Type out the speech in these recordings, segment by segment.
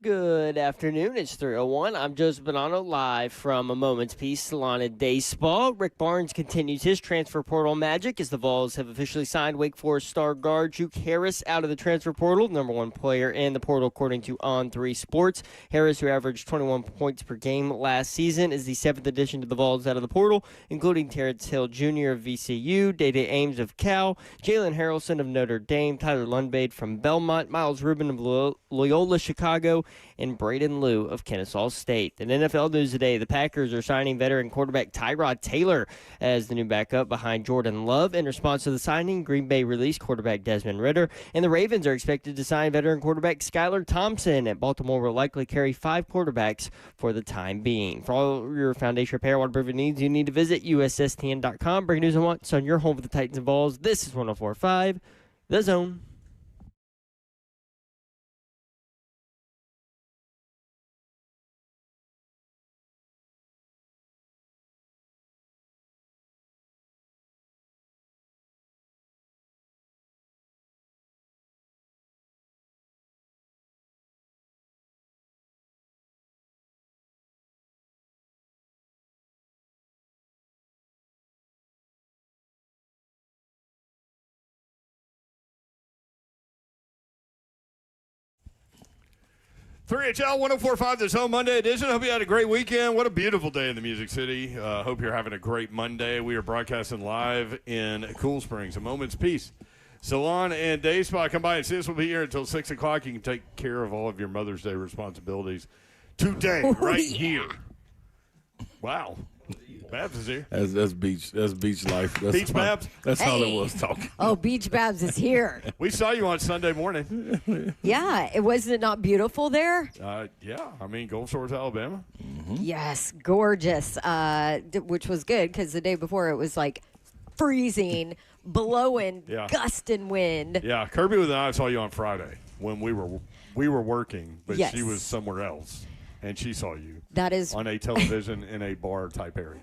Good afternoon. It's 3:01. I'm Joseph Bonanno live from A Moment's Peace Salon and Day Spa. Rick Barnes continues his transfer portal magic as the Vols have officially signed Wake Forest star guard Juke Harris out of the transfer portal, number one player in the portal according to On3 Sports. Harris, who averaged 21 points per game last season, is the seventh addition to the Vols out of the portal, including Terrence Hill Jr. of VCU, Day-Day Ames of Cal, Jalen Harrelson of Notre Dame, Tyler Lundbade from Belmont, Miles Rubin of Loyola Chicago, and Braden Liu of Kennesaw State. In NFL news today, the Packers are signing veteran quarterback Tyrod Taylor as the new backup behind Jordan Love. In response to the signing, Green Bay released quarterback Desmond Ridder, and the Ravens are expected to sign veteran quarterback Skylar Thompson. And Baltimore will likely carry 5 quarterbacks for the time being. For all your foundation repair waterproofing needs, you need to visit USSTN.com. Breaking news at once on your home for the Titans and Vols. This is 104.5 The Zone. HL 104.5 this home Monday edition. Hope you had a great weekend. What a beautiful day in the Music City. Hope you're having a great Monday. We are broadcasting live in Cool Springs, A Moment's Peace Salon and Day Spa. Come by and see us. We'll be here until 6 o'clock. You can take care of all of your Mother's Day responsibilities today, here. Wow. Babs is here. That's beach life. That's Beach Babs? That's all it was talking. Oh, Beach Babs is here. We saw you on Sunday morning. Yeah, wasn't it not beautiful there? Yeah, I mean, Gulf Shores, Alabama. Mm-hmm. Yes, gorgeous, which was good because the day before it was like freezing, blowing, gusting wind. Yeah, Kirby and I saw you on Friday when we were working, but Yes. she was somewhere else. And she saw you. That is on a television in a bar type area.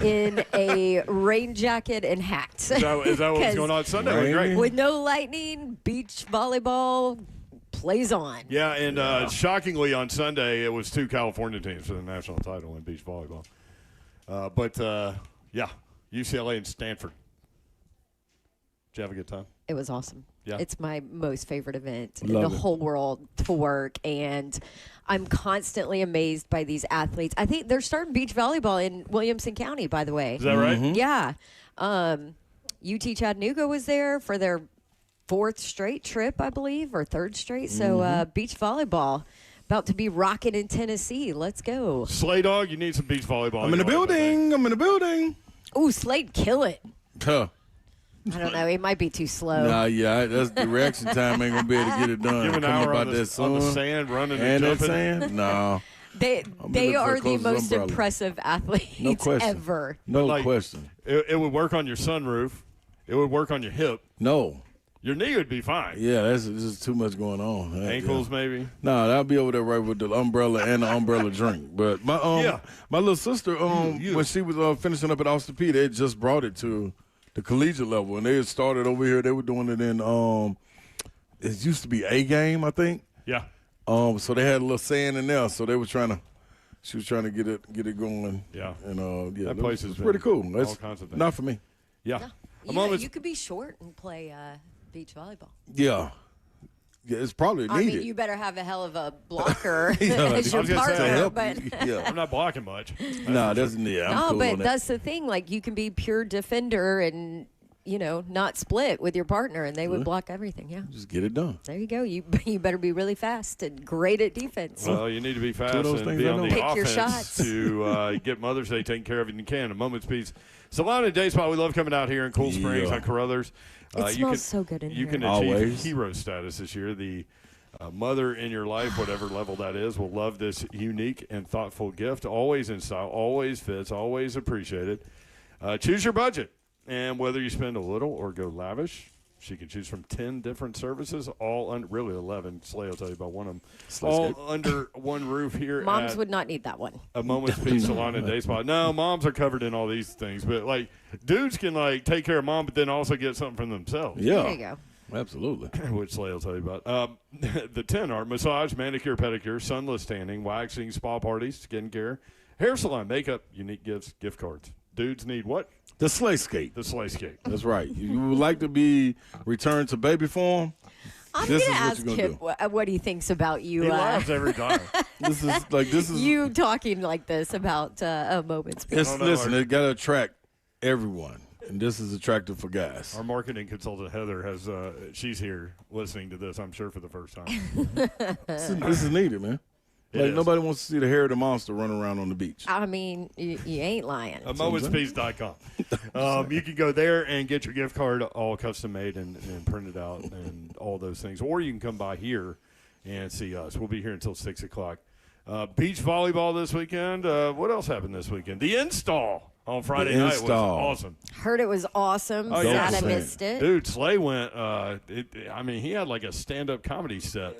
In a rain jacket and hat. Is that what was going on Sunday? Great. With no lightning, beach volleyball plays on. Yeah, and shockingly on Sunday it was 2 California teams for the national title in beach volleyball. Yeah, UCLA and Stanford. Did you have a good time? It was awesome. Yeah. It's my most favorite event in the whole world to work, and I'm constantly amazed by these athletes. I think they're starting beach volleyball in Williamson County, by the way. Is that right? Mm-hmm. Yeah. UT Chattanooga was there for their 4th straight trip, I believe, or 3rd straight. So beach volleyball about to be rocking in Tennessee. Let's go. Slay Dog, you need some beach volleyball. I'm in the building. Ooh, Slade, kill it. Huh. I don't know. It might be too slow. Nah, yeah, that's the reaction time. Ain't gonna be able to get it done. Give an hour on the sand, running and that jumping. sand. No. They are the most umbrella. impressive athletes ever. No question. It would work on your sunroof. It would work on your hip. No. Your knee would be fine. Yeah, this is too much going on. Ankles, maybe. No, that'll be over there right with the umbrella and the umbrella drink. But my my little sister, when she was finishing up at Austin P, they just brought it to the collegiate level, and they had started over here. They were doing it in it used to be A game, I think. Yeah. So they had a little sand in there, so they were she was trying to get it going. Yeah. And that place is pretty cool. That's all kinds of things. not for me. Yeah. You could be short and play beach volleyball. Yeah. Yeah, it's probably needed. I mean, you better have a hell of a blocker Yeah, as your I was gonna say, partner. help. But Yeah. I'm not blocking much. No, that's I'm no, cool but on that. that's the thing. Like, you can be pure defender and not split with your partner, and they would block everything. Yeah. Just get it done. There you go. You better be really fast and great at defense. Well, you need to be fast Two of those and things be I on know. the Pick your offense shots. to get Mother's Day taken care of if you can. A moment's peace. Salon and Day Spa, we love coming out here in Cool Springs on Carruthers. It smells so good in You here. can achieve Always. hero status this year. The mother in your life, whatever level that is, will love this unique and thoughtful gift. Always in style, always fits, always appreciated. Choose your budget. And whether you spend a little or go lavish, she can choose from 10 different services, all under, really 11. Slay will tell you about one of them. All under one roof here Moms at would not need that one. A Moment's Peace Salon and Day Spa. No, moms are covered in all these things. But, dudes can, take care of mom, but then also get something from themselves. Yeah. There you go. Absolutely. Which Slay will tell you about. The 10 are massage, manicure, pedicure, sunless tanning, waxing, spa parties, skincare, hair salon, makeup, unique gifts, gift cards. Dudes need what? The Slay Skate. The Slay Skate. That's right. You would like to be returned to baby form? I'm going to ask gonna Kip what he thinks about you. He laughs every time. This is you talking like this about a moment's peace. Listen, it got to attract everyone, and this is attractive for guys. Our marketing consultant, Heather, has she's here listening to this, I'm sure, for the first time. This is needed, man. Like, nobody wants to see the hair of the monster run around on the beach. I mean, you ain't lying. momentspeace.com. You can go there and get your gift card all custom made and printed out and all those things. Or you can come by here and see us. We'll be here until 6 o'clock. Beach volleyball this weekend. What else happened this weekend? The install on Friday night was awesome. Heard it was awesome. Oh, Sad yeah. I missed it. Dude, Slay went, he had like a stand-up comedy set.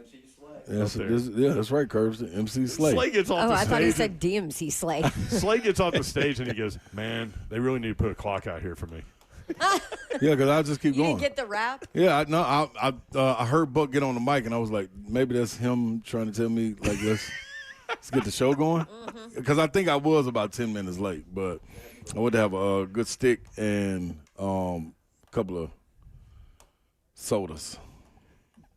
That's right, Curbs. MC Slay. Slay gets off the stage. I thought he said DMC Slay. Slay gets off the stage and he goes, man, they really need to put a clock out here for me. Yeah, because I'll just keep going. You get the rap? Yeah, I heard Buck get on the mic, and I was like, maybe that's him trying to tell me, like, let's get the show going. Because I think I was about 10 minutes late, but I would have a good stick and a couple of sodas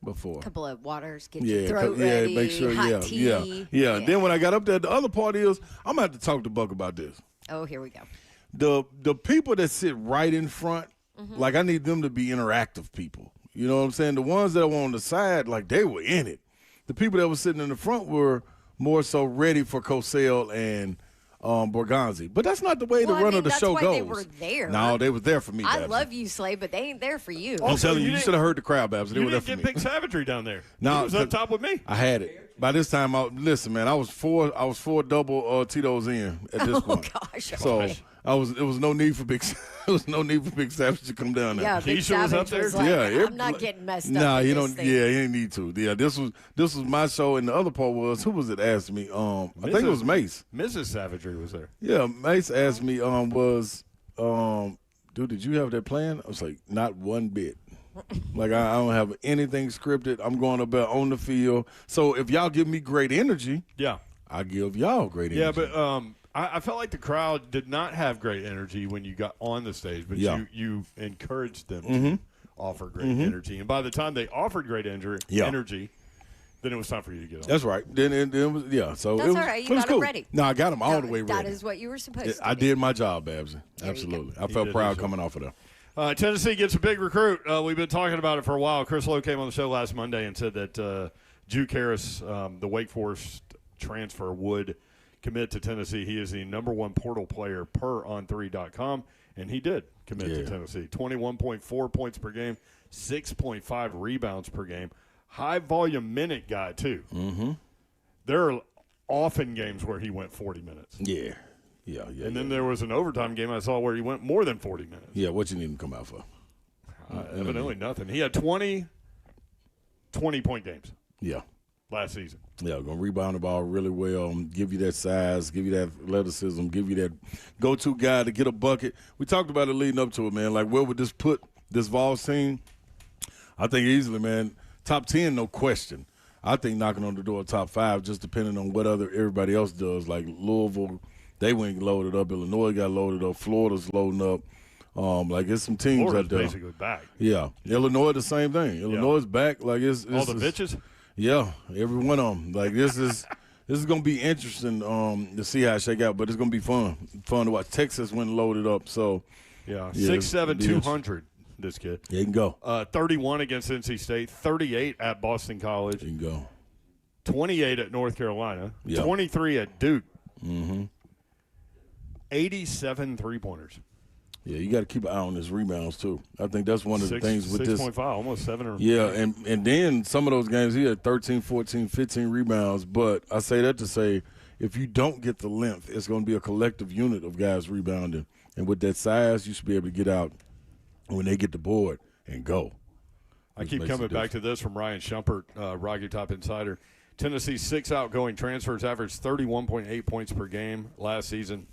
before. A couple of waters, get your throat ready, make sure, hot tea. Yeah. Then when I got up there, the other part is, I'm going to have to talk to Buck about this. Oh, here we go. The people that sit right in front, like, I need them to be interactive people. You know what I'm saying? The ones that were on the side, like, they were in it. The people that were sitting in the front were more so ready for Cosell and Borgonzi. But that's not the way the run of the show goes. They were there. No, they were there for me, I Babs. love you, Slay, but they ain't there for you. I'm telling you, you should have heard the crowd, Babs. They were there for me. You didn't get big savagery down there. No, he was up top with me. I had it. By this time, listen, man, I was four double Tito's in at this point. Oh gosh. So it was no need for big Savage to come down there. Yeah, Big Keisha was up Savage there? was like, Yeah, I'm not getting messed up. Nah, with you this don't. thing. Yeah, you didn't need to. Yeah, this was my show, and the other part was, who was it? Asked me. I think it was Mace. Mrs. Savagery was there. Yeah, Mace asked me. Dude, did you have that plan? I was like, not one bit. Like, I don't have anything scripted. I'm going up there on the field. So if y'all give me great energy, Yeah. I give y'all great energy. Yeah, but I felt like the crowd did not have great energy when you got on the stage, but you encouraged them to offer great energy. And by the time they offered great energy, then it was time for you to get on. That's right. Then it was, So That's it was, all right. You it was got it cool. ready. No, I got them all the way ready. That is what you were supposed to I do. did my job, Babsy. Absolutely. I felt proud coming off of there. Tennessee gets a big recruit. We've been talking about it for a while. Chris Lowe came on the show last Monday and said that Juke Harris, the Wake Forest transfer, would commit to Tennessee. He is the number one portal player per on3.com, and he did commit to Tennessee. 21.4 points per game, 6.5 rebounds per game. High-volume minute guy, too. Mm-hmm. There are often games where he went 40 minutes. Yeah. And then there was an overtime game I saw where he went more than 40 minutes. Yeah, what you need him to come out for? Evidently nothing. He had 20-point games. Yeah. Last season. Yeah, going to rebound the ball really well, give you that size, give you that athleticism, give you that go-to guy to get a bucket. We talked about it leading up to it, man. Like, where would this put this Vols team? I think easily, man, top 10, no question. I think knocking on the door top 5, just depending on what everybody else does. Like Louisville, they went loaded up. Illinois got loaded up. Florida's loading up. Like, it's some teams Florida's out there. basically back. Yeah. Illinois, the same thing. Illinois is back. Like, it's all the bitches? Yeah, every one of them. Like, this is going to be interesting to see how it shake out, but it's going to be fun to watch. Texas went loaded up, so. Yeah, 6'7", 200, this kid. Yeah, he can go. 31 against NC State, 38 at Boston College. He can go. 28 at North Carolina, 23 at Duke. 87 three-pointers. Yeah, you got to keep an eye on his rebounds, too. I think that's one of the things with 6.5, almost 7. Yeah, and then some of those games, he had 13, 14, 15 rebounds. But I say that to say, if you don't get the length, it's going to be a collective unit of guys rebounding. And with that size, you should be able to get out when they get the board and go. I keep coming back to this from Ryan Shumpert, Rocky Top Insider. Tennessee's 6 outgoing transfers averaged 31.8 points per game last season.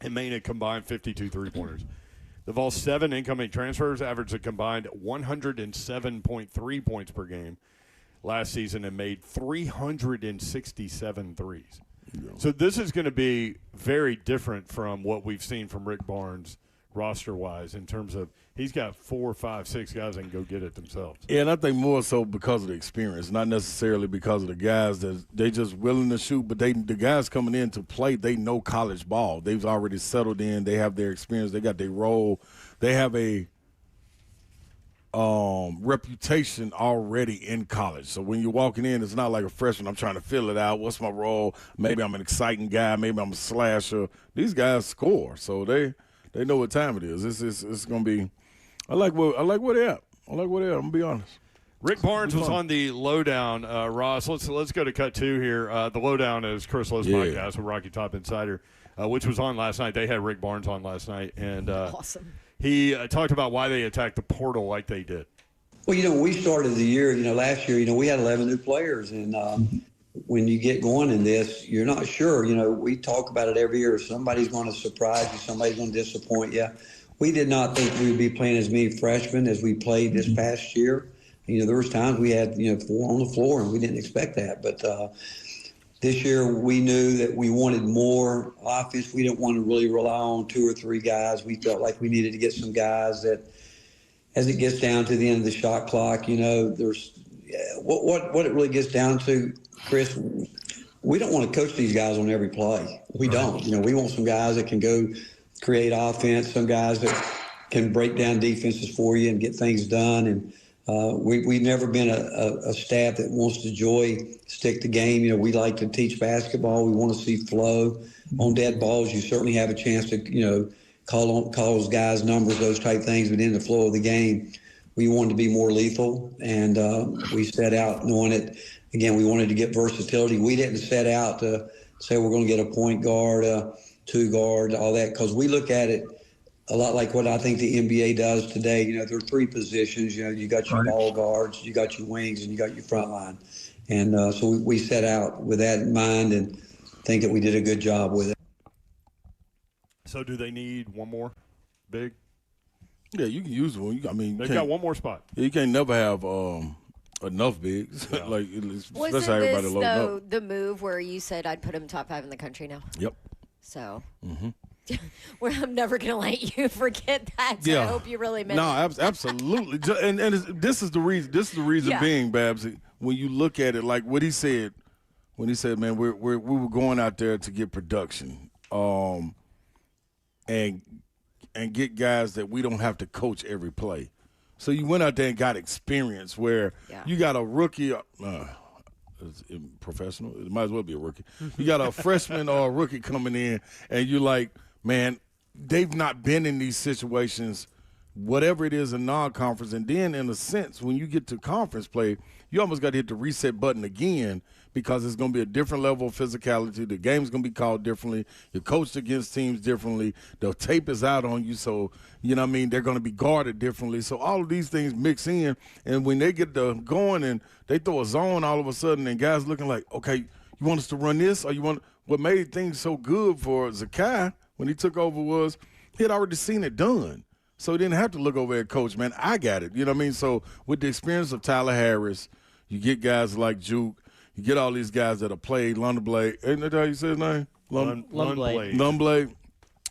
And Maine had combined 52 three-pointers. The Vols' 7 incoming transfers averaged a combined 107.3 points per game last season and made 367 threes. Yeah. So this is going to be very different from what we've seen from Rick Barnes roster-wise in terms of he's got 4, 5, 6 guys that can go get it themselves. Yeah, and I think more so because of the experience, not necessarily because of the guys that they just willing to shoot, but the guys coming in to play, they know college ball. They've already settled in. They have their experience. They got their role. They have a reputation already in college. So when you're walking in, it's not like a freshman, I'm trying to fill it out. What's my role? Maybe I'm an exciting guy. Maybe I'm a slasher. These guys score, so they know what time it is. It's going to be – I like where they're at. I'm going to be honest. Rick Barnes was on the Lowdown, Ross. Let's go to cut 2 here. The Lowdown is Chris Lowe's podcast with Rocky Top Insider, which was on last night. They had Rick Barnes on last night. And awesome. He talked about why they attacked the portal like they did. Well, we started the year, last year, we had 11 new players. And when you get going in this, you're not sure. We talk about it every year. Somebody's going to surprise you. Somebody's going to disappoint you. We did not think we would be playing as many freshmen as we played this past year. There was times we had, 4 on the floor, and we didn't expect that. But this year we knew that we wanted more offense. We didn't want to really rely on 2 or 3 guys. We felt like we needed to get some guys that, as it gets down to the end of the shot clock, there's what it really gets down to, Chris, we don't want to coach these guys on every play. We don't. We want some guys that can go create offense, some guys that can break down defenses for you and get things done. And we've never been a staff that wants to stick the game. We like to teach basketball. We want to see flow. On dead balls, you certainly have a chance to, call those guys' numbers, those type things, but in the flow of the game, we wanted to be more lethal. And we set out knowing it. Again, we wanted to get versatility. We didn't set out to say we're going to get a point guard, 2 guard, all that, because we look at it a lot like what I think the NBA does today. There are 3 positions. You got your ball guards, you got your wings, and you got your front line. And so we set out with that in mind and think that we did a good job with it. So do they need one more big? Yeah, you can use one. They've got one more spot. You can't never have enough bigs. Yeah. Wasn't this, though, the move where you said I'd put him top 5 in the country now? Yep. So well, I'm never going to let you forget that. So I hope you really meant it. Absolutely. and this is the reason. This is the reason being, Babs. When you look at it, like what he said, when he said, "Man, we were going out there to get production, and get guys that we don't have to coach every play." So you went out there and got experience where you got a rookie. It's professional. It might as well be a rookie. You got a freshman or a rookie coming in, and you're like, man, they've not been in these situations, whatever it is in non-conference. And then, in a sense, when you get to conference play, you almost got to hit the reset button again because it's going to be a different level of physicality. The game's going to be called differently. You're coached against teams differently. The tape is out on you, so, they're going to be guarded differently. So all of these things mix in, and when they get going and they throw a zone all of a sudden and guys looking like, okay, you want us to run this? Or what made things so good for Zakai when he took over was he had already seen it done. So he didn't have to look over at coach, man, I got it. You know what I mean? So with the experience of Tyler Harris, you get guys like Juke, you get all these guys that have played Lunderblade. Isn't that how you say his name? Lunderblade.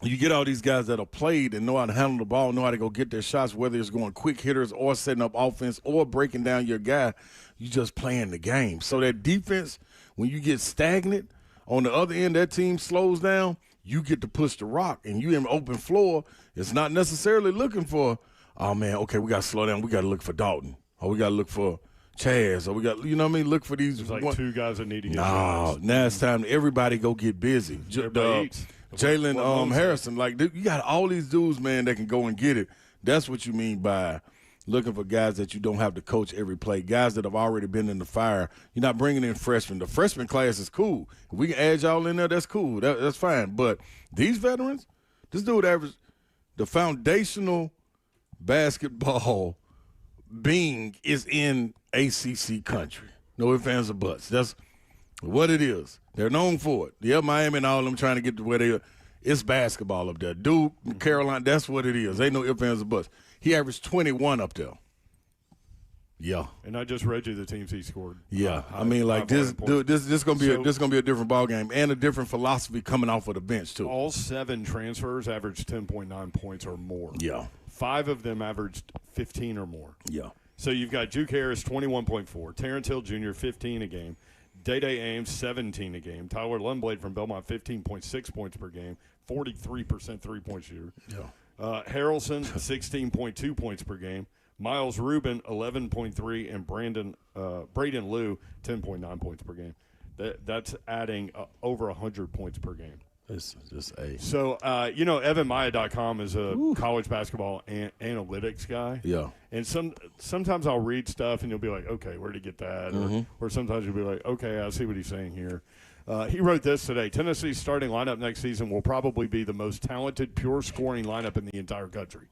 You get all these guys that have played and know how to handle the ball, know how to go get their shots, whether it's going quick hitters or setting up offense or breaking down your guy. You just playing the game. So that defense, when you get stagnant, on the other end, that team slows down, you get to push the rock, and you in open floor. It's not necessarily looking for, oh, man, okay, we got to slow down. We got to look for Dalton, or we got to look for Chaz, or we got, look for these. There's like 2 guys that need to get shots. Now it's time everybody go get busy. Jalen Harrison, you got all these dudes, man, that can go and get it. That's what you mean by looking for guys that you don't have to coach every play, guys that have already been in the fire. You're not bringing in freshmen. The freshman class is cool. If we can add y'all in there, that's cool. That's fine. But these veterans, this dude averaged the foundational basketball being is in ACC country. No ifs, ands, or buts. That's what it is. They're known for it. Yeah, Miami and all of them trying to get to where they are. It's basketball up there. Duke, Carolina, that's what it is. Ain't no ifs, ands, or buts. He averaged 21 up there. Yeah. And I just read you the teams he scored. Yeah. I mean, like this gonna be a different ball game and a different philosophy coming off of the bench too. All 7 transfers averaged 10.9 points or more. Yeah. 5 of them averaged 15 or more. Yeah. So you've got Juke Harris, 21.4. Terrence Hill Jr., 15 a game. Day-Day Ames, 17 a game. Tyler Lundblade from Belmont, 15.6 points per game, 43% three-point shooter. Yeah. Harrelson, 16.2 points per game. Miles Rubin, 11.3, and Braden Liu, 10.9 points per game. That's adding over 100 points per game. It's just a. So, EvanMaya.com is a college basketball analytics guy. Yeah. And sometimes I'll read stuff, and you'll be like, okay, where'd he get that? Or sometimes you'll be like, okay, I see what he's saying here. He wrote this today. Tennessee's starting lineup next season will probably be the most talented, pure scoring lineup in the entire country.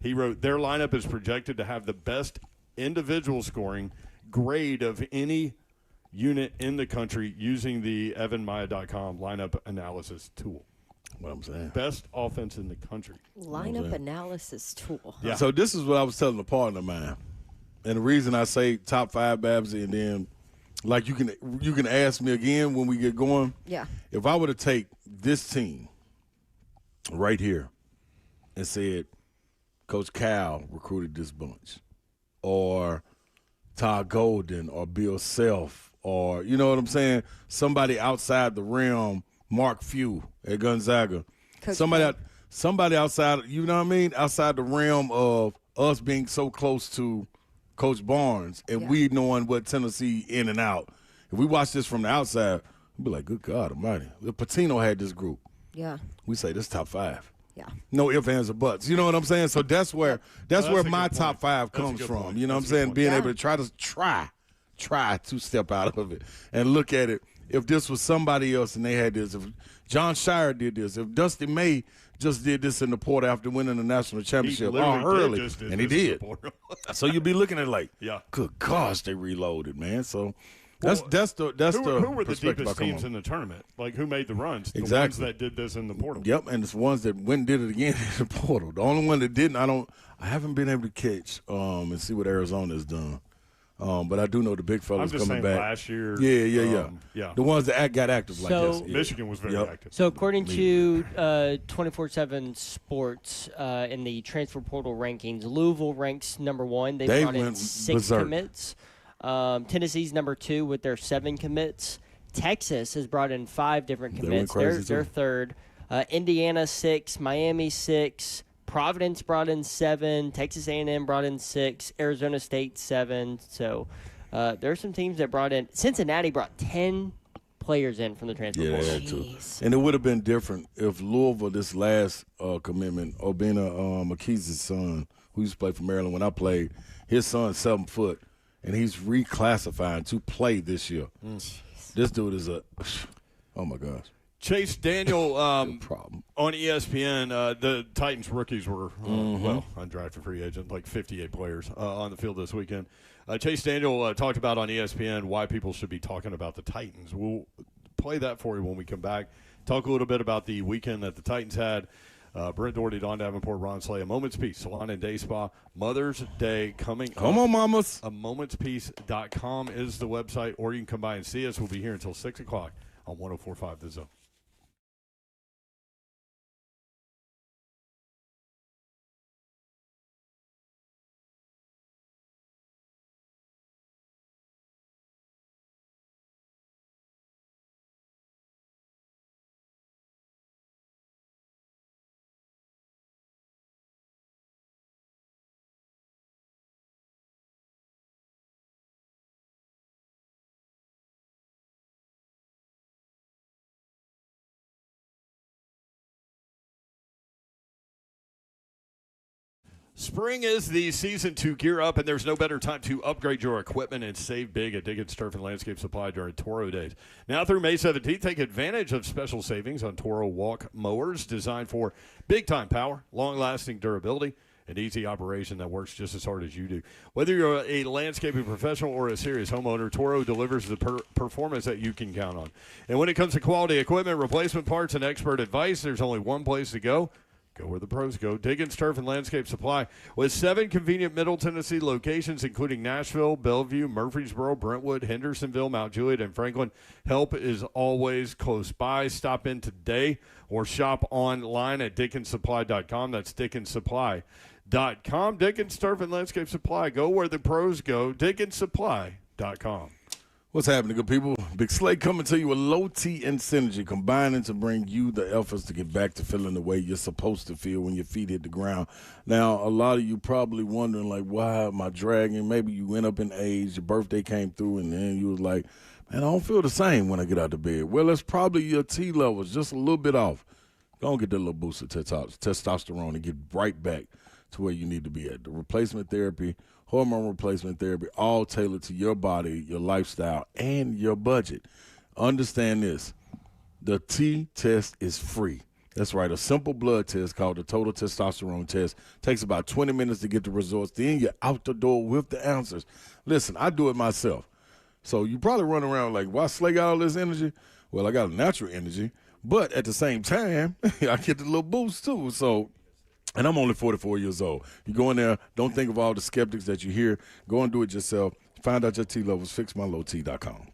He wrote, their lineup is projected to have the best individual scoring grade of any unit in the country using the EvanMaya.com lineup analysis tool. What I'm saying. Best offense in the country. Lineup analysis tool. Yeah. So this is what I was telling a partner of mine. And the reason I say top 5, Babsy, and then like you can ask me again when we get going. Yeah. If I were to take this team right here and said, Coach Cal recruited this bunch, or Todd Golden, or Bill Self, or, you know what I'm saying, somebody outside the realm, Mark Few at Gonzaga, Coach somebody outside, you know what I mean, outside the realm of us being so close to Coach Barnes and we knowing what Tennessee in and out. If we watch this from the outside, we'd be like, good God almighty. If Patino had this group, we say this top 5. Yeah. No ifs, ands, or buts. You know what I'm saying? So that's where a my good top point. 5 That's a comes good from. point. You know what I'm That's a good saying? point. Being able to try to step out of it and look at it. If this was somebody else and they had this, if John Shire did this, if Dusty May just did this in the port after winning the national championship early, and he did. So you'd be looking at it like, good gosh, they reloaded, man. So that's the who were the perspective deepest I come teams on. in the tournament? Like, who made the runs? Exactly. The ones that did this in the portal. Yep, and it's ones that went and did it again in the portal. The only one that didn't, I haven't been able to catch and see what Arizona has done. But I do know the big fellas I'm just coming saying back. last year. Yeah. The ones that got active like So- this. Yeah. Michigan was very active. So according to 24/7 Sports in the transfer portal rankings, Louisville ranks number 1. They brought in went 6 berserk. commits. Tennessee's number 2 with their 7 commits. Texas has brought in 5 different They went commits. crazy, They're too. third. Indiana 6, Miami 6, Providence brought in 7, Texas A&M brought in 6, Arizona State 7. So there are some teams that brought in. Cincinnati brought 10 players in from the transfer Yeah, portal. they had to. And it would have been different if Louisville, this last commitment, Obina McKee's son, who used to play for Maryland when I played, his son's 7 foot, and he's reclassifying to play this year. This dude is oh my gosh. Chase Daniel Problem. on ESPN, the Titans rookies were, undrafted free agent, like 58 players on the field this weekend. Chase Daniel talked about on ESPN why people should be talking about the Titans. We'll play that for you when we come back. Talk a little bit about the weekend that the Titans had. Brent Doherty, Don Davenport, Ron Slay, A Moment's Peace, Salon and Day Spa, Mother's Day coming up. Come on, mamas. AMomentsPeace.com is the website, or you can come by and see us. We'll be here until 6 o'clock on 104.5 The Zone. Spring is the season to gear up, and there's no better time to upgrade your equipment and save big at Diggins Turf and Landscape Supply during Toro Days. Now through May 17th, take advantage of special savings on Toro walk mowers designed for big-time power, long-lasting durability, an easy operation that works just as hard as you do. Whether you're a landscaping professional or a serious homeowner, Toro delivers the performance that you can count on. And when it comes to quality equipment, replacement parts, and expert advice, there's only one place to go. Go where the pros go. Diggins Turf and Landscape Supply. With 7 convenient Middle Tennessee locations, including Nashville, Bellevue, Murfreesboro, Brentwood, Hendersonville, Mount Juliet, and Franklin, help is always close by. Stop in today or shop online at DickinsSupply.com. That's DickinsSupply.com. Diggins Turf and Landscape Supply. Go where the pros go. DickinsSupply.com. What's happening, good people? Big Slate coming to you with low T and Synergy, combining to bring you the efforts to get back to feeling the way you're supposed to feel when your feet hit the ground. Now, a lot of you probably wondering, like, why am I dragging? Maybe you went up in age, your birthday came through, and then you was like, man, I don't feel the same when I get out of bed. Well, it's probably your T levels just a little bit off. Go and get that little boost of testosterone and get right back to where you need to be at. The replacement therapy, hormone replacement therapy, all tailored to your body, your lifestyle, and your budget. Understand this. The T-test is free. That's right. A simple blood test called the total testosterone test takes about 20 minutes to get the results. Then you're out the door with the answers. Listen, I do it myself. So you probably run around like, why Slay got all this energy? Well, I got a natural energy. But at the same time, I get the little boost too. So, and I'm only 44 years old. You go in there, don't think of all the skeptics that you hear. Go and do it yourself. Find out your T levels. FixMyLowT.com.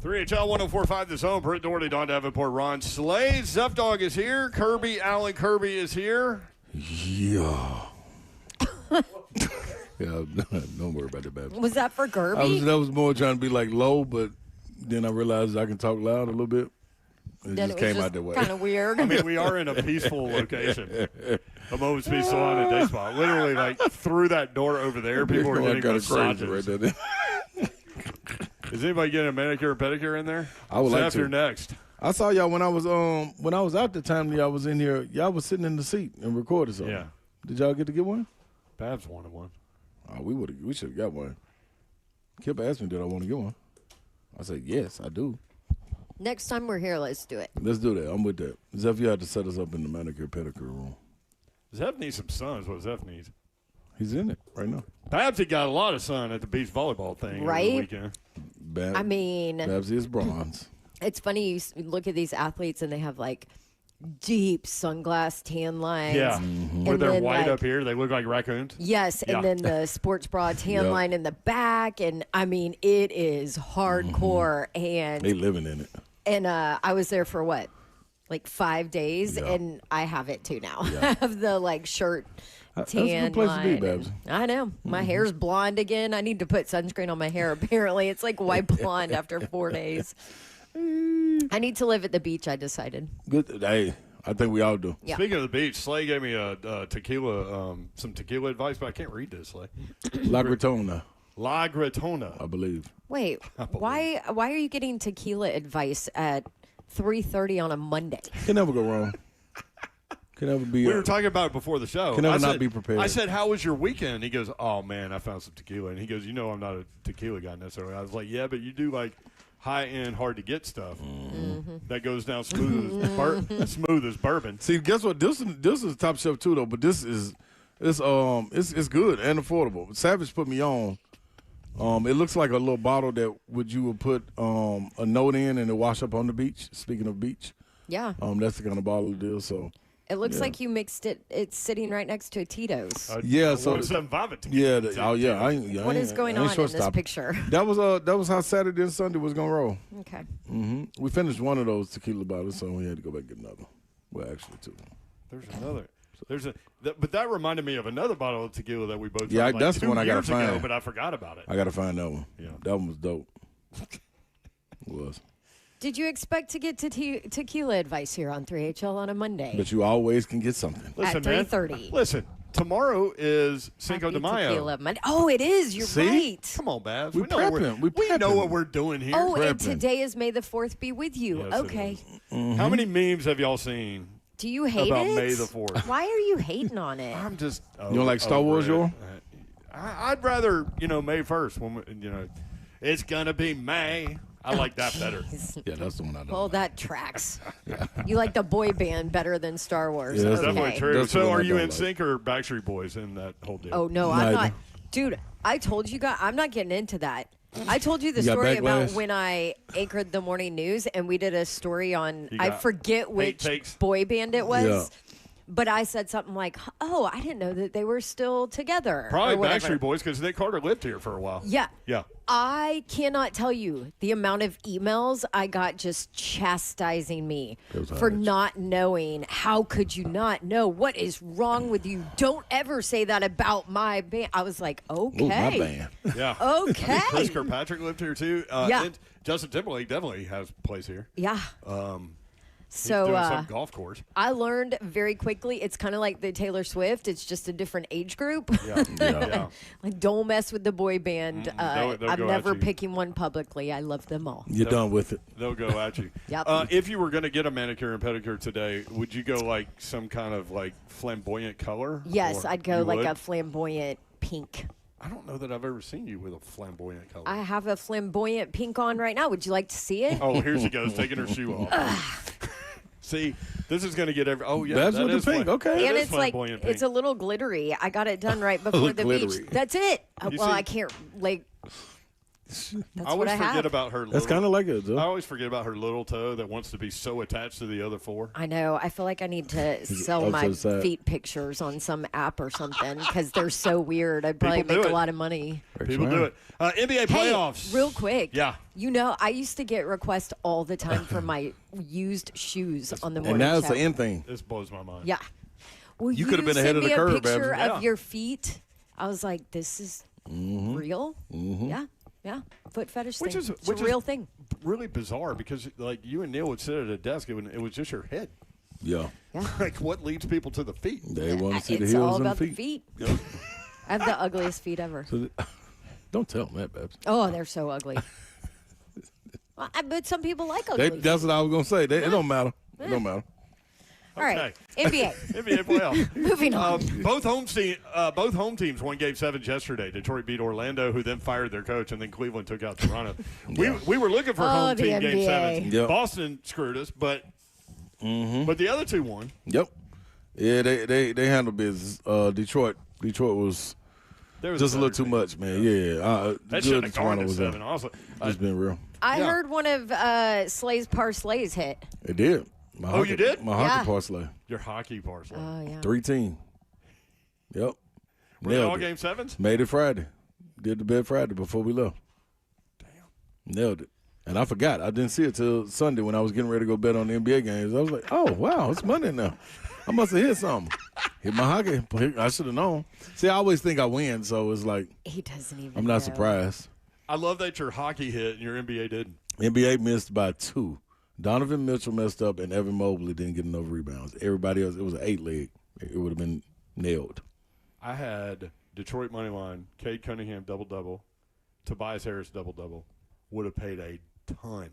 3HL 104.5 The Zone. Britt Doherty, Don Davenport, Ron Slade. Zuff Dog is here. Alan Kirby is here. Yeah. Yeah, don't worry about that, Babs. Was that for Kirby? That was more trying to be like low, but then I realized I can talk loud a little bit. It Then just it was came out that way. kind of weird. I mean, we are in a peaceful location. A Moment's Peace Salon and Day Spa. Literally, like, through that door over there, people are getting massages. Crazy right there. Is anybody getting a manicure and pedicure in there? I would like Zeph, to. you're next. I saw y'all when I was out the time y'all was in here. Y'all was sitting in the seat and recorded something. Yeah. Did y'all get to get one? Babs wanted one. Oh, we should have got one. Kip asked me, did I want to get one? I said, yes, I do. Next time we're here, let's do it. Let's do that. I'm with that. Zeph, you had to set us up in the manicure pedicure room. Zeph needs some sun is what Zeph needs. He's in it right now. Babsy got a lot of sun at the beach volleyball thing over the weekend. I mean, Babsy is bronze. it's funny you look at these athletes and they have like deep sunglass tan lines. Yeah. Mm-hmm. Where they're then, white like, up here. They look like raccoons. Yes, Yeah. and then the sports bra tan Yep. line in the back, and I mean it is hardcore. They living in it. And I was there for what, like 5 days, Yeah. and I have it too now. Yeah. I have the like shirt That's a good tan place to line. be, and- Babs. I know my hair's blonde again. I need to put sunscreen on my hair. Apparently, it's like white blonde after 4 days. I need to live at the beach. I decided. Good. Hey, I think we all do. Yeah. Speaking of the beach, Slay gave me a tequila, some tequila advice, but I can't read this, Slay. La Gratona, La Gratona. I believe. Wait, why are you getting tequila advice at 3:30 on a Monday? Can never go wrong. Can never be. We were talking about it before the show. Can never I not said- be prepared. I said, "How was your weekend?" He goes, "Oh man, I found some tequila." And he goes, "You know, I'm not a tequila guy necessarily." I was like, "Yeah, but you do like high end, hard to get stuff that goes down smooth as bourbon." See, guess what? This is top shelf too, though. But it's good and affordable. Savage put me on. It looks like a little bottle that you would put a note in and it wash up on the beach. Speaking of beach, Yeah, that's the kind of bottle it is. So it looks yeah. like you mixed it. It's sitting right next to a Tito's. yeah, so 175 tequila. yeah. What is going on in this picture? That was how Saturday and Sunday was gonna roll. Okay. We finished one of those tequila bottles, so we had to go back and get another. Well, actually, two. There's another. But that reminded me of another bottle of tequila that we both tried, Yeah, like that's the 2 one I gotta years ago, find. but I forgot about it. I gotta find that one. Yeah. That one was dope. It was. Did you expect to get tequila advice here on 3HL on a Monday? But you always can get something. Listen, At man, 3:30. Listen, tomorrow is Cinco Happy de Mayo. Tequila Monday. Oh, it is. You're See? right. Come on, Babs. We know what prepping. We we know prepping. what we're doing here. Oh, and Prepping. today is May the 4th be with you. Yes, it okay. is. How many memes have y'all seen? Do you hate About it? May the 4th. Why are you hating on it? I'm just. You don't like Star Wars, Joel? I'd rather, May 1st when it's gonna be May. I like that better. Yeah, that's the one I don't. Oh, that tracks. You like the boy band better than Star Wars. Yeah, that's okay. Definitely true. That's the So, one are I you don't in like. sync or Backstreet Boys in that whole deal? Oh, no, I'm Neither. not. Dude, I told you guys, I'm not getting into that. I told you the You got story about backlash? when I anchored the morning news and we did a story on, You I got forget hate which takes? boy band it was. Yeah. But I said something like, oh, I didn't know that they were still together. Probably or whatever. Backstreet Boys because Nick Carter lived here for a while. Yeah. Yeah. I cannot tell you the amount of emails I got just chastising me It was for hard. not knowing. How could you not know? What is wrong with you? Don't ever say that about my band. I was like, okay. Ooh, my band. Yeah. Okay. Chris Kirkpatrick lived here too. Yeah. And Justin Timberlake definitely has a place here. Yeah. He's So doing some golf course. I learned very quickly it's kind of like the Taylor Swift. It's just a different age group. Yeah. Yeah. Like, don't mess with the boy band. they'll I'm go never at you. picking one publicly. I love them all. You're done with it. They'll go at you. Yep. If you were going to get a manicure and pedicure today, would you go like some kind of like flamboyant color? Yes, Or I'd go you like would? a flamboyant pink. I don't know that I've ever seen you with a flamboyant color. I have a flamboyant pink on right now. Would you like to see it? Oh, here she goes, taking her shoe off. See, this is going to get every. Oh, yeah. That's that with the is pink, okay. that And is it's like flamboyant it's pink. a little glittery. I got it done right before the beach. Glittery. That's it. You Well, see- I can't like. That's I what always I forget have. about her. That's kind of like it, though. I always forget about her little toe that wants to be so attached to the other 4. I know. I feel like I need to sell up my to the side. feet pictures on some app or something because they're so weird. I'd probably People do make a it. lot of money. People do it. NBA playoffs. Hey, real quick. Yeah. You know, I used to get requests all the time for my used shoes on the And morning now it's show. the end thing. This blows my mind. Yeah. Will You could've been ahead send of the me curve, a picture Babs. of your feet? I was like, this is real? Yeah. Yeah. Foot fetish Which thing. is It's a real thing. Really bizarre because like you and Neil would sit at a desk and it was just your head. Yeah. Yeah. Like what leads people to the feet? They want to see the It's heels all and about the the feet. feet. I have the ugliest feet ever. Don't tell them that, Babs. Oh, they're so ugly. But some people like ugly. That's what I was going to say. It don't matter. It don't matter. All right, NBA. NBA playoffs. Moving on. Both home teams won Game 7 yesterday. Detroit beat Orlando, who then fired their coach, and then Cleveland took out Toronto. We were looking for home the team Game NBA. 7. Yep. Boston screwed us, but the other 2 won. Yep. Yeah, they handled business. Detroit was There was just a little better too team. much, man. Yeah. That good shouldn't have gone Toronto to was 7, honestly. Just been real. I Yeah. heard one of Slay's Parslays hit. It did. Oh, you did? My Yeah. hockey parlay. Your hockey parsley. Oh, yeah. 3-team. Yep. Were they all Nailed it. Game 7s? Made it Friday. Did the bed Friday before we left. Damn. Nailed it. And I forgot. I didn't see it till Sunday when I was getting ready to go bet on the NBA games. I was like, oh, wow, it's Monday now. I must have hit something. Hit my hockey. I should have known. See, I always think I win, so it's like He doesn't even I'm not know. surprised. I love that your hockey hit and your NBA didn't. NBA missed by 2. Donovan Mitchell messed up, and Evan Mobley didn't get enough rebounds. Everybody else, it was an 8-leg. It would have been nailed. I had Detroit money line, Cade Cunningham double-double, Tobias Harris double-double. Would have paid a ton.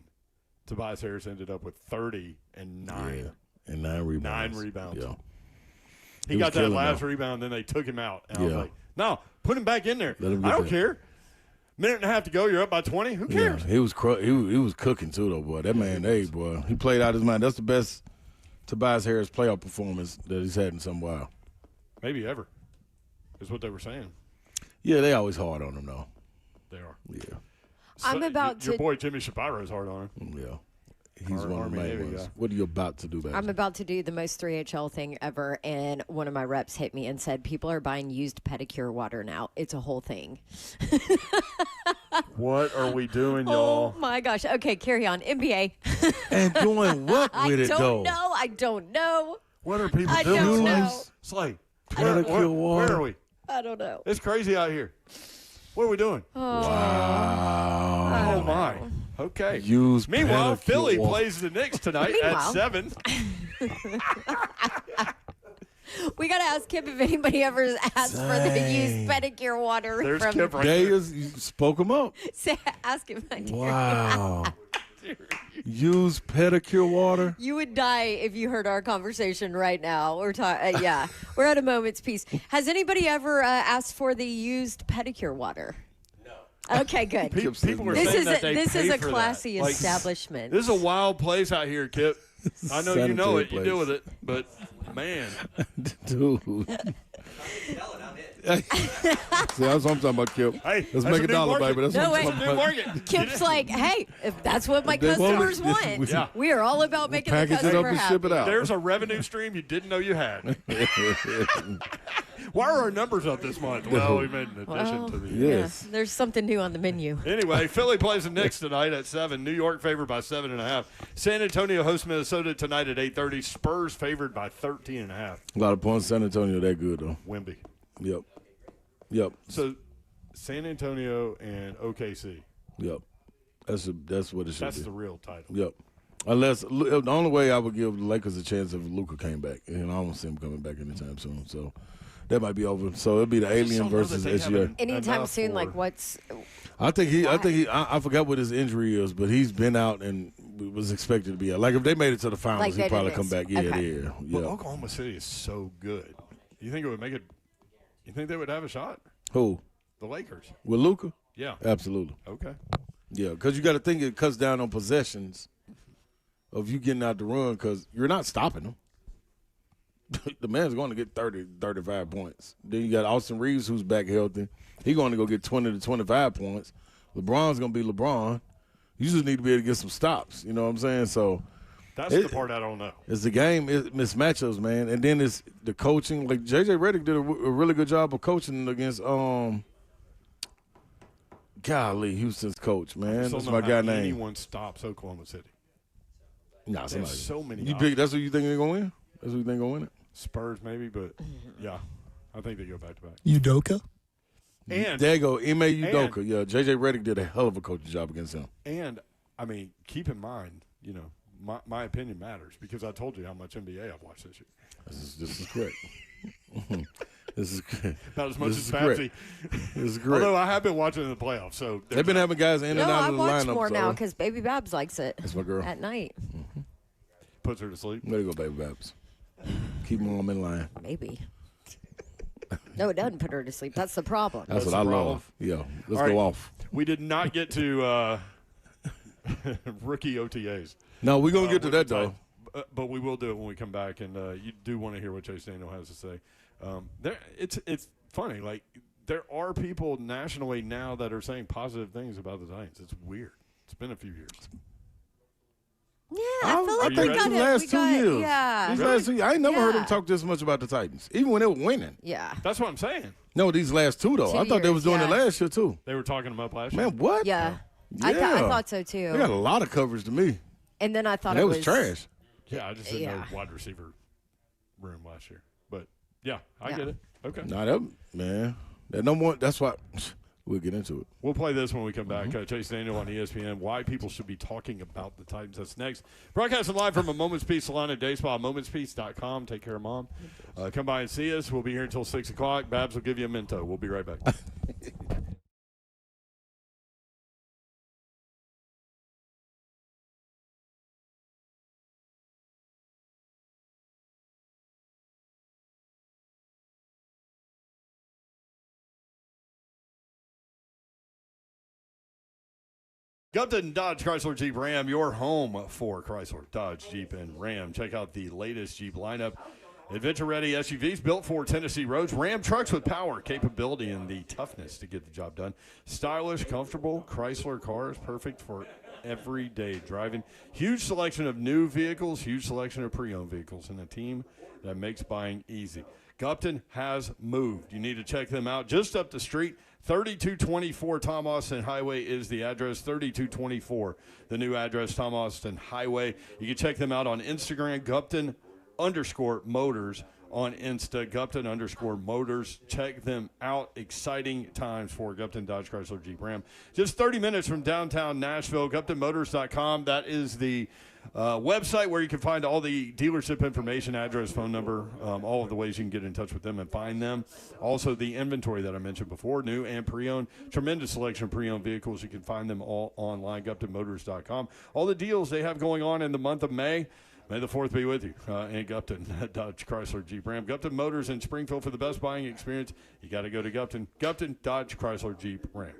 Tobias Harris ended up with 30 and 9. Yeah. And 9 rebounds. 9 rebounds. Yeah. He was got that killing last them. rebound, then they took him out. And I was Yeah. like, no, put him back in there. Let him I get don't that. care. Minute and a half to go, you're up by 20. Who cares? Yeah, he was cooking too, though, boy. That man, hey, boy, he played out his mind. That's the best Tobias Harris playoff performance that he's had in some while. Maybe ever, is what they were saying. Yeah, they always hard on him, though. They are. Yeah, I'm about your to- boy Jimmy Shapiro's hard on him. yeah. He's Our one of the Army main Navy ones. guy. What are you about to do, baby? I'm about to do the most 3HL thing ever, and one of my reps hit me and said, people are buying used pedicure water now. It's a whole thing. What are we doing, Oh, y'all? my gosh. Okay, carry on. NBA. And doing what I with it, don't though? know. I don't know. What are people I doing? don't Slay? know. Slay. Pedicure Where water. are we? I don't know. It's crazy out here. What are we doing? Wow. Oh, my. Okay. Use Meanwhile, pedicure Philly water. plays the Knicks tonight at Meanwhile. 7. We got to ask Kip if anybody ever asked for the Dang. used pedicure water There's from. Kip right They there. is, you spoke him up. Ask him. My dear. Wow. Use pedicure water. You would die if you heard our conversation right now. We're talking. Yeah, we're at a moment's peace. Has anybody ever asked for the used pedicure water? No. Okay, good. People are This saying is that they this pay is a for that. classy Like, establishment. This is a wild place out here, Kip. I know you know Sanitary it. You deal place. with it. But, man. Dude. See, that's what I'm talking about, Kip. Hey, Let's that's make a a new dollar, market. baby. That's No what I'm way. talking New about. market. Kip's like, hey, if that's what my They want customers it. want, Yeah. we are all about making the Package it up customer and happy. ship it out. There's a revenue stream you didn't know you had. Why are our numbers up this month? Well, we made an addition to the. Yes. Yeah, there's something new on the menu. Anyway, Philly plays the Knicks tonight at 7. New York favored by 7.5. San Antonio hosts Minnesota tonight at 8:30. Spurs favored by 13.5. A lot of points. San Antonio, that good, though. Wemby. Yep. So, San Antonio and OKC. Yep. That's what it should That's be. the real title. Yep. Unless the only way I would give the Lakers a chance if Luka came back, and I don't see him coming back anytime soon. So that might be over. So it'll be the Alien don't know that versus they have SGA. Anytime enough soon, for- like what's I think he. I forgot what his injury is, but he's been out and was expected to be out. Like if they made it to the finals, Like he'd they probably did come this. back. Yeah, Okay. yeah. But Oklahoma City is so good. You think it would make it? You think they would have a shot? Who? The Lakers. With Luka? Yeah. Absolutely. Okay. Yeah, because you got to think it cuts down on possessions of you getting out the run because you're not stopping him. The man's going to get 30, 35 points. Then you got Austin Reeves who's back healthy. He's going to go get 20 to 25 points. LeBron's going to be LeBron. You just need to be able to get some stops. You know what I'm saying? So that's the part I don't know. It's the game. It's mismatchups, man. And then it's the coaching. Like, J.J. Redick did a really good job of coaching against Houston's coach, man. That's my guy name. Anyone stops Oklahoma City? Nah, somebody. So many. That's who you think they're going to win? That's who you think going to win it? Spurs, maybe, but, yeah. I think they go back-to-back. Udoka? And there you go, Ime Udoka. Yeah, J.J. Redick did a hell of a coaching job against him. And, I mean, keep in mind, you know, my opinion matters because I told you how much NBA I've watched this year. This is correct. This is good. Not as much as Babsy. This is great. Although I have been watching in the playoffs, so they've been having guys in and out of the lineup. No, I watch more now because Baby Babs likes it. That's my girl. At night. Mm-hmm. Puts her to sleep. There you go, Baby Babs. Keep them in line. Maybe. No, it doesn't put her to sleep. That's the problem. That's what I love. Yeah, let's go off. We did not get to rookie OTAs. No, we're going to get to that, though. But we will do it when we come back, and you do want to hear what Chase Daniel has to say. It's funny. Like, there are people nationally now that are saying positive things about the Titans. It's weird. It's been a few years. Yeah, I feel like I think these last 2 years. Yeah. These last 2 years. I ain't never heard them talk this much about the Titans, even when they were winning. Yeah. That's what I'm saying. No, these last two, though. I thought they was doing it last year, too. They were talking them up last year. Man, what? Yeah. I thought so, too. They got a lot of coverage to me. And then I thought it was trash. Yeah, I just didn't know wide receiver room last year. But, yeah, I get it. Okay. That no more. That's why we'll get into it. We'll play this when we come back. Chase Daniel on ESPN. Why people should be talking about the Titans. That's next. Broadcasting live from a Moment's Peace salon at Day Spa, momentspeace.com. Take care of Mom. Come by and see us. We'll be here until 6 o'clock. Babs will give you a Mento. We'll be right back. Gupton Dodge Chrysler Jeep Ram, your home for Chrysler, Dodge, Jeep, and Ram. Check out the latest Jeep lineup. Adventure-ready SUVs built for Tennessee roads. Ram trucks with power, capability, and the toughness to get the job done. Stylish, comfortable Chrysler cars, perfect for everyday driving. Huge selection of new vehicles, huge selection of pre-owned vehicles, and a team that makes buying easy. Gupton has moved. You need to check them out just up the street. 3224 Tom Austin Highway is the address. 3224, the new address, Tom Austin Highway. You can check them out on Instagram, Gupton_Motors on Insta, Gupton_Motors. Check them out. Exciting times for Gupton Dodge Chrysler Jeep Ram. Just 30 minutes from downtown Nashville, GuptonMotors.com. That is the website where you can find all the dealership information, address, phone number, all of the ways you can get in touch with them and find them. Also, the inventory that I mentioned before, new and pre-owned. Tremendous selection of pre-owned vehicles. You can find them all online, GuptonMotors.com. All the deals they have going on in the month of May. May the 4th be with you. And Gupton, Dodge Chrysler Jeep Ram. Gupton Motors in Springfield for the best buying experience. You got to go to Gupton. Gupton, Dodge Chrysler Jeep Ram.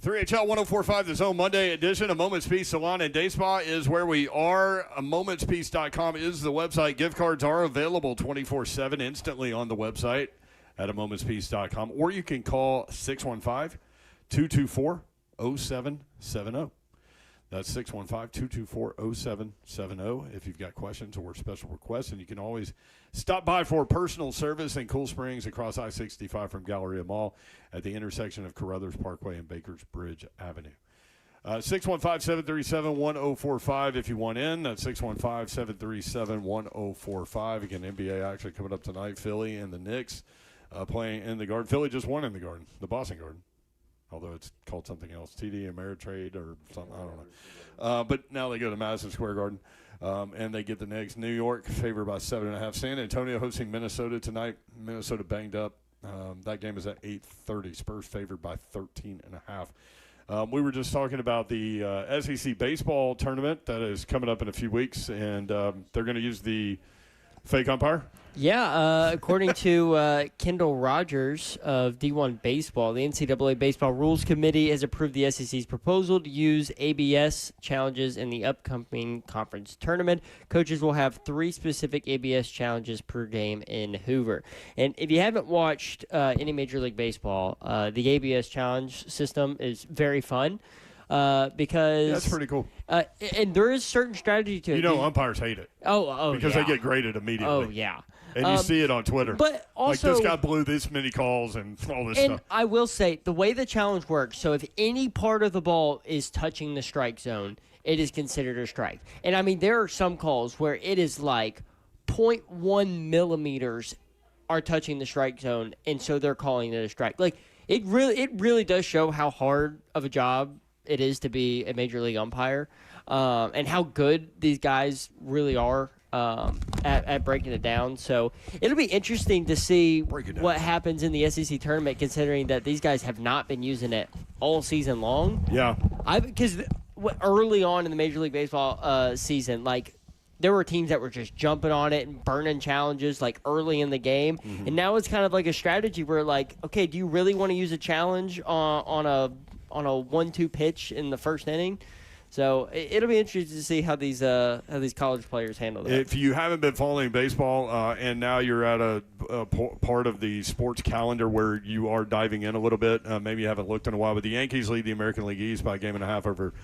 3HL 1045, the Zone Monday edition. A Moment's Peace Salon and Day Spa is where we are. momentspeace.com is the website. Gift cards are available 24/7 instantly on the website at momentspeace.com. Or you can call 615-224-0770. That's 615-224-0770 if you've got questions or special requests. And you can always stop by for personal service in Cool Springs across I-65 from Galleria Mall at the intersection of Carruthers Parkway and Bakers Bridge Avenue. 615-737-1045 if you want in. That's 615-737-1045. Again, NBA action coming up tonight. Philly and the Knicks playing in the Garden. Philly just won in the Garden, the Boston Garden. Although it's called something else, TD Ameritrade or something, I don't know. But now they go to Madison Square Garden, and they get the Knicks. New York favored by 7.5. San Antonio hosting Minnesota tonight. Minnesota banged up. That game is at 8:30. Spurs favored by 13.5. We were just talking about the SEC baseball tournament that is coming up in a few weeks, and they're going to use the fake umpire. Yeah, according to Kendall Rogers of D1 Baseball, the NCAA Baseball Rules Committee has approved the SEC's proposal to use ABS challenges in the upcoming conference tournament. Coaches will have 3 specific ABS challenges per game in Hoover. And if you haven't watched any Major League Baseball, the ABS challenge system is very fun. Because that's pretty cool. And there is certain strategy to it. You know, umpires hate it. Oh, because yeah. they get graded immediately. Oh, yeah. And you see it on Twitter. But also, like, this guy blew this many calls and all this and stuff. I will say, the way the challenge works, so if any part of the ball is touching the strike zone, it is considered a strike. And, I mean, there are some calls where it is like 0.1 millimeters are touching the strike zone, and so they're calling it a strike. Like, it really does show how hard of a job it is to be a Major League umpire, and how good these guys really are at breaking it down. So it'll be interesting to see what happens in the SEC tournament, considering that these guys have not been using it all season long. Yeah. Because early on in the Major League Baseball season, like, there were teams that were just jumping on it and burning challenges like early in the game. Mm-hmm. And now it's kind of like a strategy where, like, okay, do you really want to use a challenge on a 1-2 pitch in the first inning? So it'll be interesting to see how these college players handle that. If you haven't been following baseball and now you're at a part of the sports calendar where you are diving in a little bit, maybe you haven't looked in a while, but the Yankees lead the American League East by a 1.5 over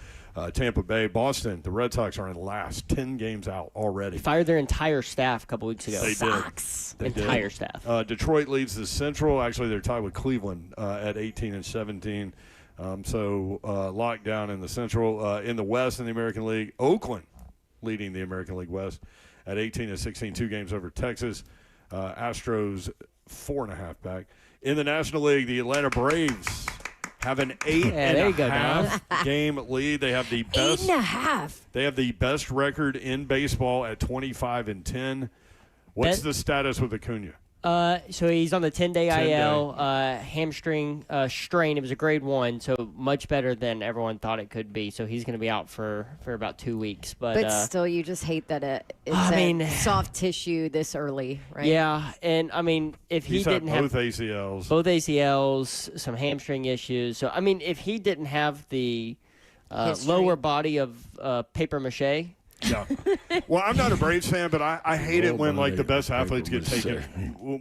Tampa Bay. Boston, the Red Sox are in last 10 games out already. Fired their entire staff a couple weeks ago. They Sox. did. Entire staff. Detroit leads the Central. Actually, they're tied with Cleveland at 18 and 17. So locked down in the Central. In the West in the American League, Oakland leading the American League West at 18 and 16, 2 games over Texas. Astros 4.5 back. In the National League, the Atlanta Braves have an 8.5 game lead. They have the best 8.5. They have the best record in baseball at 25 and 10. What's the status with Acuna? So he's on the 10-day 10-day. IL, hamstring strain. It was a grade 1, so much better than everyone thought it could be. So he's going to be out for about 2 weeks. But still, you just hate that it's soft tissue this early, right? Yeah, and I mean, if he didn't have both ACLs, some hamstring issues. So I mean, if he didn't have the lower body of paper mache. Yeah. Well, I'm not a Braves fan, but I hate it when, like, the best athletes get taken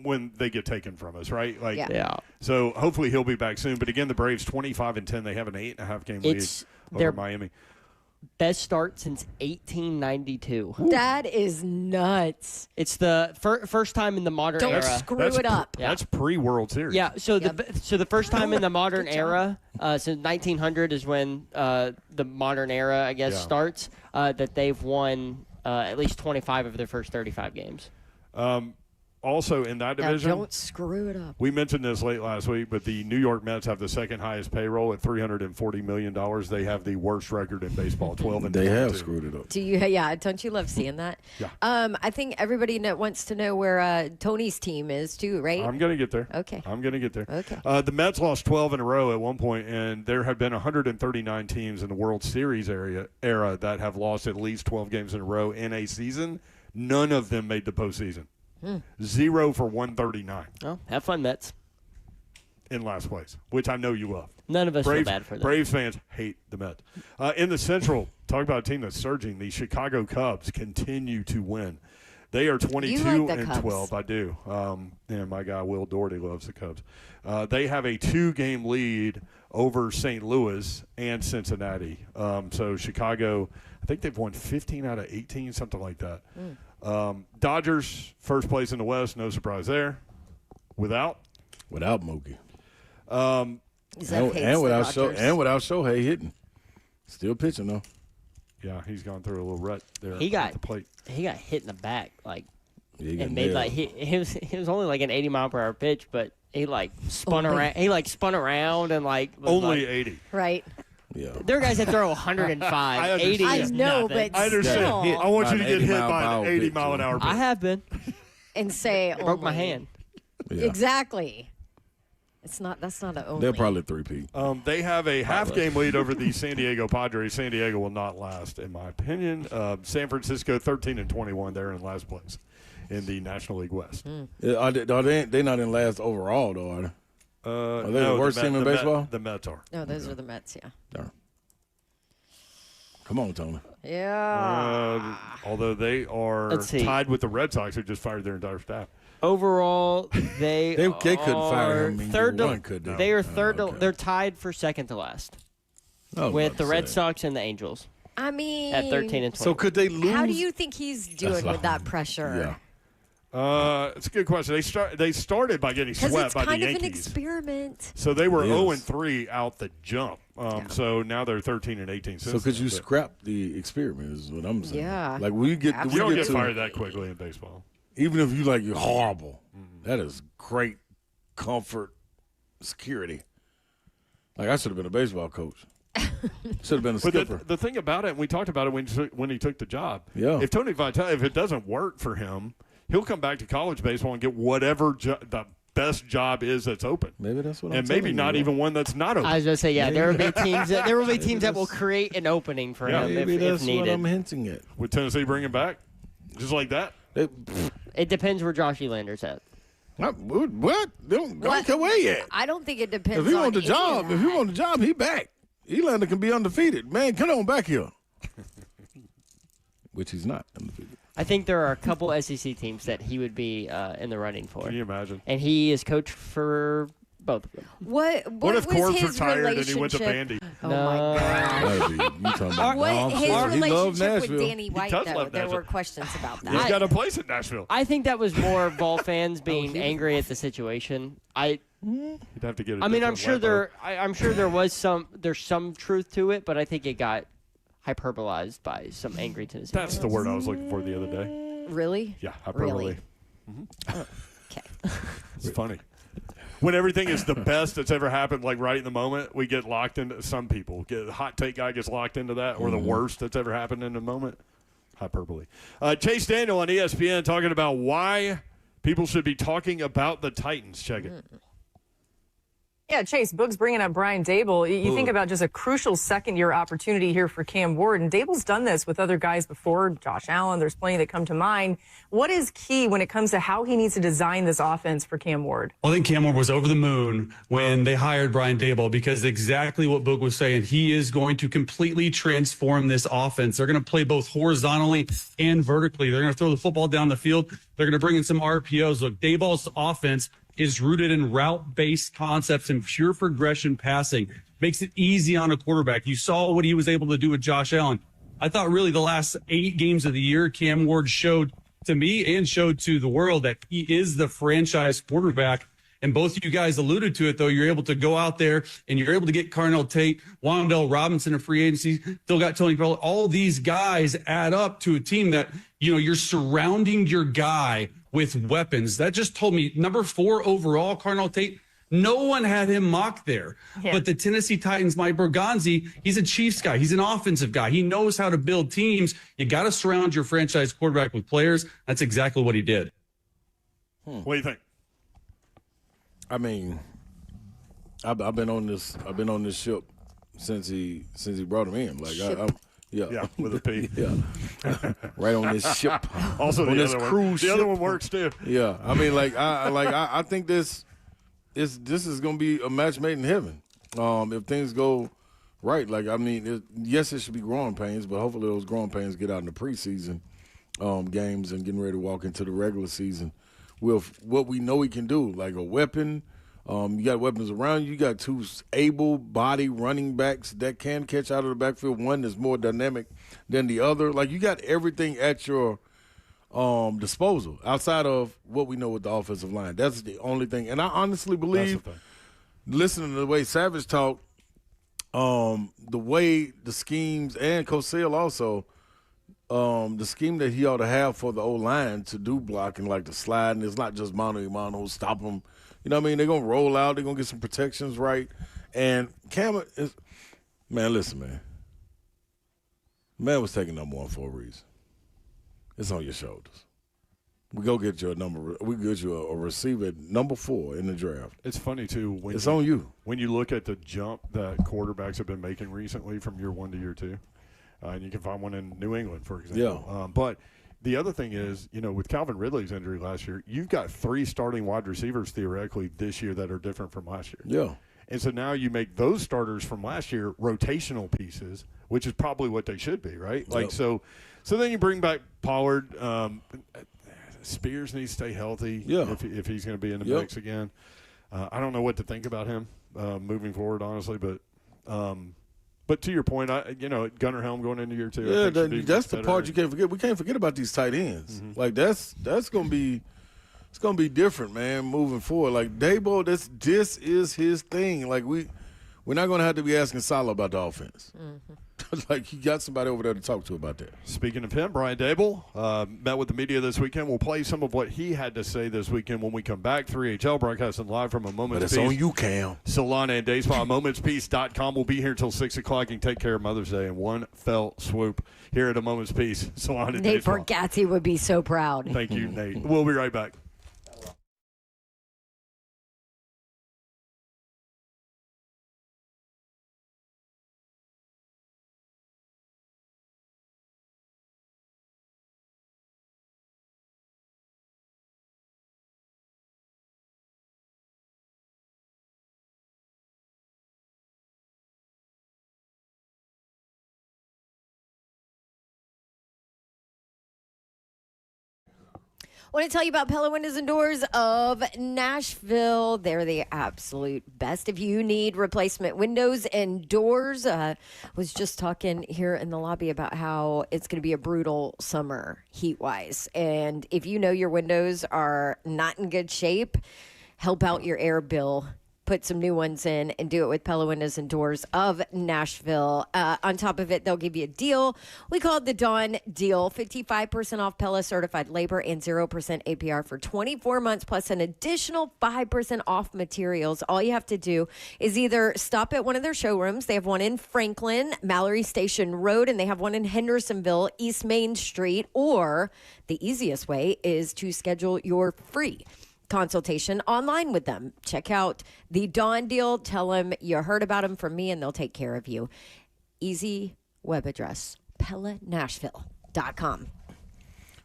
when they get taken from us, right? Like, yeah. So hopefully he'll be back soon. But again, the Braves 25 and 10. They have an 8.5 game lead over Miami. Best start since 1892. That is nuts. It's the first time in the modern era. Don't screw it up. That's pre-World Series. Yeah, so the first time in the modern era, since 1900 is when the modern era, I guess, starts, that they've won at least 25 of their first 35 games. Also in that division, don't screw it up. We mentioned this late last week, but the New York Mets have the second highest payroll at $340 million. They have the worst record in baseball, 12 and 22. They have screwed it up. Don't you love seeing that? Yeah. I think everybody wants to know where Tony's team is too, right? I'm going to get there. Okay. I'm going to get there. Okay. The Mets lost 12 in a row at one point, and there have been 139 teams in the World Series era that have lost at least 12 games in a row in a season. None of them made the postseason. 0 for 139. Oh, have fun, Mets. In last place, which I know you loved. None of us feel bad for them. Braves fans hate the Mets. In the Central, talk about a team that's surging. The Chicago Cubs continue to win. They are 22-12. I do. And my guy Will Doherty loves the Cubs. They have a 2-game lead over St. Louis and Cincinnati. So Chicago, I think they've won 15 out of 18, something like that. Dodgers, first place in the West. No surprise there. Without Mookie. And without Shohei hitting. Still pitching, though. Yeah, he's gone through a little rut there He got at the plate. He got hit in the back, Yeah, and made it was only like an 80-mile-per-hour pitch, but he spun around. He spun around and was only 80. Right. Yeah. There are guys that throw 105. 80 I is know, nothing. but I understand. still. I want you to An get hit 80-mile by an pitch, 80-mile-an-hour pitch. I have been. And say Broke my only. hand. Yeah. Exactly. That's not an only. They'll probably three-peat. They have a half-game lead over the San Diego Padres. San Diego will not last, in my opinion. San Francisco, 13-21. They're in last place in the National League West. Are they not in last overall, though, are they? Are they the worst team in baseball? The Mets are. No, those are the Mets, yeah. Darn. Come on, Tony. Yeah. Although they are Let's see. tied with the Red Sox, who just fired their entire staff. Overall, they couldn't fire him. I mean, third. one could, though. They are third. Okay. They're tied for second to last I was with about the to Red say. Sox and the Angels I mean, at 13 and 20. So could they lose? how do you think he's doing with that pressure? Yeah. It's a good question. They started by getting Because swept it's by the kind of an Yankees. experiment. So they were It is. 0-3 out the jump. So now they're 13-18. So could you scrap the experiment? Is what I'm saying. Yeah. Like when you get, You don't we get to, fired that quickly in baseball. even if you're horrible. That is great comfort, security. Like I should have been a baseball coach. Should have been a But skipper. the thing about it, and we talked about it when he took the job. Yeah. If Tony Vitello, if it doesn't work for him, he'll come back to college baseball and get whatever the best job is that's open. Maybe that's what I'm And maybe telling not you. even one that's not open. I was going to say, yeah, there will be teams that will create an opening for him Maybe if that's what needed. I'm hinting at. Would Tennessee bring him back? Just like that? It depends where Josh Elander's at. What? Don't What? get away yet. I don't think it depends. If he on want the any job, of if he that. want the job, he back. Elander can be undefeated. Man, come on back here. Which he's not undefeated. I think there are a couple SEC teams that he would be in the running for. Can you imagine? And he is coach for both of them. What What if was Corbs his retired and he went to relationship- Bandy? Oh No. my God. That'd be- you talking about What Bronx? his He loved relationship with Nashville. Danny White does though? love There Nashville. were questions about He's that. got a place in Nashville. I think that was more Vol fans being angry at the situation. He'd have to get. I mean, I'm different sure weather. I'm sure there's some truth to it, but I think it got hyperbolized by some angry Tennessee. That's fans. the word I was looking for the other day. Really? Yeah, hyperbole. Really? Okay. It's funny. When everything is the best that's ever happened, like right in the moment, we get locked into. Some people get the hot take guy gets locked into that, or the worst that's ever happened in the moment. Hyperbole. Chase Daniel on ESPN talking about why people should be talking about the Titans. Check it. Yeah, Chase, Boog's bringing up Brian Dable. You think about just a crucial second-year opportunity here for Cam Ward, and Dable's done this with other guys before, Josh Allen. There's plenty that come to mind. What is key when it comes to how he needs to design this offense for Cam Ward? I think Cam Ward was over the moon when they hired Brian Dable because exactly what Boog was saying. He is going to completely transform this offense. They're going to play both horizontally and vertically. They're going to throw the football down the field. They're going to bring in some RPOs. Look, Dable's offense is rooted in route-based concepts and pure progression passing. Makes it easy on a quarterback. You saw what he was able to do with Josh Allen. I thought really the last 8 games of the year, Cam Ward showed to me and showed to the world that he is the franchise quarterback. And both of you guys alluded to it, though. You're able to go out there and you're able to get Carnell Tate, Wan'Dale Robinson in free agency, still got Tony Pearl. All these guys add up to a team that, you're surrounding your guy with weapons. That just told me number 4 overall, Carnell Tate, no one had him mocked there. Yeah. But the Tennessee Titans, Mike Bergonzi, he's a Chiefs guy. He's an offensive guy. He knows how to build teams. You got to surround your franchise quarterback with players. That's exactly what he did. What do you think? I mean, I've been on this ship since he brought him in. Like Yeah, with a P. yeah, right on this ship. Also, on the this other one. cruise The ship. other one works too. Yeah, I mean, I think this is gonna be a match made in heaven. If things go right, like, I mean, yes, it should be growing pains, but hopefully those growing pains get out in the preseason games and getting ready to walk into the regular season with what we know he can do, like a weapon. You got weapons around you. You got two able-bodied running backs that can catch out of the backfield. One is more dynamic than the other. Like, you got everything at your disposal outside of what we know with the offensive line. That's the only thing. And I honestly believe, listening to the way Savage talked, the way the schemes, and Coach Sale also, the scheme that he ought to have for the O-line to do blocking, like the sliding, it's not just mano-a-mano, stop them. You know what I mean? They're going to roll out. They're going to get some protections right. And Cam is – man, listen, man. Man was taking number one for a reason. It's on your shoulders. We go get you a number. We get you a receiver at number 4 in the draft. It's funny too. It's on you. When you look at the jump that quarterbacks have been making recently from year 1 to year 2, and you can find one in New England, for example. Yeah. But the other thing is, with Calvin Ridley's injury last year, you've got 3 starting wide receivers theoretically this year that are different from last year. Yeah. And so now you make those starters from last year rotational pieces, which is probably what they should be, right? Like, so then you bring back Pollard. Spears needs to stay healthy if he's going to be in the mix again. I don't know what to think about him moving forward, honestly, but to your point, Gunnar Helm going into year 2. Yeah, that's the part you can't forget. We can't forget about these tight ends. Mm-hmm. Like that's going to be it's going to be different, man, moving forward. Like Dabo, this is his thing. Like we're not going to have to be asking Salah about the offense. Mm-hmm. Like he got somebody over there to talk to about that. Speaking of him, Brian Dable met with the media this weekend. We'll play some of what he had to say this weekend when we come back. 3HL broadcasting live from A Moment's Peace. But it's on you, Cam. Solana and Day Spa, momentspeace.com. We'll be here until 6 o'clock. You can take care of Mother's Day in one fell swoop here at A Moment's Peace. Solana and Day Spa. Nate Bargatze would be so proud. Thank you, Nate. We'll be right back. I want to tell you about Pella Windows and Doors of Nashville. They're the absolute best. If you need replacement windows and doors, was just talking here in the lobby about how it's going to be a brutal summer heat-wise. And if you know your windows are not in good shape, help out your air bill. Put some new ones in and do it with Pella Windows and Doors of Nashville. On top of it, they'll give you a deal. We call it the Dawn Deal. 55% off Pella certified labor and 0% APR for 24 months, plus an additional 5% off materials. All you have to do is either stop at one of their showrooms. They have one in Franklin, Mallory Station Road, and they have one in Hendersonville, East Main Street. Or the easiest way is to schedule your free consultation online with them. Check out the Dawn Deal. Tell them you heard about them from me, and they'll take care of you. Easy web address, PellaNashville.com.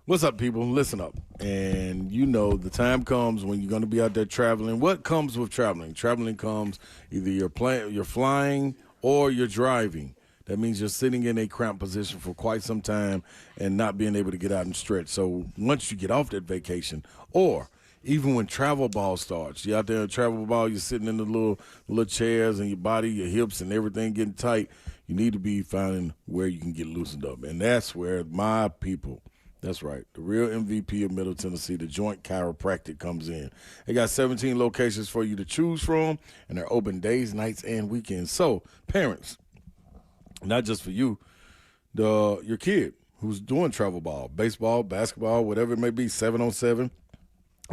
What's up, people? Listen up. And the time comes when you're going to be out there traveling. What comes with traveling? Traveling comes either you're flying or you're driving. That means you're sitting in a cramped position for quite some time and not being able to get out and stretch. So once you get off that vacation, or even when travel ball starts, you're out there in travel ball, you're sitting in the little chairs, and your body, your hips, and everything getting tight, you need to be finding where you can get loosened up. And that's where my people, that's right, the real MVP of Middle Tennessee, the Joint Chiropractic, comes in. They got 17 locations for you to choose from, and they're open days, nights, and weekends. So, parents, not just for you, your kid who's doing travel ball, baseball, basketball, whatever it may be, 7-on-7.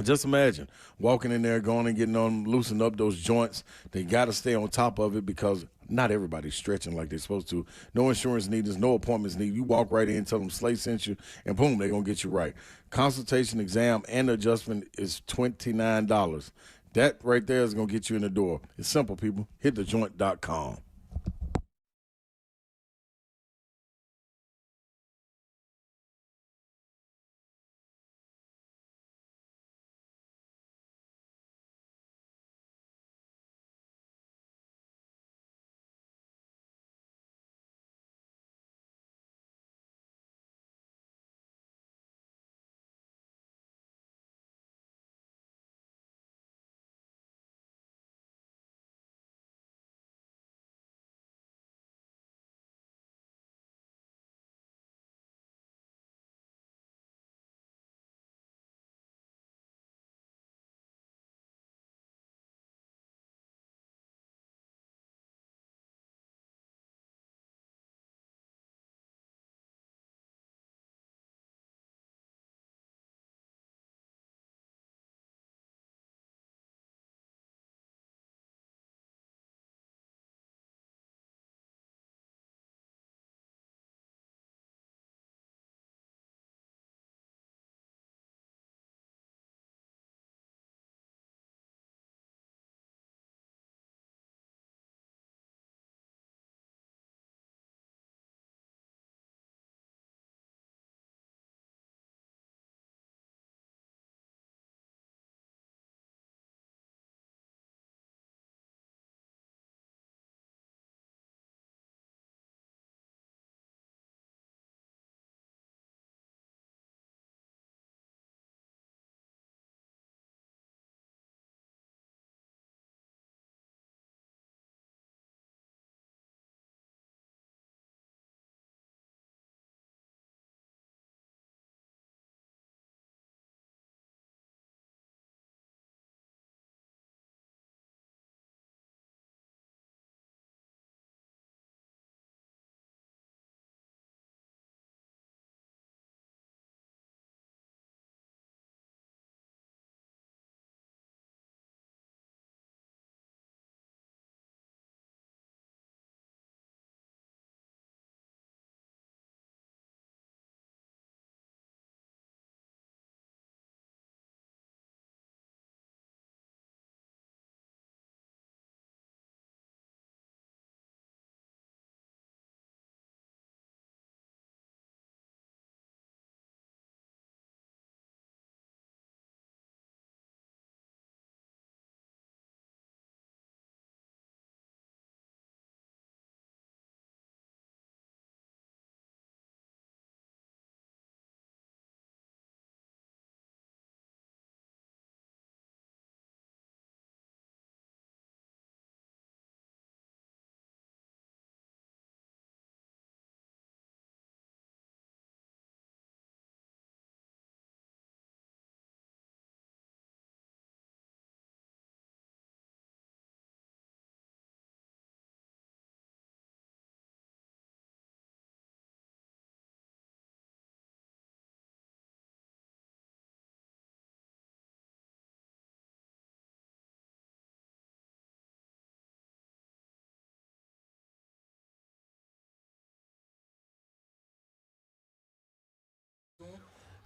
Just imagine walking in there, going and getting on, loosening up those joints. They got to stay on top of it because not everybody's stretching like they're supposed to. No insurance needed, no appointments needed. You walk right in, tell them Slay sent you, and boom, they're going to get you right. Consultation, exam, and adjustment is $29. That right there is going to get you in the door. It's simple, people. Hit thejoint.com.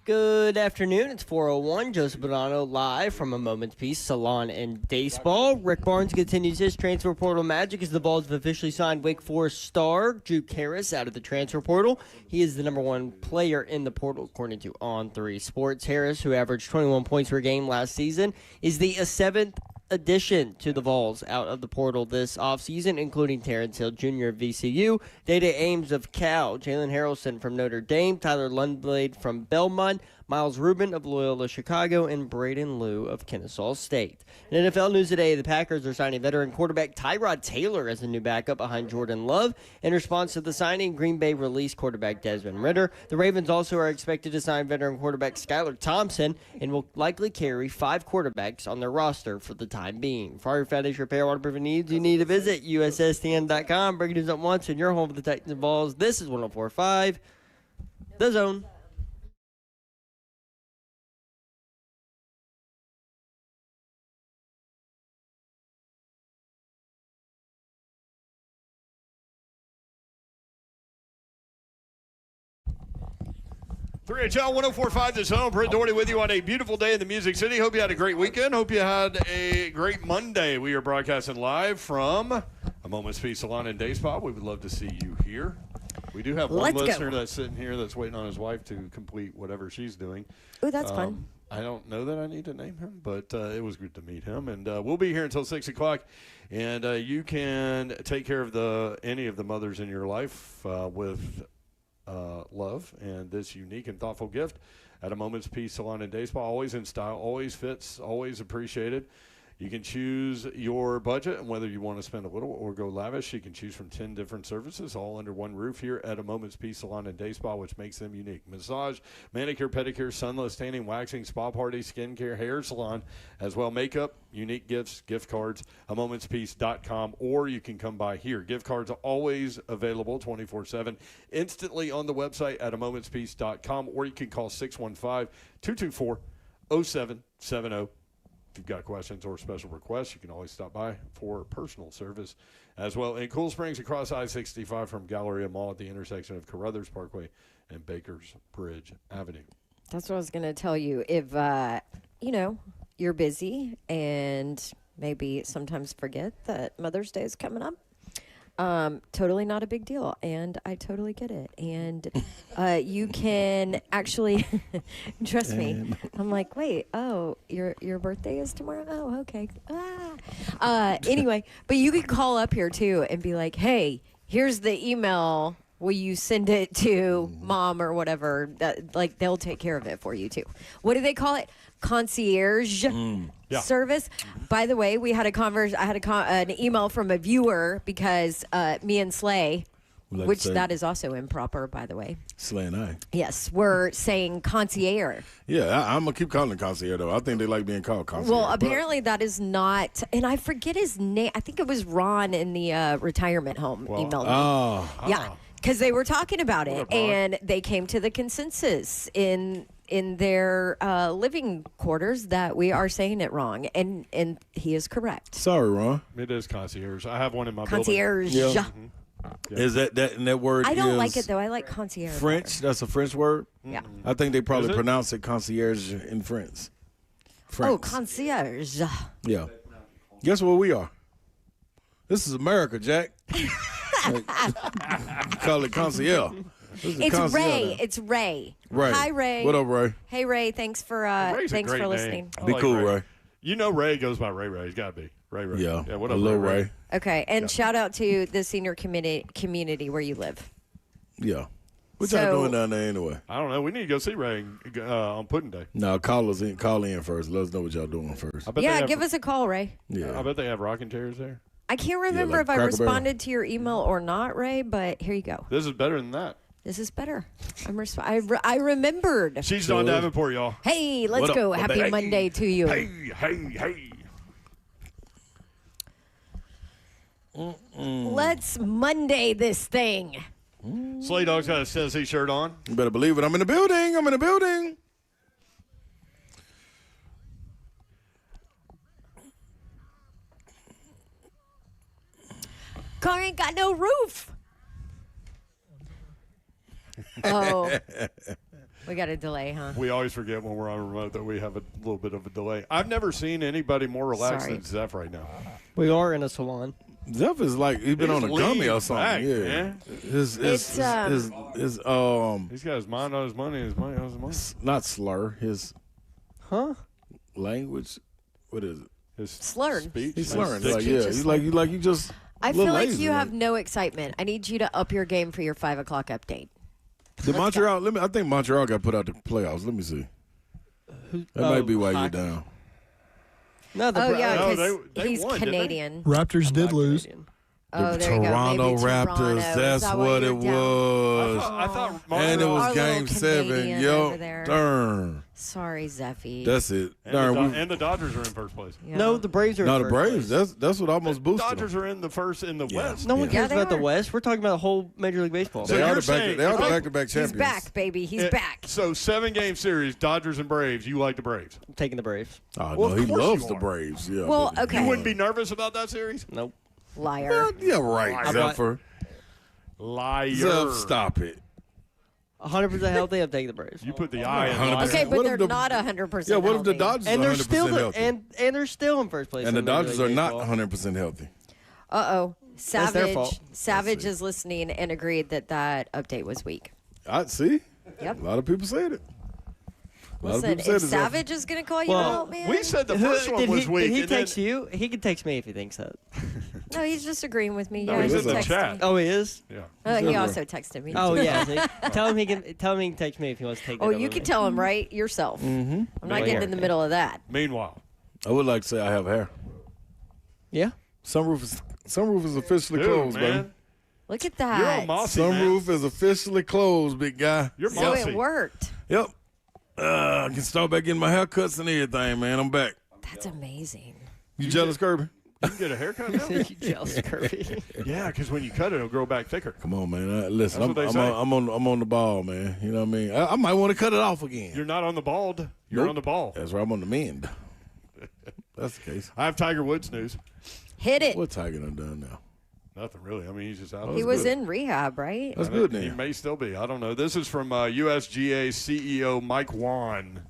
Good afternoon. It's 4:01. Joseph Bonanno live from A Moment's Peace Salon and Baseball. Rick Barnes continues his transfer portal magic as the Vols have officially signed Wake Forest star Juke out of the transfer portal. He is the number one player in the portal according to On3 Sports. Harris, who averaged 21 points per game last season, is the seventh addition to the Vols out of the portal this offseason, including Terrence Hill Jr. of VCU, Data Ames of Cal, Jalen Harrelson from Notre Dame, Tyler Lundblade from Belmont, Miles Rubin of Loyola Chicago, and Braden Liu of Kennesaw State. In NFL news today, the Packers are signing veteran quarterback Tyrod Taylor as a new backup behind Jordan Love. In response to the signing, Green Bay released quarterback Desmond Ridder. The Ravens also are expected to sign veteran quarterback Skylar Thompson and will likely carry 5 quarterbacks on their roster for the time being. For all your foundation repair waterproofing needs, you need to visit USSTN.com. Breaking news up once in your home for the Titans and Vols. This is 104.5 The Zone. HL 104.5 The Zone. Brent Doherty with you on a beautiful day in the Music City. Hope you had a great weekend. Hope you had a great Monday. We are broadcasting live from A Moment's Peace Salon and Day Spa. We would love to see you here. We do have one listener that's sitting here that's waiting on his wife to complete whatever she's doing. Oh, that's fun. I don't know that I need to name him, but it was good to meet him. And we'll be here until 6 o'clock. And you can take care of any of the mothers in your life with love and this unique and thoughtful gift at A Moment's Peace Salon and Day Spa. Always in style, always fits, always appreciated. You can choose your budget and whether you want to spend a little or go lavish. You can choose from 10 different services all under one roof here at A Moment's Peace Salon and Day Spa, which makes them unique. Massage, manicure, pedicure, sunless tanning, waxing, spa party, skincare, hair salon, as well makeup, unique gifts, gift cards, amomentspeace.com, or you can come by here. Gift cards are always available 24/7, instantly on the website at amomentspeace.com, or you can call 615-224-0770. If you've got questions or special requests, you can always stop by for personal service as well. In Cool Springs, across I-65 from Galleria Mall at the intersection of Carruthers Parkway and Bakers Bridge Avenue. That's what I was going to tell you. If, you're busy and maybe sometimes forget that Mother's Day is coming up, totally not a big deal, and I totally get it. And you can actually trust me. I'm like, wait, your birthday is tomorrow? Oh, okay. Anyway, but you can call up here too and be like, hey, here's the email. Will you send it to mom or whatever? They'll take care of it for you too. What do they call it? Concierge service. By the way, we had I had an email from a viewer because me and Slay, which that is also improper, by the way. Slay and I. Yes, we're saying concierge. Yeah, I'm going to keep calling it concierge, though. I think they like being called concierge. Well, apparently that is not, and I forget his name. I think it was Ron in the retirement home emailed me. Yeah, because they were talking about it, and they came to the consensus in their living quarters that we are saying it wrong, and he is correct. Sorry, Ron. It is concierge. I have one in my concierge. building. Yeah. Yeah. Is that word? I don't like it though. I like concierge. French. That's a French word. Yeah. I think they probably pronounce it concierge in French. Oh, concierge. Yeah. Guess where we are? This is America, Jack. Call it concierge. It's Ray. It's Ray. Ray. Hi, Ray. What up, Ray? Hey, Ray. Thanks for listening. Be cool, Ray. You know Ray goes by Ray. He's got to be Ray. Yeah. What up, Little Ray? Okay, and shout out to the senior community where you live. Yeah. What y'all doing down there anyway? I don't know. We need to go see Ray on Pudding Day. No, call in first. Let us know what y'all doing first. Give us a call, Ray. Yeah. I bet they have rocking chairs there. I can't remember if I responded to your email or not, Ray, but here you go. This is better than that. This is better. I remembered. She's on Davenport, y'all. Hey, let's go. Happy Monday to you. Hey. Let's Monday this thing. Slay Dog's got a Tennessee shirt on. You better believe it. I'm in the building. Car ain't got no roof. Oh. We got a delay, huh? We always forget when we're on remote that we have a little bit of a delay. I've never seen anybody more relaxed Sorry. than Zeph right now. We are in a salon. Zeph is like he's been on a gummy or something. Back, yeah, man. His He's got his mind on his money and his money on his money. not slur, his language. What is it? His Slurred. speech. He's his slurring. diction. Like, yeah, he's like you just. I a little feel like lazy, you have no excitement. I need you to up your game for your 5 o'clock update. The Montreal. I think Montreal got put out the playoffs. Let me see. That might be why you're down. No, the Oh, yeah, No, because they he's won, didn't they? Canadian. Raptors did lose. Oh, The there you go. Toronto Maybe Raptors. Toronto. Is That's that why what you're it down? was. I thought And it Montreal- was Our little game 7. Canadian over Yo, there. darn. Sorry, Zeffy. That's it. and, Darn. and the Dodgers are in first place. Yeah. No, the Braves are. No, in the first Braves. place. That's what almost boosted Dodgers them. are in the first in the Yeah. West. No one Yeah, cares they about the are. West. We're talking about the whole Major League Baseball. So They are you're the saying- back-to-back He's champions. back, baby. He's back. So 7-game series, Dodgers and Braves. You like the Braves? I'm taking the Braves. Oh, Well, no, of he course loves you the are. Braves. Yeah. Well, but- okay. You wouldn't be nervous about that series? Nope. Liar. Yeah, right, Liar. Zephyr. Liar. Zeph, stop it. 100% healthy. I'm taking the Braves. You put the I in 100%. liar. Okay, What but if they're the- not 100%. Yeah, what if the healthy. Dodgers And are they're 100% still healthy? and they're still in first place. And the in Major Dodgers League are not Baseball. 100% healthy. Uh-oh. their Savage. fault. Savage is listening and agreed that update was weak. I see. Yep. A lot of people said it. A lot of Listen, people said if it. Savage is going to call you Well, out, man. We said the first one Did was weak. Did he and then- text you? He can text me if he thinks that. No, he's just agreeing with me. No, Yeah, he's he in the texted chat. me. Oh, he is. Yeah. He also texted me. Oh too. yeah. See? Tell him he can text me if he wants to take. Oh, that you over can me. tell him right yourself. I'm not getting in the middle of that. Meanwhile, I would like to say I have hair. Yeah. Sunroof is officially dude, closed, man, baby. Look at you're all that. mossy, man. Sunroof is officially closed, big guy. You're So mossy. it worked. Yep. I can start back getting my haircuts and everything, man. I'm back. That's amazing. You jealous, Kirby? You can get a haircut now? You jealous, Kirby. Yeah, because when you cut it, it'll grow back thicker. Come on, man. Listen, That's I'm, what they I'm, say. on, I'm on the ball, man. You know what I mean? I might want to cut it off again. You're not on the bald. You're Nope. on the ball. That's right. I'm on the mend. That's the case. I have Tiger Woods news. Hit it. What Tiger done now? Nothing really. I mean, he's just out. He of was good. in rehab, right? That's good He then. may still be. I don't know. This is from USGA CEO Mike Wan.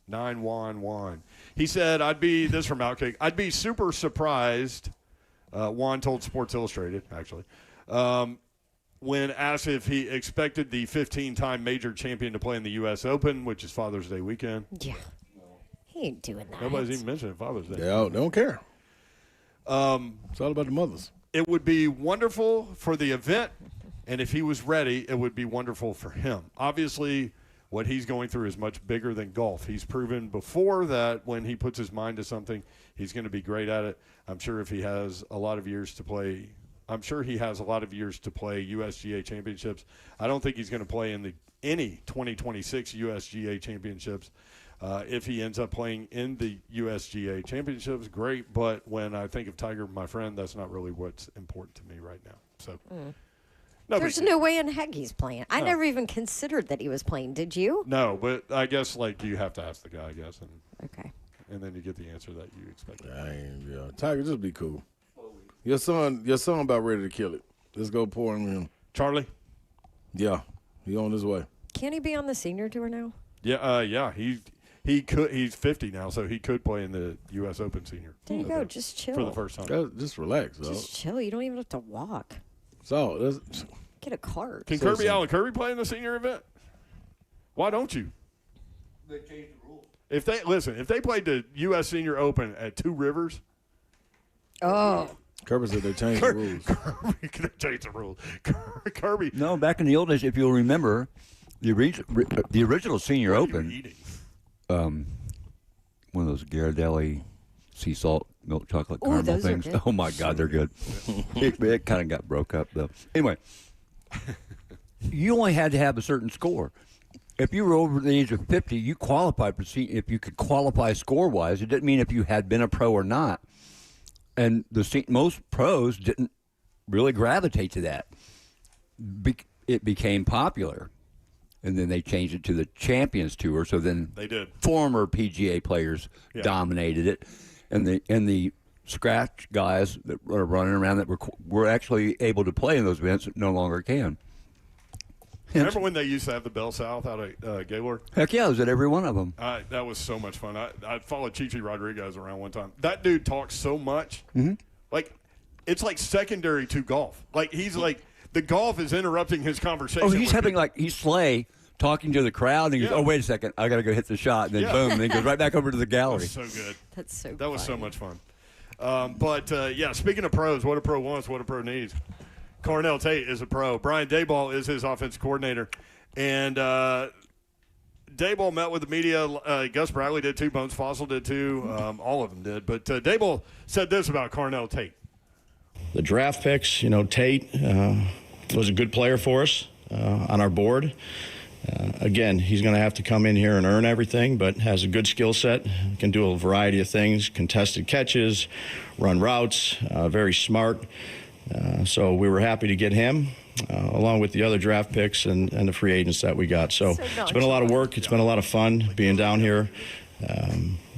911. He said, this is from Outkick, I'd be super surprised, Juan told Sports Illustrated, actually, when asked if he expected the 15-time major champion to play in the U.S. Open, which is Father's Day weekend. Yeah. He ain't doing that. Nobody's even mentioning Father's Day. They don't care. It's all about the mothers. It would be wonderful for the event, and if he was ready, it would be wonderful for him. Obviously, what he's going through is much bigger than golf. He's proven before that when he puts his mind to something, he's going to be great at it. I'm sure if he has a lot of years to play, USGA championships. I don't think he's going to play in any 2026 USGA championships. If he ends up playing in the USGA championships, great. But when I think of Tiger, my friend, that's not really what's important to me right now. So, no, There's big no way in heck he's playing. I No. never even considered that he was playing. Did you? no, but I guess you have to ask the guy, I guess, Okay. and then you get the answer that you expected. Tiger, just be cool. Your son about ready to kill it. Let's go pour him in. Charlie? Yeah, he on his way. Can he be on the senior tour now? Yeah, he could. He's 50 now, so he could play in the U.S. Open Senior. There you go. Just chill. for the first time. Just relax, dog. Just chill. You don't even have to walk. So that's Get a cart. Can Say Kirby something. Allen Kirby play in the senior event? Why don't you? They changed the rules. If they played the U.S. Senior Open at Two Rivers, Oh. Kirby said they changed the rules. Kirby could change the rules. Kirby, No, back in the old days, if you'll remember, the original Senior what are you Open, eating? one of those Ghirardelli sea salt milk chocolate Ooh, caramel those are things. good. Oh my God, they're good. it kind of got broke up though. Anyway, you only had to have a certain score. If you were over the age of 50, you qualified for if you could qualify score wise. It didn't mean if you had been a pro or not. And most pros didn't really gravitate to that. It became popular. And then they changed it to the Champions Tour. So then They did. former PGA players dominated it, and the scratch guys that are running around that were actually able to play in those events no longer can. Remember when they used to have the Bell South out at Gaylord? Heck yeah, I was at every one of them. That was so much fun. I followed Chichi Rodriguez around one time. That dude talks so much. Like, it's like secondary to golf. Like, he's like, the golf is interrupting his conversation. Oh, he's having he's Slay talking to the crowd, and he goes, oh, wait a second, I got to go hit the shot. And then boom, and then he goes right back over to the gallery. That was so good. That's so That was so much fun. But speaking of pros, what a pro wants, what a pro needs. Cornell Tate is a pro. Brian Daboll is his offensive coordinator. And Daboll met with the media. Gus Bradley did too. Bones Fossil did too. All of them did. But Daboll said this about Cornell Tate. The draft picks, Tate was a good player for us on our board. Again, he's going to have to come in here and earn everything, but has a good skill set, can do a variety of things, contested catches, run routes, very smart. So we were happy to get him, along with the other draft picks and the free agents that we got. So it's been a lot of work. It's been a lot of fun being down here.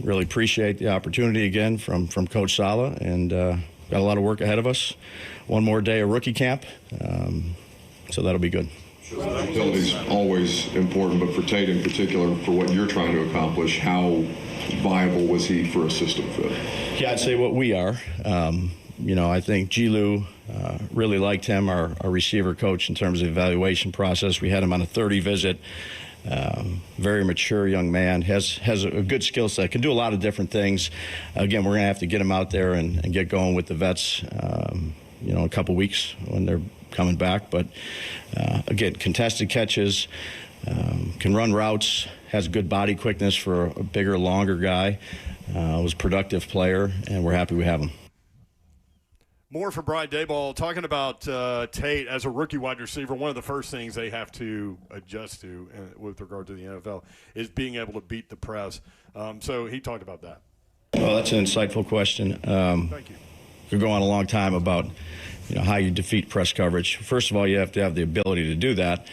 Really appreciate the opportunity again from Coach Sala, and got a lot of work ahead of us. One more day of rookie camp, so that'll be good. Ability is always important, but for Tate in particular, for what you're trying to accomplish, how viable was he for a system fit? Yeah, I'd say what we are. I think G-Lou really liked him, our receiver coach, in terms of the evaluation process. We had him on a 30 visit. Very mature young man, has a good skill set, can do a lot of different things. Again, we're going to have to get him out there and get going with the vets, a couple weeks when they're coming back. But again, contested catches, can run routes, has good body quickness for a bigger, longer guy. Was a productive player, and we're happy we have him. More for Brian Daboll. Talking about Tate as a rookie wide receiver, one of the first things they have to adjust to with regard to the NFL is being able to beat the press. So he talked about that. Well, that's an insightful question. Thank you. Could go on a long time about how you defeat press coverage. First of all, you have to have the ability to do that,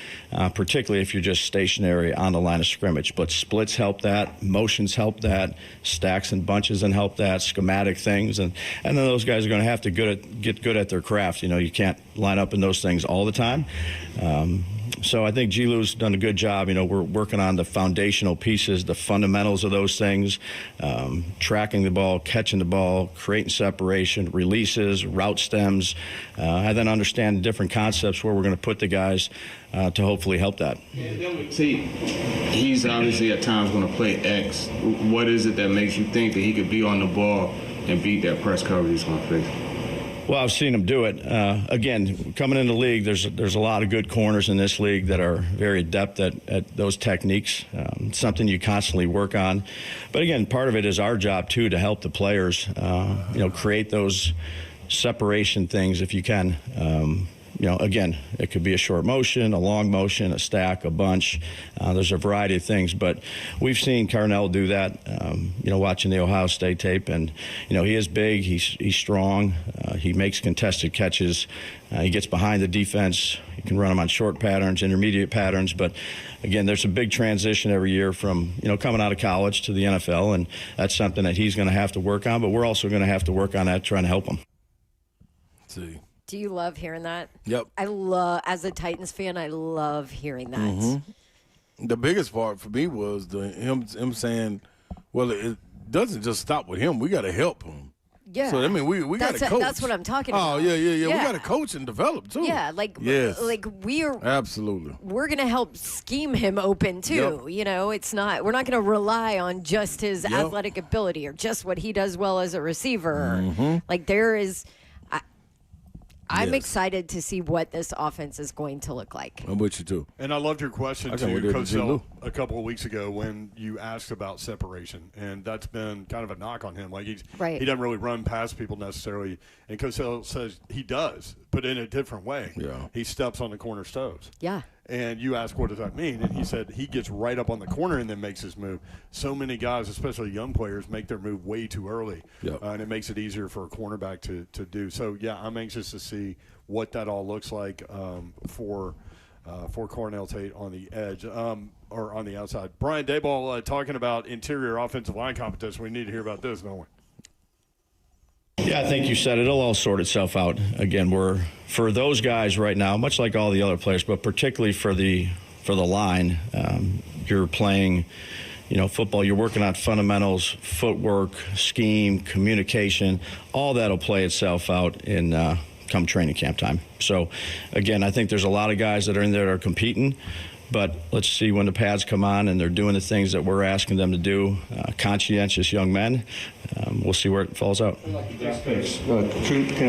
particularly if you're just stationary on the line of scrimmage. But splits help that, motions help that, stacks and bunches and help that, schematic things, and then those guys are going to have to get good at their craft. You can't line up in those things all the time. So I think G-Lou's done a good job. We're working on the foundational pieces, the fundamentals of those things, tracking the ball, catching the ball, creating separation, releases, route stems, and then understand different concepts where we're going to put the guys to hopefully help that. See, he's obviously at times going to play X. What is it that makes you think that he could be on the ball and beat that press coverage he's going to face? Well, I've seen him do it. Again, coming into the league, there's a lot of good corners in this league that are very adept at those techniques. It's something you constantly work on. But again, part of it is our job too, to help the players, create those separation things if you can. Again, it could be a short motion, a long motion, a stack, a bunch. There's a variety of things, but we've seen Cornell do that, watching the Ohio State tape. And, he is big, he's strong, he makes contested catches, he gets behind the defense, he can run them on short patterns, intermediate patterns. But, again, there's a big transition every year from, coming out of college to the NFL, and that's something that he's going to have to work on, but we're also going to have to work on that, trying to help him. Let's see. Do you love hearing that? Yep. As a Titans fan, I love hearing that. Mm-hmm. The biggest part for me was him saying, well, it doesn't just stop with him. We got to help him. Yeah. So, we got to coach. That's what I'm talking about. Oh, yeah. We got to coach and develop, too. Yeah, Absolutely. We're going to help scheme him open, too. Yep. We're not going to rely on just his athletic ability or just what he does well as a receiver. Mm-hmm. I'm excited to see what this offense is going to look like. I'm with you, too. And I loved your question to Coach Sell a couple of weeks ago when you asked about separation. And that's been kind of a knock on him. Like, he doesn't really run past people necessarily. And Coach Sell says he does, but in a different way. Yeah. He steps on the corner's toes. Yeah. And you asked, what does that mean? And he said he gets right up on the corner and then makes his move. So many guys, especially young players, make their move way too early. Yep. And it makes it easier for a cornerback to do. So, yeah, I'm anxious to see what that all looks like for Cornell Tate on the edge or on the outside. Brian Daboll talking about interior offensive line competition. We need to hear about this, don't we? Yeah, I think you said it'll all sort itself out. Again, for those guys right now, much like all the other players, but particularly for the line, you're playing, football. You're working on fundamentals, footwork, scheme, communication. All that'll play itself out in come training camp time. So, again, I think there's a lot of guys that are in there that are competing. But let's see when the pads come on and they're doing the things that we're asking them to do. Conscientious young men. We'll see where it falls out. Can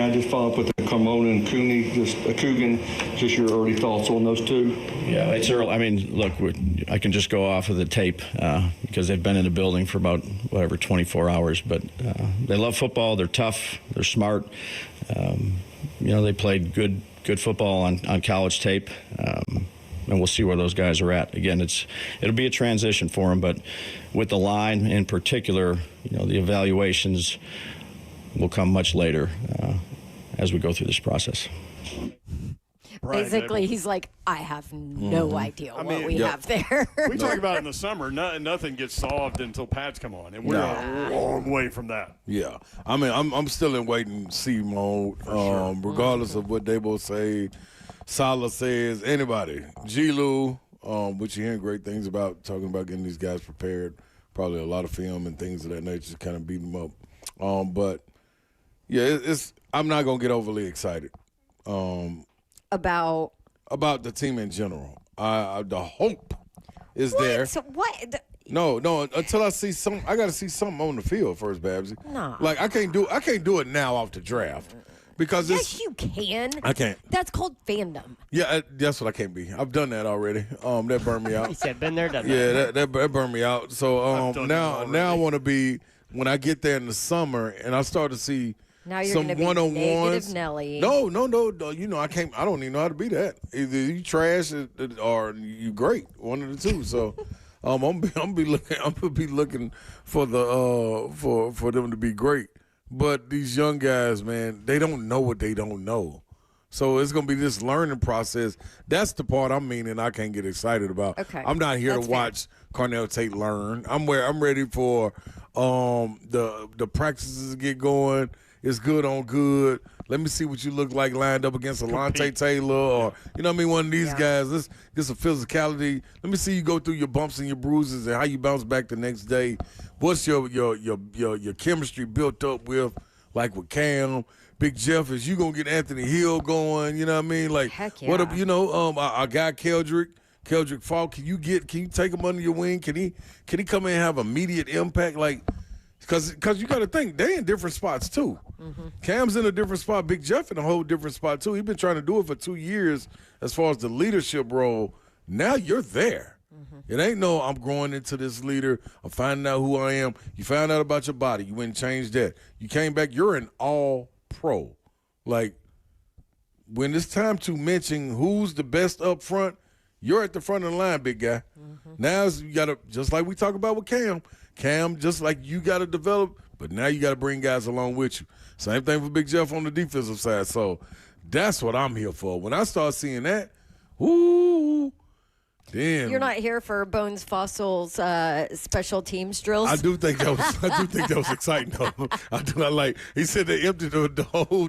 I just follow up with the Carmona and Cooney, Coogan, just your early thoughts on those two? Yeah, it's early. I mean, look, I can just go off of the tape because they've been in the building for about, 24 hours. But they love football. They're tough. They're smart. They played good football on college tape. And we'll see where those guys are at. Again, it'll be a transition for them, but with the line in particular, the evaluations will come much later as we go through this process. Basically, he's like, I have no idea what we have there. We talk about it in the summer. Nothing gets solved until pads come on, and we're a long way from that. Yeah. I mean, I'm still in wait-and-see mode, regardless of what Dabo say. Salah says, anybody. G-Lou, which you're hearing great things about, talking about getting these guys prepared. Probably a lot of film and things of that nature to kind of beat them up. But, yeah, I'm not going to get overly excited. About the team in general. The hope is there. What? No, until I see I got to see something on the field first, Babsy. No. Like, I can't do it now off the draft. Because yes, you can. I can't. That's called fandom. Yeah, that's what I can't be. I've done that already. That burned me out. He said, "Been there, done that." Yeah, that burned me out. So now I want to be when I get there in the summer and I start to see now you're some one-on-ones. Negative Nelly. No. I can't. I don't even know how to be that. Either you trash or you great. One of the two. So. I'm gonna be looking for the for them to be great. But these young guys, man, they don't know what they don't know. So it's going to be this learning process. That's the part I can't get excited about. Okay. I'm not here to watch Carnell Tate learn. I'm ready for the practices to get going. It's good on good. Let me see what you look like lined up against Alontae Taylor or, one of these guys. Let's get some physicality. Let me see you go through your bumps and your bruises and how you bounce back the next day. What's your chemistry built up with, like with Cam, Big Jeff? Is you gonna get Anthony Hill going? You know what I mean? Like, heck yeah. What up? Our guy Keldrick Falk. Can you take him under your wing? Can he come in and have immediate impact? Like, because you got to think they in different spots too. Mm-hmm. Cam's in a different spot. Big Jeff in a whole different spot too. He's been trying to do it for 2 years as far as the leadership role. Now you're there. Mm-hmm. It ain't no I'm growing into this leader. I'm finding out who I am. You found out about your body. You went and changed that. You came back. You're an all-pro. Like, when it's time to mention who's the best up front, you're at the front of the line, big guy. Mm-hmm. Now you got to, just like we talk about with Cam, just like you got to develop, but now you got to bring guys along with you. Same thing for Big Jeff on the defensive side. So that's what I'm here for. When I start seeing that, ooh, damn. You're not here for Bones Fossil's special teams drills. I do think that was exciting though. I do not like. He said they emptied the whole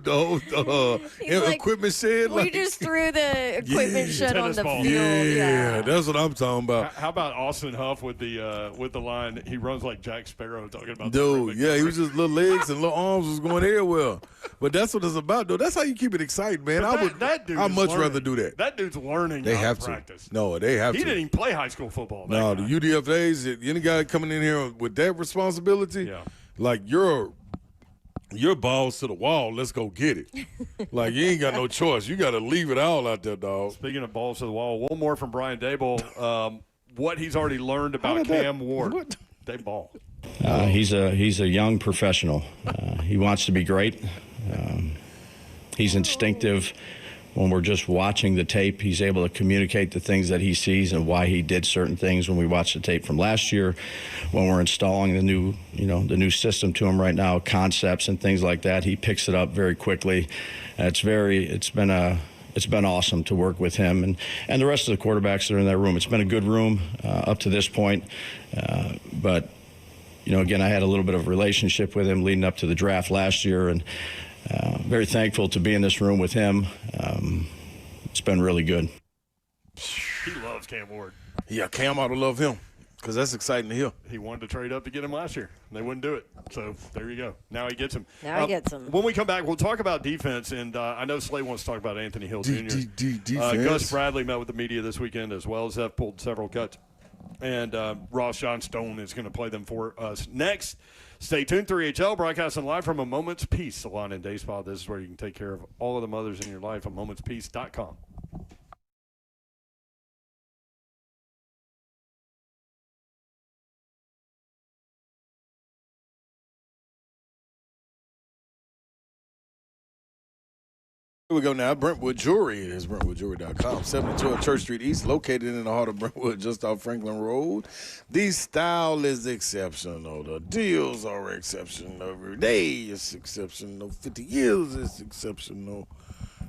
equipment shed. We just threw the equipment shed on the ball. field. Yeah, that's what I'm talking about. How about Austin Huff with the line? He runs like Jack Sparrow talking about. Dude, yeah, he was just little legs and little arms was going here well. But that's what it's about, though. That's how you keep it exciting, man. I'd much rather do that. That dude's learning. They have practice. No, they have to. He didn't even play high school football. No, the UDFAs, any guy coming in here with that responsibility, like you're balls to the wall. Let's go get it. Like, you ain't got no choice. You got to leave it all out there, dog. Speaking of balls to the wall, one more from Brian Dable. What he's already learned about Cam Ward. What? They ball. He's a young professional. He wants to be great. He's instinctive. When we're just watching the tape, he's able to communicate the things that he sees and why he did certain things. When we watch the tape from last year, when we're installing the new system to him right now, concepts and things like that, he picks it up very quickly. It's been awesome to work with him and the rest of the quarterbacks that are in that room. It's been a good room up to this point, but again, I had a little bit of a relationship with him leading up to the draft last year, and very thankful to be in this room with him. It's been really good. He loves Cam Ward. Yeah, Cam ought to love him because that's exciting to hear. He wanted to trade up to get him last year. They wouldn't do it. So there you go. Now he gets him. Now he gets him. When we come back, we'll talk about defense. And I know Slay wants to talk about Anthony Hill Jr. Defense. Gus Bradley met with the media this weekend as well as have pulled several cuts. And Ross Johnstone is going to play them for us next. Stay tuned. 3HL broadcasting live from A Moment's Peace salon in Day Spa. This is where you can take care of all of the mothers in your life. AMomentsPeace.com. Here we go now. Brentwood Jewelry. It is BrentwoodJewelry.com. 72 Church Street East, located in the heart of Brentwood, just off Franklin Road. The style is exceptional. The deals are exceptional. Every day is exceptional. 50 years is exceptional.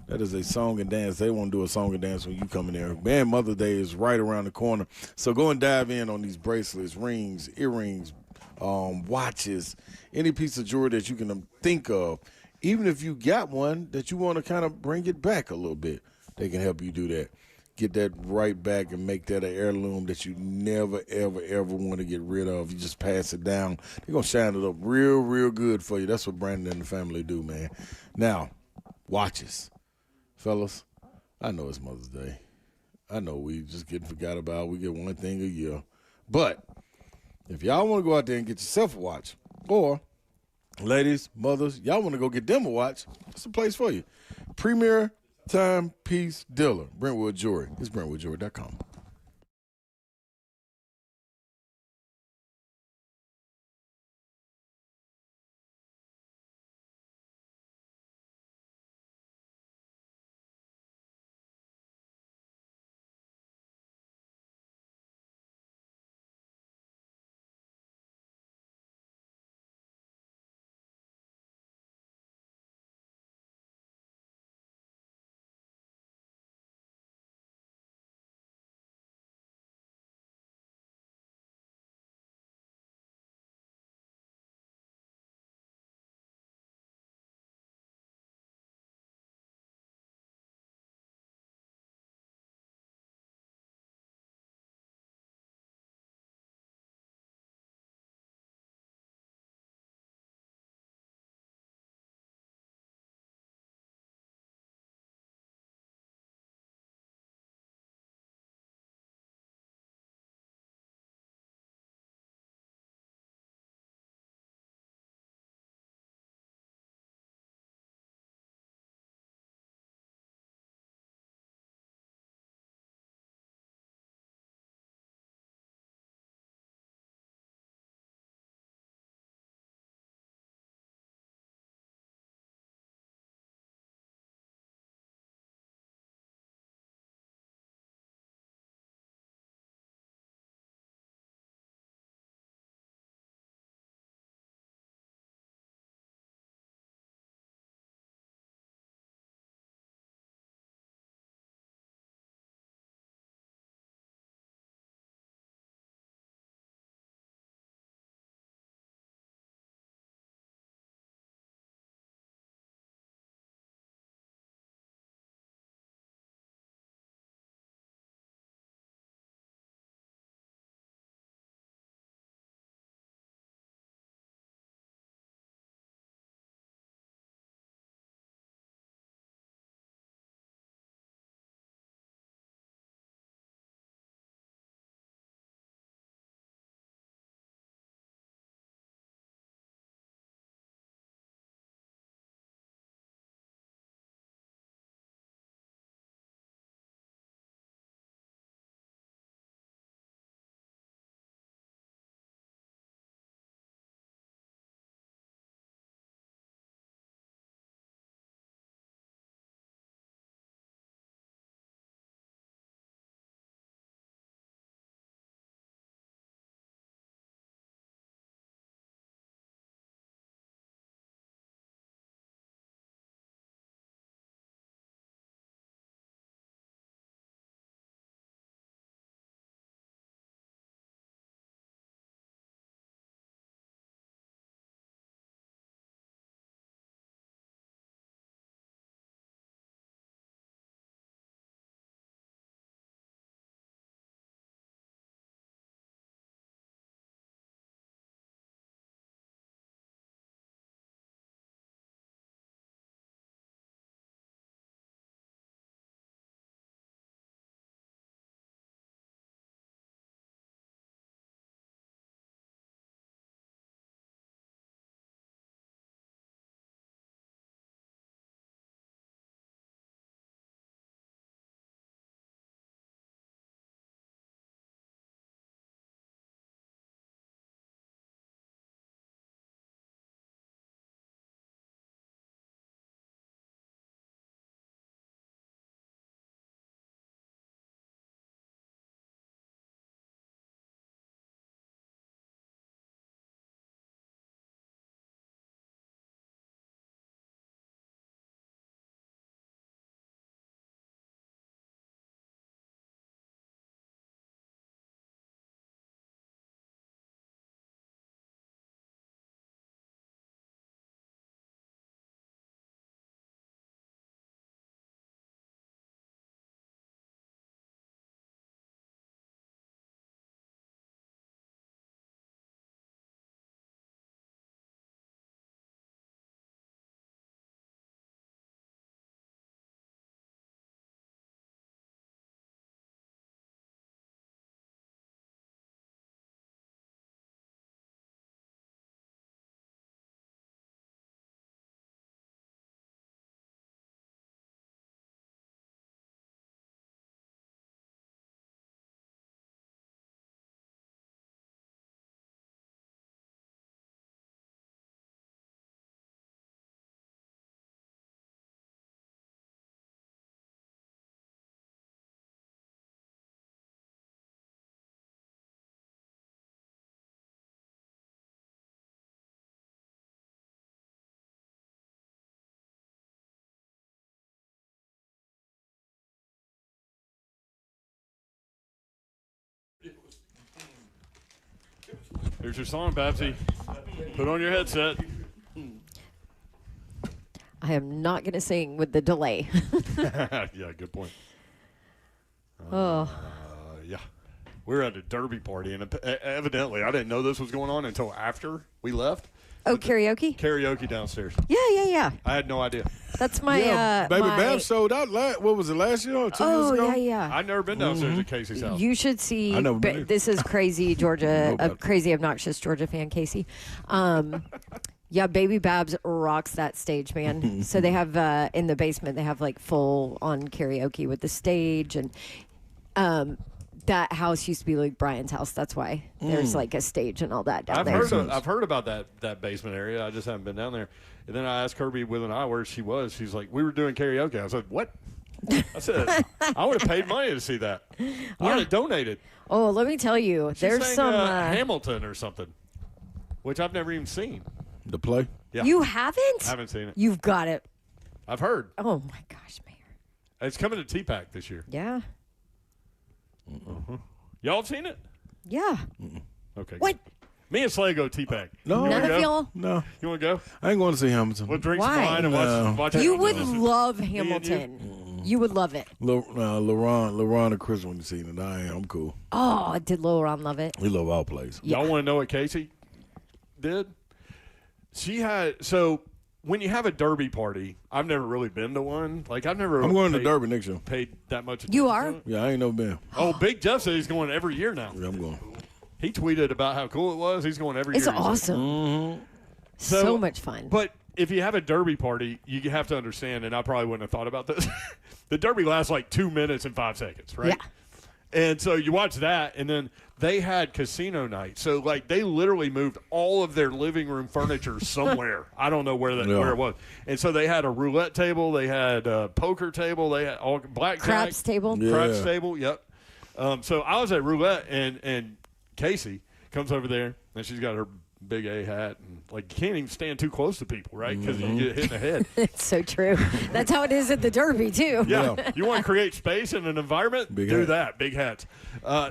That is a song and dance. They won't do a song and dance when you come in there. Man, Mother's Day is right around the corner. So go and dive in on these bracelets, rings, earrings, watches, any piece of jewelry that you can think of. Even if you got one that you want to kind of bring it back a little bit, they can help you do that. Get that right back and make that an heirloom that you never, ever, ever want to get rid of. You just pass it down. They're going to shine it up real, real good for you. That's what Brandon and the family do, man. Now, watches. Fellas, I know it's Mother's Day. I know we just getting forgot about. We get one thing a year. But if y'all want to go out there and get yourself a watch, or ladies, mothers, y'all want to go get them a watch, it's a place for you. Premier Timepiece Dealer, Brentwood Jewelry. It's BrentwoodJewelry.com. Here's your song, Babsy. Put on your headset. I am not going to sing with the delay. Yeah, good point. Oh. Yeah. We were at a derby party, and evidently I didn't know this was going on until after we left. Oh, karaoke? Karaoke downstairs. Yeah. I had no idea. That's my Baby my... Bab sold out. What was it, last year or 2 years ago? Yeah. I've never been downstairs at Casey's house. You should see. I never been. This is crazy, Georgia. A crazy, obnoxious Georgia fan, Casey. Yeah, Baby Babs rocks that stage, man. So they have in the basement. They have like full on karaoke with the stage, and that house used to be like Brian's house. That's why there's like a stage and all that down there. I've heard about that basement area. I just haven't been down there. And then I asked Kirby with an eye where she was. She's like, we were doing karaoke. I said, what? I said, I would have paid money to see that. I would have donated. Oh, let me tell you, She there's sang, some Hamilton or something, which I've never even seen. The play? Yeah. You haven't? I haven't seen it. You've got it. I've heard. Oh my gosh, Mayor. It's coming to T-Pack this year. Yeah. Y'all have seen it? Yeah. Okay. What? Me and Slay go T-Pack. No. None of y'all? No. You want to go? I ain't going to see Hamilton. We'll drink some Why? wine and watch You Hamilton. would love Hamilton. You would love it. LaRon and Chris wouldn't seen it. I'm cool. Oh, did Lil Ron love it? We love all plays. Yeah. Y'all want to know what Casey did? She had when you have a derby party, I've never really been to one. Like I'm going to Derby next year. Paid that much attention You are? to it. Yeah, I ain't never been. Oh, Big Jeff said he's going every year now. Yeah, I'm going. He tweeted about how cool it was. He's going every year. It's awesome. So much fun. But if you have a derby party, you have to understand, and I probably wouldn't have thought about this. The derby lasts like 2 minutes and 5 seconds, right? Yeah. And so you watch that, and then they had casino night. So, like, they literally moved all of their living room furniture somewhere. I don't know where it was. And so they had a roulette table. They had a poker table. They had all blackjack. Craps table. Yeah. Craps table, yep. So I was at roulette, and Casey comes over there, and she's got her big A hat, and like you can't even stand too close to people, right? Because you get hit in the head. It's so true. That's how it is at the Derby too. Yeah. You want to create space in an environment? Big do hat. that. Big hats.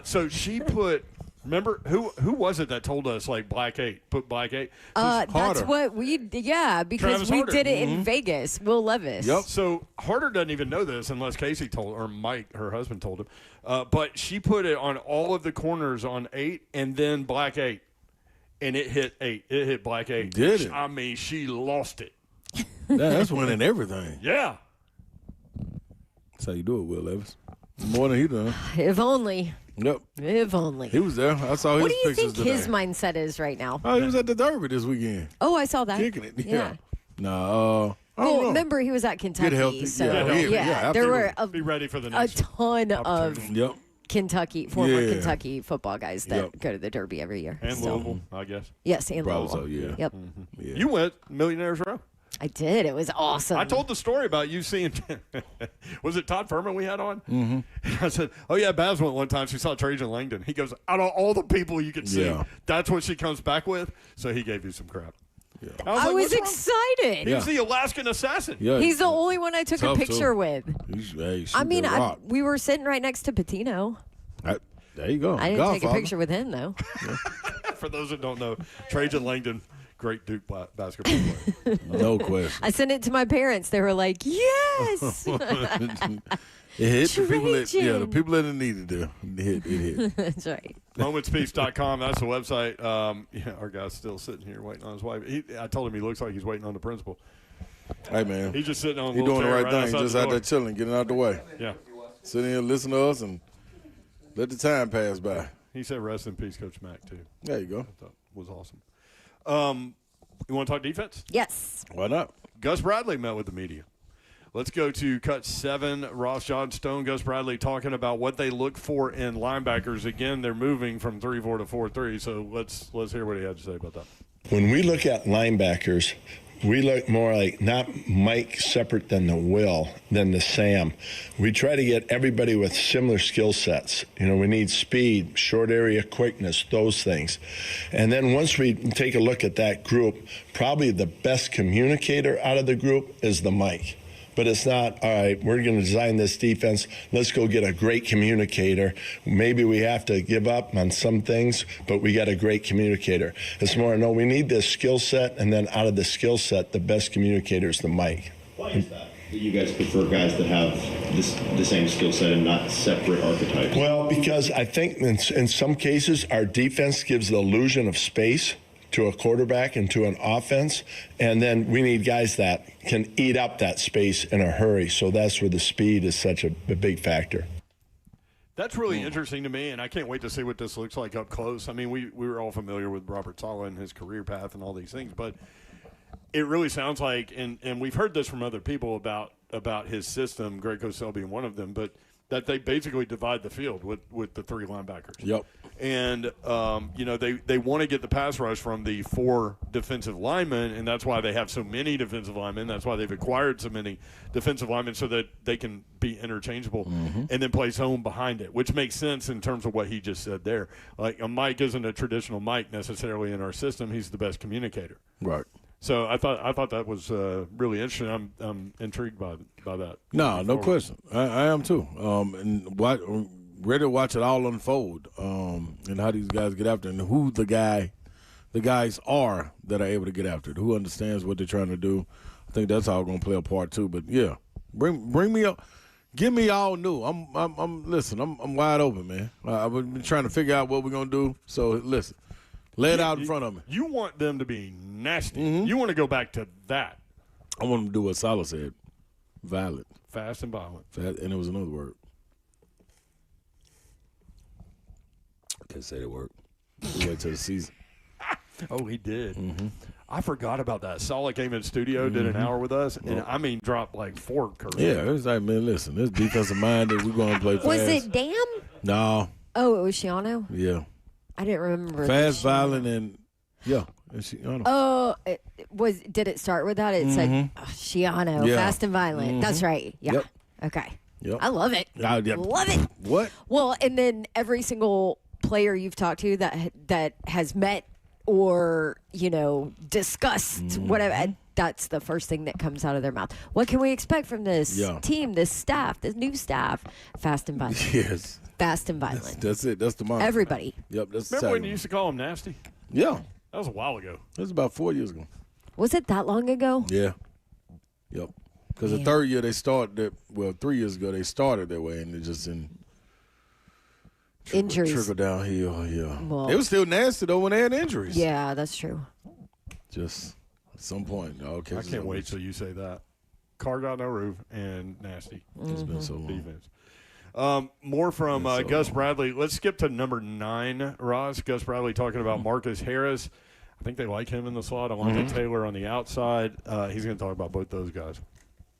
So she put. Remember who was it that told us like Black 8? Put Black 8. That's Harder. what we because Travis we Harder. did it in Vegas. Will Levis. Yep. So Harder doesn't even know this unless Casey told, or Mike, her husband, told him. But she put it on all of the corners on 8 and then Black 8. And it hit 8. It hit Black 8. Did it? I mean, she lost it. That's winning everything. Yeah. That's how you do it, Will Levis. More than he done. If only. Yep. If only. He was there. I saw his What do you pictures think his today. mindset is right now? Oh, he was at the Derby this weekend. Oh, I saw that. Kicking it. Yeah. No. I Well, don't know. remember he was at Kentucky, healthy. so Yeah, yeah, there were Be ready for the a next ton of opportunity. Yep. former Yeah. Kentucky football guys that Yep. go to the Derby every year. And So- Louisville, I guess. Yes, and Probably Louisville. so, yeah. Yep. Yeah. You went Millionaires Row. I did. It was awesome. I told the story about you seeing, was it Todd Furman we had on? Mm-hmm. I said, oh, yeah, Babs went one time. She saw Trajan Langdon. He goes, out of all the people you could see, Yeah. that's what she comes back with. So he gave you some crap. Yeah. I was, I like, was "What's wrong?" excited. He was the Alaskan assassin. Yeah. He's the only one I took a Tough, picture too. with. Hey, I mean, rock. we were sitting right next to Patino. There you go. I didn't take a Godfather. picture with him, though. For those that don't know, Trajan Langdon, great Duke basketball player. No question. I sent it to my parents. They were like, yes. It hit the people that, Trajan. the people that it needed to. It hit. That's right. Momentspeech.com. That's the website. Our guy's still sitting here waiting on his wife. I told him he looks like he's waiting on the principal. Hey, man. He's just sitting on a He's little doing the chair right thing. outside Just the out door. there chilling, getting out the way. Yeah. Sitting here, listen to us, and let the time pass by. He said rest in peace, Coach Mack, too. There you go. I thought was awesome. You want to talk defense? Yes. Why not? Gus Bradley met with the media. Let's go to cut 7. Ross John Stone, Gus Bradley talking about what they look for in linebackers. Again, they're moving from 3-4 to 4-3. So let's hear what he had to say about that. When we look at linebackers, we look more like not Mike separate than the Will, than the Sam. We try to get everybody with similar skill sets. You know, we need speed, short area quickness, those things. And then once we take a look at that group, probably the best communicator out of the group is the Mike. but it's not, all right, we're going to design this defense. Let's go get a great communicator. Maybe we have to give up on some things, but we got a great communicator. It's more, no, we need this skill set, and then out of the skill set, the best communicator is the mic. Why is that? You guys prefer guys that have the same skill set and not separate archetypes? Well, because I think in some cases our defense gives the illusion of space to a quarterback and to an offense, and then we need guys that can eat up that space in a hurry. So that's where the speed is such a big factor. That's really interesting to me, and I can't wait to see what this looks like up close. I mean, we were all familiar with Robert Saleh and his career path and all these things, but it really sounds like, and we've heard this from other people about his system, Greg Cosell being one of them, but that they basically divide the field with the 3 linebackers. Yep. And, they want to get the pass rush from the 4 defensive linemen, and that's why they have so many defensive linemen. That's why they've acquired so many defensive linemen so that they can be interchangeable and then play zone behind it, which makes sense in terms of what he just said there. Like, a Mike isn't a traditional Mike necessarily in our system. He's the best communicator. Right. So I thought that was really interesting. I'm intrigued by that. No question. I am too. And ready to watch it all unfold. And how these guys get after it, and who the guys are that are able to get after it. Who understands what they're trying to do. I think that's all going to play a part too. But yeah, bring me up. Give me all new. I'm wide open, man. I've been trying to figure out what we're going to do. So listen. Lay it out in front of me. You want them to be nasty. You want to go back to that. I want them to do what Salah said. Violent. Fast and violent. And it was another word. I can't say that word. We'll wait till the season. Oh, he did. I forgot about that. Salah came in studio, did an hour with us, and dropped like 4 curses. Yeah, it was like, man, listen, this defensive minded, we're going to play fast. Was it Dam? No. Oh, it was Shiano? Yeah. I didn't remember. Fast, violent, and Shiano. Oh, did it start with that? It's like Shiano, fast and violent. That's right. Yeah. Yep. Okay. Yep. I love it. Love it. What? Well, and then every single player you've talked to that has met or, discussed whatever, that's the first thing that comes out of their mouth. What can we expect from this team, this staff, this new staff? Fast and violent. Yes. Fast and violent. That's it. That's the mark. Everybody. Yep. That's Remember when you used to call them nasty? Yeah. That was a while ago. It was about 4 years ago. Was it that long ago? Yeah. Yep. Because the third year they started, 3 years ago they started that way, and it just injuries. Trickle downhill, yeah. Well, it was still nasty, though, when they had injuries. Yeah, that's true. Just at some point. Okay. I can't wait till you say that. Car got no roof and nasty. It's been so long. Defense. More from Gus Bradley. Let's skip to number 9, Ross. Gus Bradley talking about Marcus Harris. I think they like him in the slot. Alontae Taylor on the outside. He's going to talk about both those guys.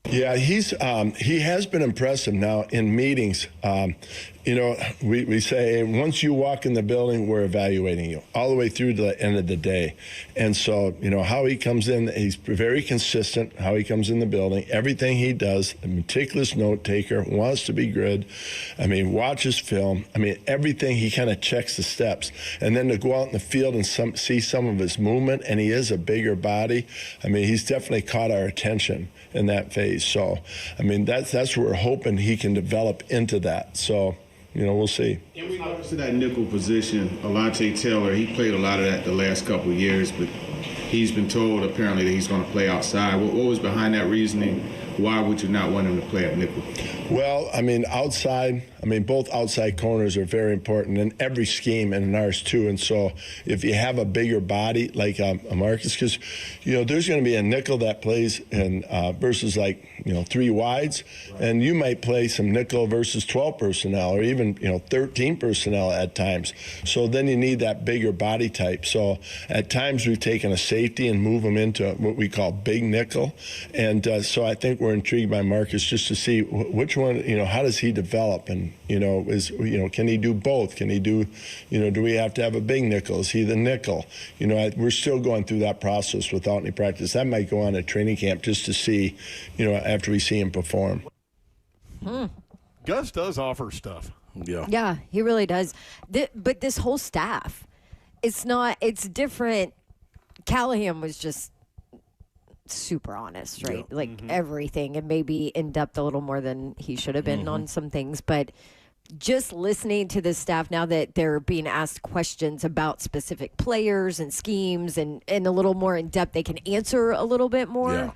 Yeah, he has been impressive now in meetings. We say once you walk in the building, we're evaluating you all the way through to the end of the day. And so, how he comes in, he's very consistent, how he comes in the building. Everything he does, a meticulous note taker, wants to be good. Watches film. Everything, he kind of checks the steps. And then to go out in the field and see some of his movement, and he is a bigger body. He's definitely caught our attention in that phase. So, that's where we're hoping he can develop into that. So, we'll see. In regards to that nickel position, Alontae Taylor, he played a lot of that the last couple of years, but he's been told apparently that he's going to play outside. What was behind that reasoning? Why would you not want him to play at nickel? Well, outside, both outside corners are very important in every scheme and in ours too. And so if you have a bigger body like a Marcus, because, there's going to be a nickel that plays in versus 3 wides. And you might play some nickel versus 12 personnel or even, 13 personnel at times. So then you need that bigger body type. So at times we've taken a safety and move them into what we call big nickel. And so I think we're intrigued by Marcus just to see which one, how does he develop? And, can he do both? Can he do, do we have to have a big nickel? Is he the nickel? We're still going through that process without any practice. That might go on at training camp just to see, after we see him perform. Gus does offer stuff. Yeah, he really does. But this whole staff, it's different. Callahan was just super honest, right? Like everything, and maybe in depth a little more than he should have been on some things. But just listening to the staff now that they're being asked questions about specific players and schemes and a little more in depth, they can answer a little bit more. Yeah.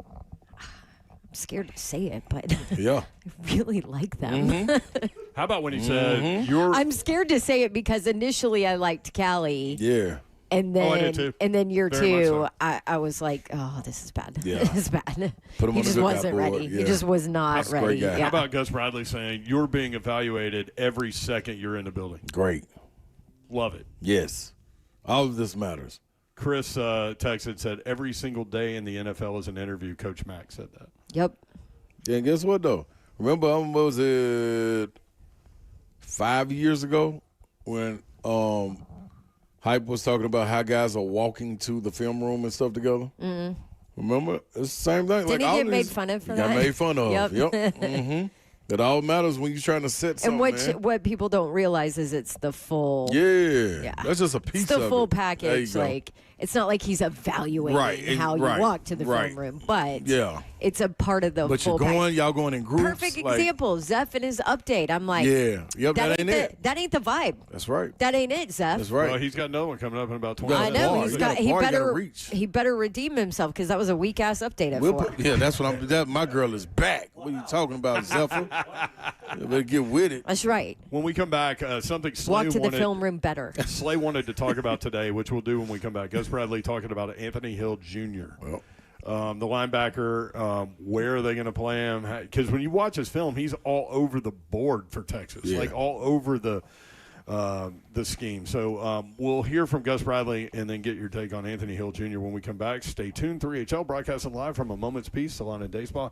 I'm scared to say it, but Yeah. I really like them. How about when he said, I'm scared to say it because initially I liked Callie. Yeah. And then, I did too. and then year Very much two, so. I was like, oh, this is bad. Yeah. This is bad. Put him He on the just lookout wasn't board. ready. Yeah. He just was not That's a great ready. guy. How Yeah. about Gus Bradley saying, you're being evaluated every second you're in the building? Great. Love it. Yes. All of this matters. Chris texted, said, every single day in the NFL is an interview. Coach Mack said that. Yep. Yeah, and guess what, though? Remember, was it 5 years ago when Hype was talking about how guys are walking to the film room and stuff together? Remember? It's the same thing. Didn't all he get made these- fun of for he got that? made fun of. Yep. It all matters when you're trying to set something, And what people don't realize is it's the full. Yeah. That's just a piece It's the of full it. There you package. go. Like it's not like he's evaluating Right, how you right, walk to the right. film room, but Yeah. it's a part of the But full you're going, package. y'all going in groups. Perfect like- example. Zeph and his update. I'm like, Yeah. Yep, that ain't it. That ain't the vibe. That's right. That ain't it, Zeph. That's right. Well, he's got another one coming up in about 20 I minutes. know bar. he's You got got. a He bar, you gotta better. reach. He better redeem himself because that was a weak ass update at 4. Yeah, that's what my girl is back. What are you talking about, Zephyr? You better get with it. That's right. When we come back, something Slay Walk to the wanted, film room better. Slay wanted to talk about today, which we'll do when we come back. Gus Bradley talking about Anthony Hill Jr., the linebacker. Where are they going to play him? Because when you watch his film, he's all over the board for Texas, like all over the scheme. So we'll hear from Gus Bradley and then get your take on Anthony Hill Jr. when we come back. Stay tuned. 3HL broadcasting live from A Moment's Peace, Salon and Day Spa.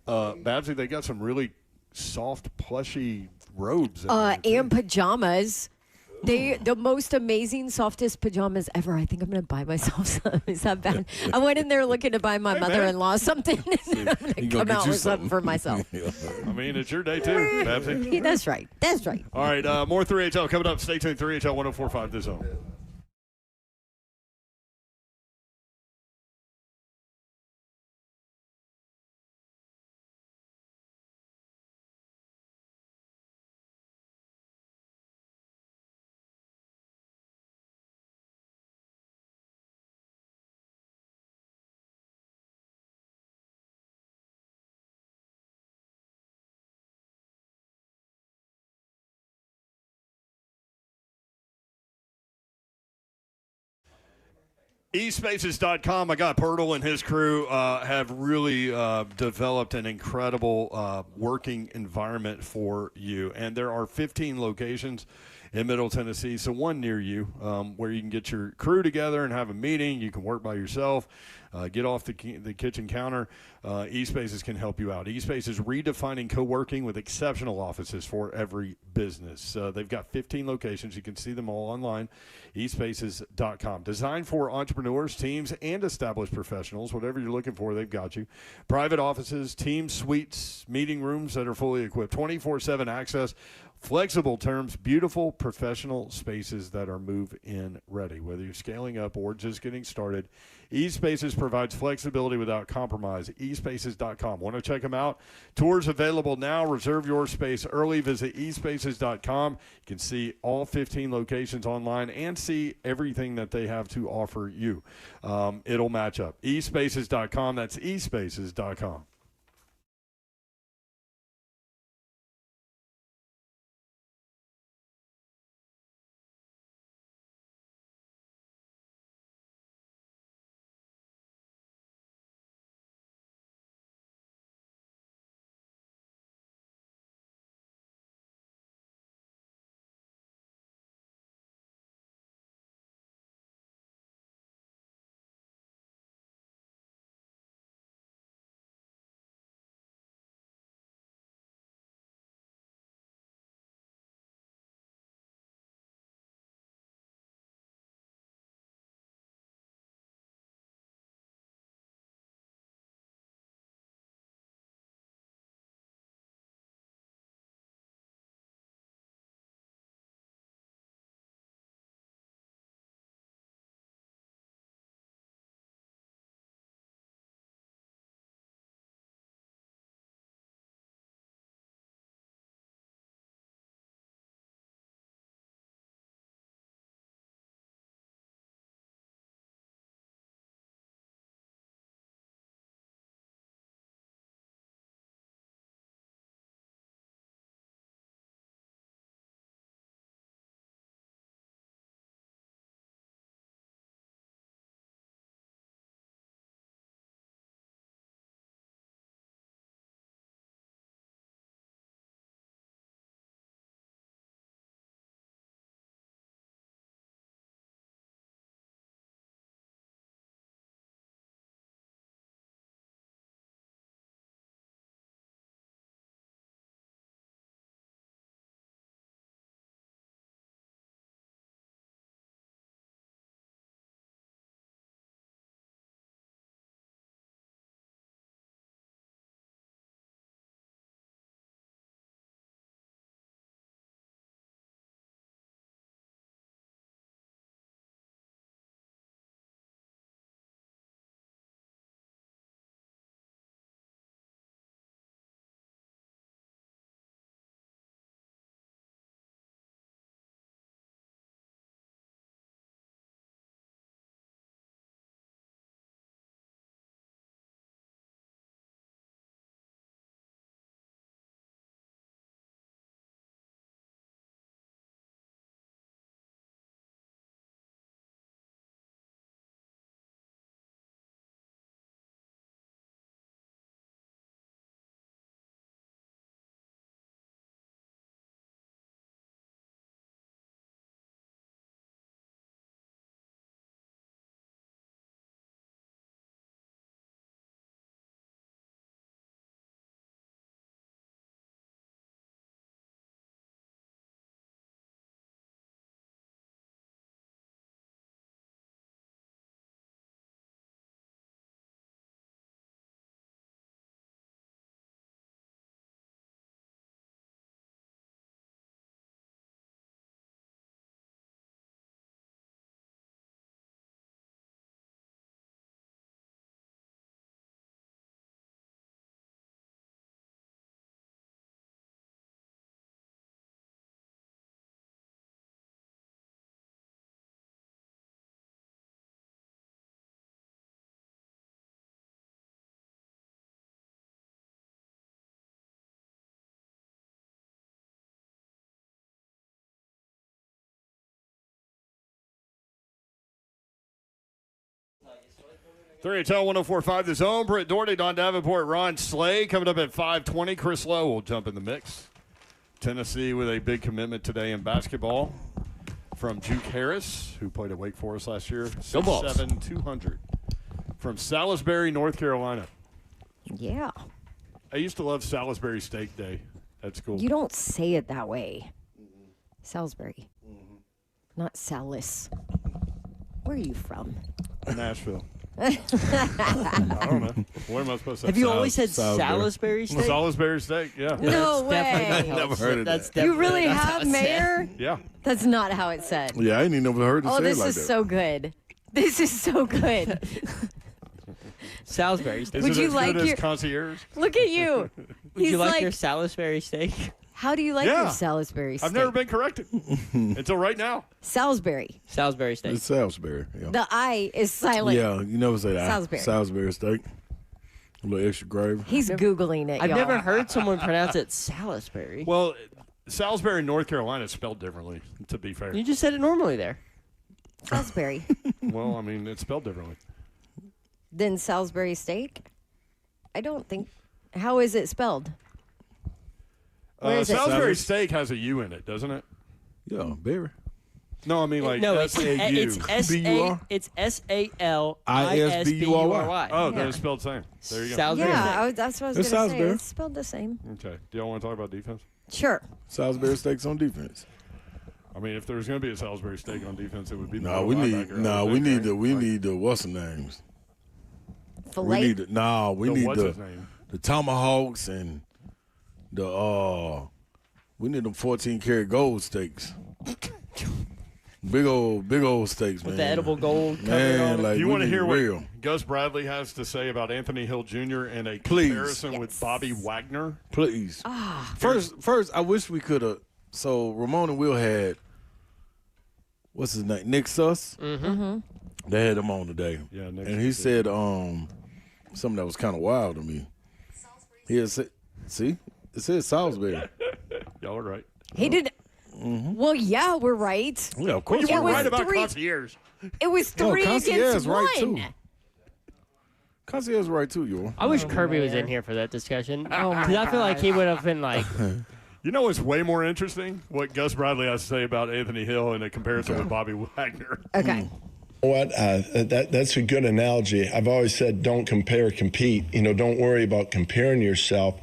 Babsy, they got some really soft, plushy robes. in there, too. And pajamas. The most amazing, softest pajamas ever. I think I'm going to buy myself some. Is that bad? I went in there looking to buy my mother-in-law something, and I'm going to come out with something for myself. I mean, it's your day, too, Babsy. That's right. That's right. All right, more 3HL coming up. Stay tuned. 3HL 104.5 The Zone. eSpaces.com. I got Pirtle and his crew have really developed an incredible working environment for you. And there are 15 locations in Middle Tennessee, so one near you where you can get your crew together and have a meeting. You can work by yourself, get off the kitchen counter. eSpaces can help you out. eSpaces redefining co-working with exceptional offices for every business. They've got 15 locations. You can see them all online, eSpaces.com. Designed for entrepreneurs, teams, and established professionals. Whatever you're looking for, they've got you. Private offices, team suites, meeting rooms that are fully equipped, 24/7 access, flexible terms, beautiful professional spaces that are move-in ready. Whether you're scaling up or just getting started, eSpaces provides flexibility without compromise. eSpaces.com. Want to check them out? Tours available now. Reserve your space early. Visit eSpaces.com. You can see all 15 locations online and see everything that they have to offer you. It'll match up. eSpaces.com. That's eSpaces.com. 3HL 104.5 The Zone. Britt Doherty, Don Davenport, Ron Slay. Coming up at 5:20. Chris Lowe will jump in the mix. Tennessee with a big commitment today in basketball from Juke Harris, who played at Wake Forest last year. 6'7", 200. From Salisbury, North Carolina. Yeah. I used to love Salisbury Steak Day at school. You don't say it that way. Salisbury. Not Salis. Where are you from? Nashville. I don't know. What am I supposed to say? Have you always said Salisbury steak? Salisbury steak, yeah. No way. I've never heard of that. that. You really have, Mayor? Yeah. That's not how it's said. Yeah, I ain't even never heard it Oh, say this it like is that. so good. This is so good. Salisbury steak. Would Is you it as like good as your concierge? Look at you. Would you He's like your Salisbury steak? How do you like Yeah. your Salisbury steak? I've never been corrected until right now. Salisbury. Salisbury steak. It's Salisbury. Yeah. The I is silent. Yeah, you never say that. Salisbury. Salisbury steak. A little extra gravy. He's Googling it, I've y'all. never heard someone pronounce it Salisbury. Well, Salisbury, North Carolina is spelled differently, to be fair. You just said it normally there. Salisbury. Well, I mean, it's spelled differently. Then Salisbury steak? I don't think. How is it spelled? Where is it? Salisbury steak has a U in it, doesn't it? Yeah, berry. No, I mean like No, it's S-A-U. it's S-A, it's S-A-L-I-S-B-U-R-Y. Oh, then it's spelled the same. There you go. Salisbury steak. Yeah, that's what I was It's going to say. Salisbury. It's spelled the same. Okay. Do y'all want to talk about defense? Sure. Salisbury steaks on defense. I mean, if there was going to be a Salisbury steak on defense, it would be the No, middle we linebacker. need. No, we need the what's the names? Filet. We need the, no, we The need what's his name? the tomahawks and the we need them 14-karat gold steaks. big old steaks, man. With the edible gold covered Man, on it. like Do you we want to need hear real. what Gus Bradley has to say about Anthony Hill Jr. and a Please. comparison with Bobby Wagner? Please. First, I wish we could have. So Ramon and Will had what's his name, Nick Suss. Mm-hmm. They had him on today. Yeah, Nick and he Suss. said something that was kind of wild to me. He had said, "See, it says Salisbury." Y'all are right. He did. Well, yeah, we're right. Yeah, of course. You It were was right about three- concierge. It was No, 3 concierge against right, 1. too. Concierge is right too, yo. I wish Kirby was in here for that discussion. Oh, my 'Cause I feel like he would have been like, You know what's way more interesting? What Gus Bradley has to say about Anthony Hill in a comparison with Bobby Wagner. Okay. What that's a good analogy. I've always said don't compare, compete. You know, don't worry about comparing yourself.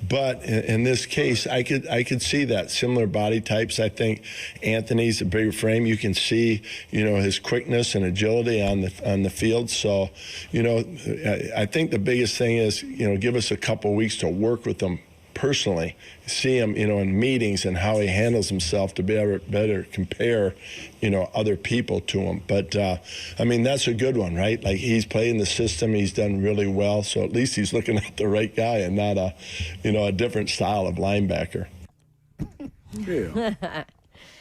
But in this case, I could see that similar body types. I think Anthony's a bigger frame. You can see, you know, his quickness and agility on the field. So, you know, I think the biggest thing is, you know, give us a couple weeks to work with them personally, see him, you know, in meetings and how he handles himself to be able to better compare, you know, other people to him. But, I mean, that's a good one, right? Like, he's played in the system. He's done really well. So at least he's looking at the right guy and not a different style of linebacker. Yeah,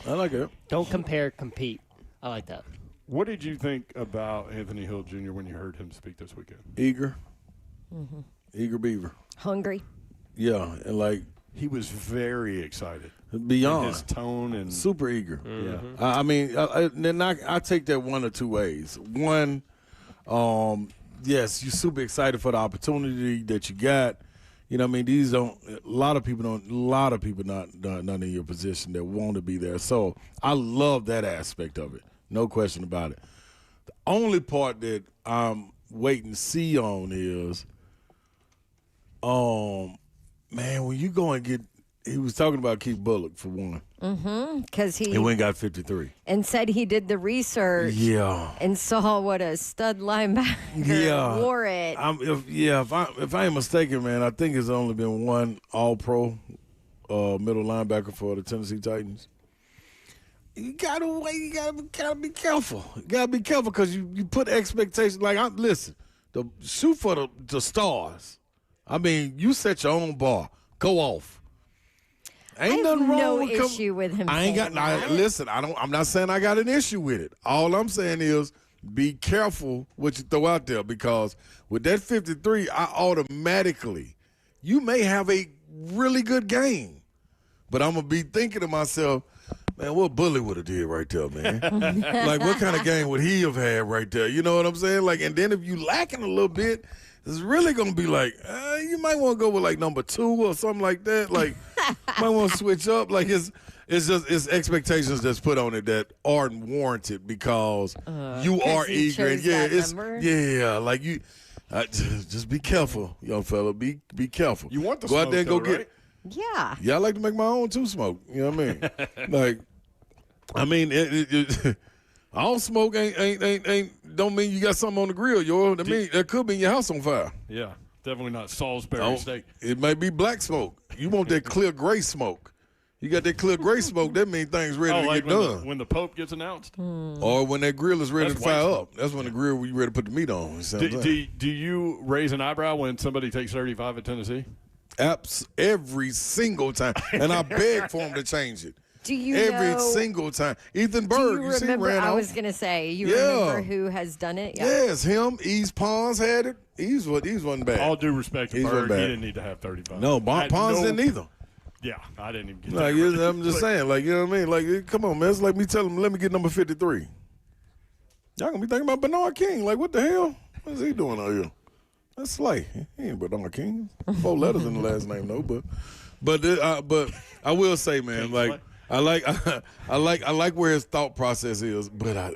I like it. don't compare, compete. I like that. What did you think about Anthony Hill Jr. when you heard him speak this weekend? Eager beaver. Hungry. Yeah, and like He was very excited. beyond His tone and super eager. yeah. I mean, then I take that one or two ways. One, yes, you're super excited for the opportunity that you got. You know what I mean? These don't. A lot of people not in your position that want to be there. So I love that aspect of it. No question about it. The only part that I'm waiting to see on is, man, when you go and get. He was talking about Keith Bullock for one. Because he He went and got 53. and said he did the research Yeah. and saw what a stud linebacker Yeah. wore it. If I ain't mistaken, man, I think it's only been one All-Pro middle linebacker for the Tennessee Titans. You gotta wait. You gotta be careful. You gotta be careful because you put expectations. Like listen, shoot for the stars. I mean, you set your own bar. Go off. Ain't I have nothing wrong no with issue with him. I ain't saying got. that. Listen, I'm not saying I got an issue with it. All I'm saying is be careful what you throw out there because with that 53, I automatically, you may have a really good game, but I'm gonna be thinking to myself, Man, what Bully would have did right there, man. Like, what kind of game would he have had right there? You know what I'm saying? Like, and then if you lacking a little bit, it's really going to be like, you might want to go with, like, number 2 or something like that. Like, might want to switch up. Like, it's expectations that's put on it that aren't warranted because you are eager. Yeah, like you just be careful, young fella. Be careful. You want the go smoke, out there and go right? get. Yeah, I like to make my own too. Smoke. You know what I mean? All smoke ain't don't mean you got something on the grill, yo. That could be in your house on fire. Yeah, definitely not Salisbury steak. It may be black smoke. You want that clear gray smoke. You got that clear gray smoke, that means things ready to get done. When the Pope gets announced? Or when that grill is ready to fire up. That's when the grill you ready to put the meat on. Do you raise an eyebrow when somebody takes 35 at Tennessee? Every single time. And I beg for him to change it. Do you Every single time. Ethan Berg, you remember? I was going to say, remember who has done it? Yeah. Yes, him. Ease Pons had it. Ease wasn't bad. All due respect to Berg, he didn't need to have 35. No, Pons didn't either. Yeah, I didn't even get like, I'm just saying, like, you know what I mean? Like, come on, man. It's like me telling him, let me get number 53. Y'all going to be thinking about Bernard King. Like, what the hell? What is he doing out here? That's Slay. He ain't Bernard King. 4 letters in the last name, though. But I will say, man, like, I like where his thought process is, but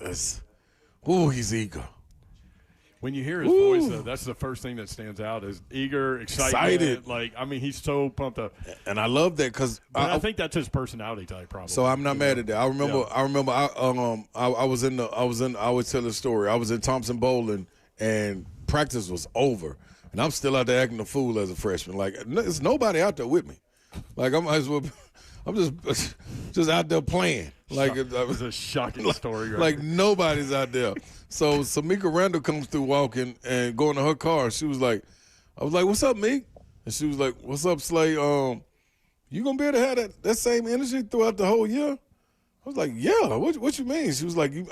he's eager. When you hear his voice, though, that's the first thing that stands out is eager, excited. Like, I mean, he's so pumped up. And I love that because I think that's his personality type, probably. So I'm not mad at that. I remember. I was in. I would tell the story. I was in Thompson Bowling, and practice was over, and I'm still out there acting a fool as a freshman. Like, there's nobody out there with me. Like, I'm just out there playing. Like, it was a shocking story. Right? Like, nobody's out there. So Samika Randall comes through walking and going to her car. She was like, I was like, what's up, Meek? And she was like, what's up, Slay? You going to be able to have that same energy throughout the whole year? I was like, yeah. What you mean? She was like, you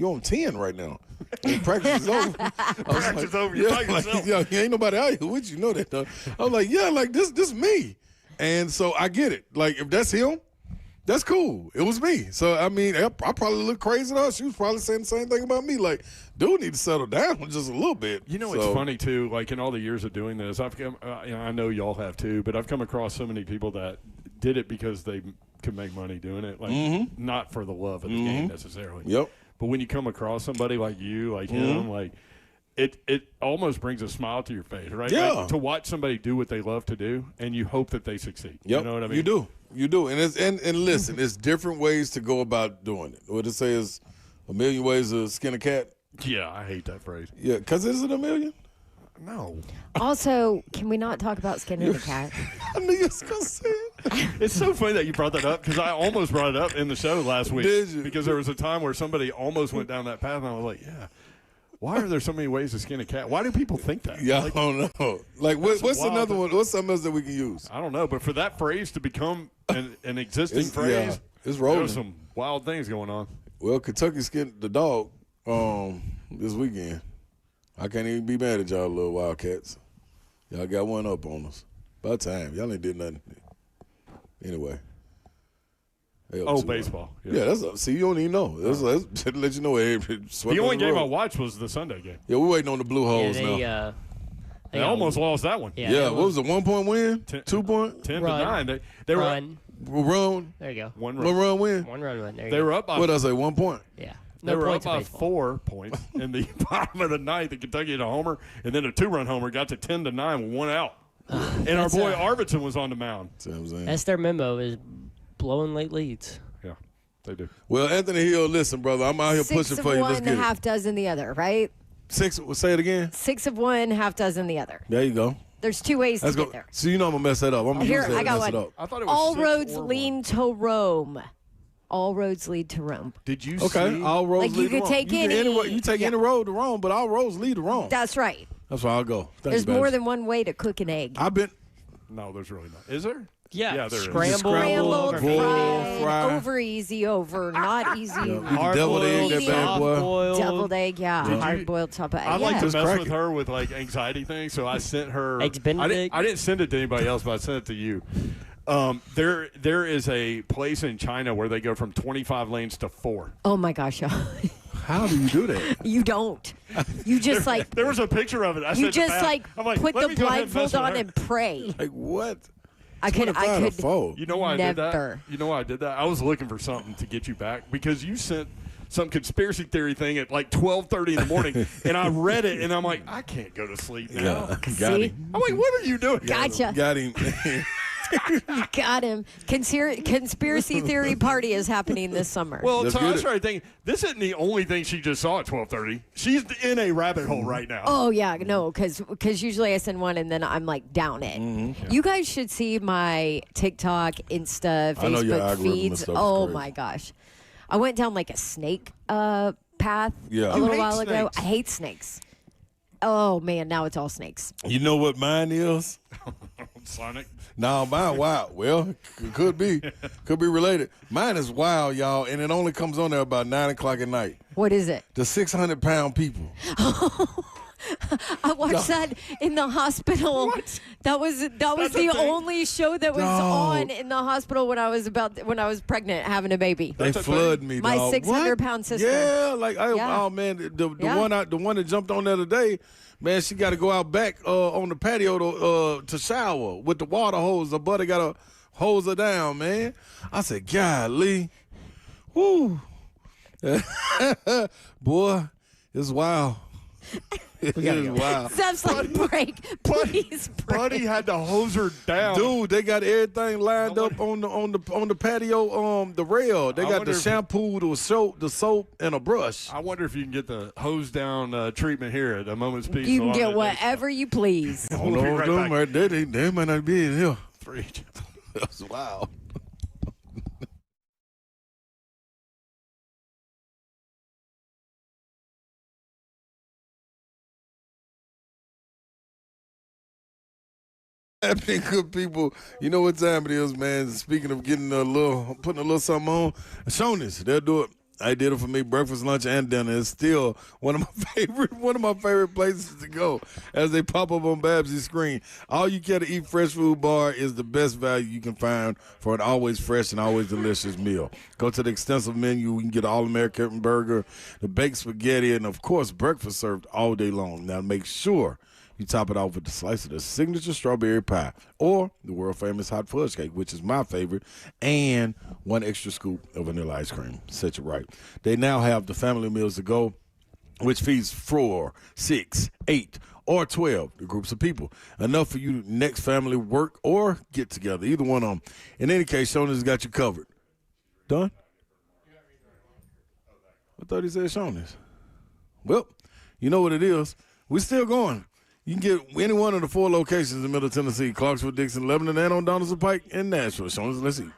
on 10 right now. And practice is over. Practice is over. Yeah, ain't nobody out here with you. Know that, though. I was like, yeah, like, this me. And so I get it. Like, if that's him, that's cool. It was me. So, I mean, I probably look crazy to her. She was probably saying the same thing about me. Like, dude need to settle down just a little bit. You know, it's funny, too. Like, in all the years of doing this, I've come, I know y'all have, too, but I've come across so many people that did it because they could make money doing it. Like, not for the love of the game necessarily. Yep. But when you come across somebody like you, like him, like, it almost brings a smile to your face, right? Yeah. Like, to watch somebody do what they love to do, and you hope that they succeed. Yep. You know what I mean? You do. And listen, there's different ways to go about doing it. What it say is a million ways to skin a cat. Yeah, I hate that phrase. Yeah, because is it a million? No. Also, can we not talk about skinning the cat? I knew you was going to say it. It's so funny that you brought that up because I almost brought it up in the show last week. Did you? Because there was a time where somebody almost went down that path, and I was like, yeah. Why are there so many ways to skin a cat? Why do people think that? Yeah, I don't know. Like, what's another one? What's something else that we can use? I don't know. But for that phrase to become an existing phrase, it's rolling. There's some wild things going on. Well, Kentucky skinned the dog this weekend. I can't even be mad at y'all little Wildcats. Y'all got one up on us. By time. Y'all ain't did nothing. Anyway. Baseball. Yeah, see, you don't even know. That's to let you know. The only game I watched was the Sunday game. Yeah, we're waiting on the Blue Holes now. They almost lost that one. Yeah, what was it, 1 point win? 2 point? 10 to 9. They were run. Run. There you go. One run win? One run win. There you they go. were up by. What did I say, 1 point? Yeah. They were up by 4 points in the bottom of the ninth. And Kentucky had a homer, and then a 2-run homer got to 10 to 9 with 1 out. And our boy Arvidsson was on the mound. That's their memo is blowing late leads. Yeah, they do. Well, Anthony Hill, listen, brother, I'm out here 6 pushing of for you. Let's one, get half dozen the other, right? 6. Say it again. 6 of one, half dozen the other. There you go. There's 2 ways to get there. So you know I'm gonna mess that up. I'm gonna use that I got mess one. it up. I thought it was All 6 roads or lead 1. to Rome. All roads lead to Rome. Did you Okay, see? all roads Like, you lead to could Rome. take You any- take any road to Rome, but all roads lead to Rome. That's right. That's where I'll go. There's more than one way to cook an egg. I've been. No, there's really not. Is there? Yeah, there is. scrambled, fried. Over easy, over not easy. Deviled egg, that bad boy. Deviled egg, yeah. Hard boiled top of egg. I'd like to Just mess crack with it. her with like anxiety things, so I sent her. Eggs Benedict? I didn't send it to anybody else, but I sent it to you. There is a place in China where they go from 25 lanes to 4. Oh my gosh. How do you do that? You don't. You just There was a picture of it. you just put the blindfold on her. and pray. Like what? I could. You know why I did that? Never. You know why I did that? I was looking for something to get you back because you sent some conspiracy theory thing at like 12:30 in the morning, and I read it, and I'm like, I can't go to sleep now. Yeah, got See? him. I'm like, what are you doing? Gotcha. Got him. Got him. Conspiracy theory party is happening this summer. Well, Let's so get I was it. trying to think, this isn't the only thing she just saw at 12:30. She's in a rabbit hole right now. Oh yeah, no, because usually I send one and then I'm like down it. Mm-hmm. You guys should see my TikTok, Insta, I know your Facebook algorithm and feeds. stuff is Oh crazy. my gosh, I went down like a snake path Yeah. a You little hate while ago. snakes. I hate snakes. Oh man, now it's all snakes. You know what mine is? Sonic. No, mine wild. Well, could be related. Mine is wild, y'all, and it only comes on there about 9 o'clock at night. What is it? The 600-pound people. I watched that in the hospital. That was the only show that was Dog. on in the hospital when I was pregnant having a baby. They flood me, My dog. 600-pound sister. Yeah, like Yeah. oh man, the Yeah. one that jumped on there today, man, she got to go out back on the patio to shower with the water hose. The buddy got to hose her down, man. I said, golly, whoo, boy, it's wild. It is wild. Steph's like, break, please break. Buddy had to hose her down. Dude, they got everything lined up on the patio, the rail. They I got wonder the if- shampoo, the soap, and a brush. I wonder if you can get the hose down treatment here at a moment's peace. You can along get the whatever you please. I We'll don't be know, right them back. right there, they might not be in here. Three. That's wild. Happening, good people. You know what time it is, man. Speaking of getting putting a little something on, Shoney's, they'll do it. I did it for me, breakfast, lunch, and dinner. It's still one of my favorite places to go as they pop up on Babsy's screen. All you care to eat fresh food bar is the best value you can find for an always fresh and always delicious meal. Go to the extensive menu. You can get an all-American burger, the baked spaghetti, and, of course, breakfast served all day long. Now, make sure you top it off with a slice of the signature strawberry pie or the world-famous hot fudge cake, which is my favorite, and one extra scoop of vanilla ice cream. Set you right. They now have the family meals to go, which feeds 4, 6, 8, or 12 the groups of people. Enough for you next family work or get together, either one of them. In any case, Shoney's got you covered. Done? I thought he said Shoney's. Well, you know what it is. We're still going. You can get any one of the 4 locations in Middle Tennessee, Clarksville, Dixon, Lebanon, and on Donaldson Pike in Nashville. Shoney's, let's eat.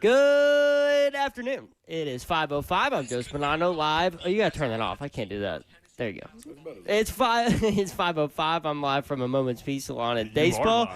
Good afternoon. It is 5:05. I'm Joe Spinano live. Oh, you got to turn that off. I can't do that. There you go. It's 5:05. I'm live from a Moment's Peace salon at Baseball.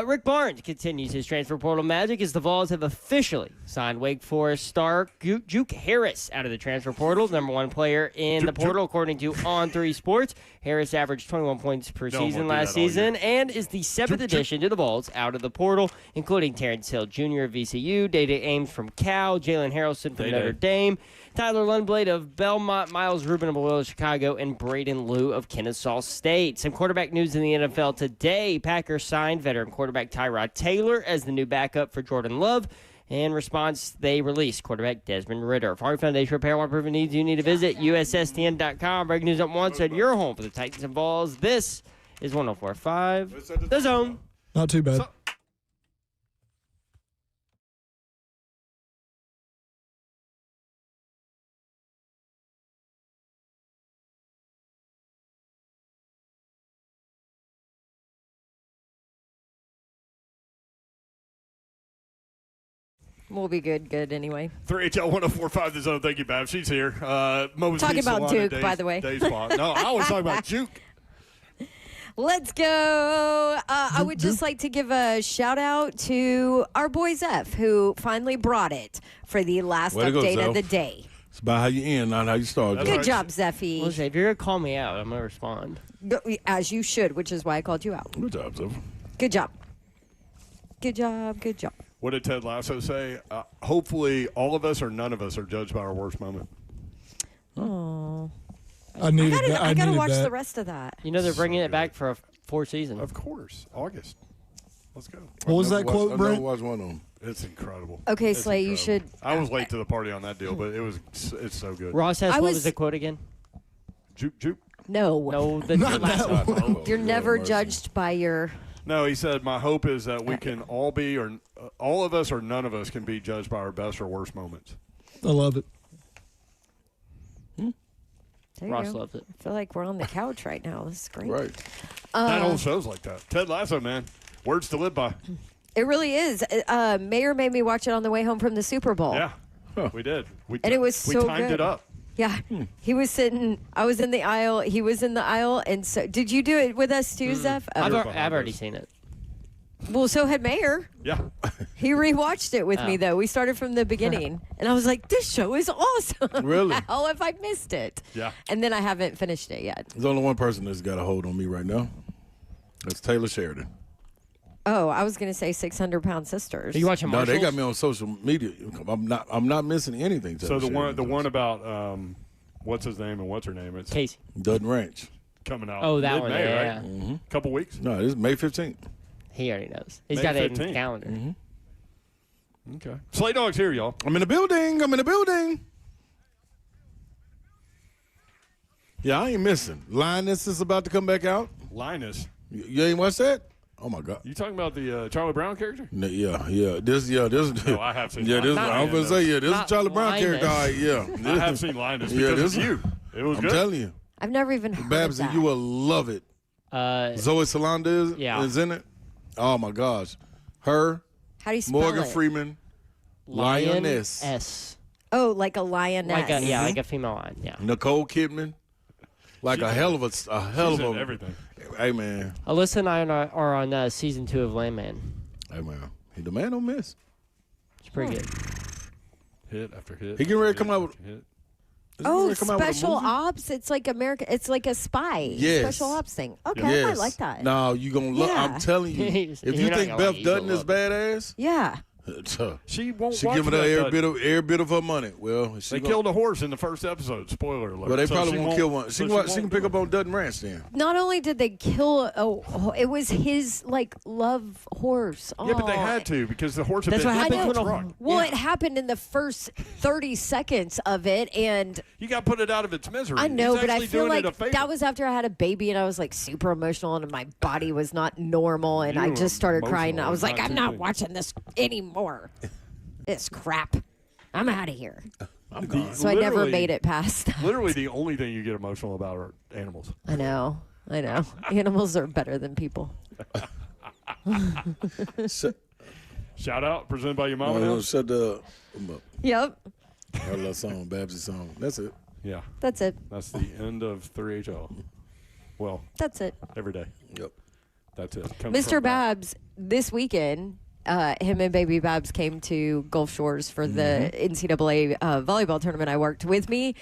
Rick Barnes continues his transfer portal magic as the Vols have officially signed Wake Forest star Juke Harris out of the transfer portal, number one player in the portal according to On3 Sports. Harris averaged 21 points per season last season and is the seventh addition to the Vols out of the portal, including Terrence Hill Jr. of VCU, Day-Day Ames from Cal, Jalen Harrelson from Notre Dame, Tyler Lundblade of Belmont, Miles Rubin of Loyola Chicago, and Braden Liu of Kennesaw State. Some quarterback news in the NFL today. Packers signed veteran quarterback Tyrod Taylor as the new backup for Jordan Love. In response, they released quarterback Desmond Ridder. For our foundation repair, water proven needs, you need to visit USSTN.com. Breaking news at once at your home for the Titans and Vols. This is 104.5 The Zone. Not too bad. We'll be good anyway. 3HL 104.5 The Zone. Thank you, Bab. She's here. Talking about Duke, by the way. No, I was talking about Juke. Let's go. I would just like to give a shout out to our boy Zeph, who finally brought it for the last update of the day. It's about how you end, not how you start. Good job, Zeffy. Well, if you're going to call me out, I'm going to respond. As you should, which is why I called you out. Good job, Zeph. Good job. Good job. Good job. What did Ted Lasso say? Hopefully all of us or none of us are judged by our worst moment. Oh. I got to watch the rest of that. You know they're bringing it back for a fourth season. Of course. August. Let's go. What was that quote, Brent? I watched one of them. It's incredible. Okay, Slay, you should. I was late to the party on that deal, but it's so good. Ross has, what was the quote again? Juke. No. No, the Lasso. You're never judged by your... No, he said, my hope is that we can all be, or all of us or none of us can be judged by our best or worst moments. I love it. Ross loves it. I feel like we're on the couch right now. This is great. Right. That whole show's like that. Ted Lasso, man. Words to live by. It really is. Mayor made me watch it on the way home from the Super Bowl. Yeah, we did. And it was so We timed good. it up. Yeah. He was sitting, I was in the aisle, he was in the aisle, and so, did you do it with us too, Zeph? I've already seen it. Well, so had Mayor. Yeah. He rewatched it with me, though. We started from the beginning, and I was like, this show is awesome. Really? How have I missed it? Yeah. And then I haven't finished it yet. There's only one person that's got a hold on me right now. That's Taylor Sheridan. Oh, I was going to say 600-pound sisters. Are you watching Marshalls? No, they got me on social media. I'm not missing anything. So the one about what's his name and what's her name? It's Casey. Dutton Ranch. Coming out. Oh, that one, mid-May, yeah. right? Mm-hmm. Couple weeks. No, this is May 15th. He already knows. He's May got it in 15th. his calendar. Mm-hmm. Okay. Slay Dog's here, y'all. I'm in the building. Yeah, I ain't missing. Linus is about to come back out. Linus. You ain't watched that? Oh my God. You talking about the Charlie Brown character? Yeah. This. No, I have seen. Yeah, this. Linus. I was gonna say, this is a Charlie Brown Linus. character. All right, yeah. I have seen Linus because of you. It was I'm good. telling you, I've never even heard of Babs, that. you will love it. Zoe Salanda is in it. Oh my gosh, her. How do you spell Morgan it? Freeman, Lioness. S. Oh, like a lioness. Like a female lion. Yeah. Nicole Kidman, like a hell of She's in a everything. Hey man, Alyssa and I are on season 2 of Landman. hey man, the man don't miss. It's pretty good. Hit after hit. He getting ready to come out with. Hit. Oh, special ops. It's like America. It's like a spy. Yes. Special ops thing. Okay, I might like that. No, you gonna look. Yeah. I'm telling you, if you You're not think gonna like Beth it, Dutton you'll is love it. badass, Yeah. She won't. she watch giving her Beth every bit of her money. Well, They killed a horse in the first episode. Spoiler alert. Well, they So probably she won't kill one. She so can pick up on Dutton Ranch then. Not only did they kill, it was his like love horse. Yeah, but they had to because the horse had That's been what hit happened by a to truck. Well, it happened in the first 30 seconds of it, and You got to put it out of its misery. I know, He's but I actually feel doing like it a favor. that was after I had a baby, and I was like super emotional, and my body was not normal, and You I were just started crying. And I emotional, was like, not I'm too not big. watching this anymore. This crap. I'm out of here. I'm gone. So I never Literally- made it past that. Literally, the only thing you get emotional about are animals. I know. Animals are better than people. Shout out, presented by your mama. No, now. shut the. Yep. I love song, Babsy song. That's it. Yeah. That's it. That's the end of 3HL. Well, That's it. every day. Yep. That's it. Mr. Babs, this weekend, him and Baby Babs came to Gulf Shores for the NCAA volleyball tournament. I worked with me,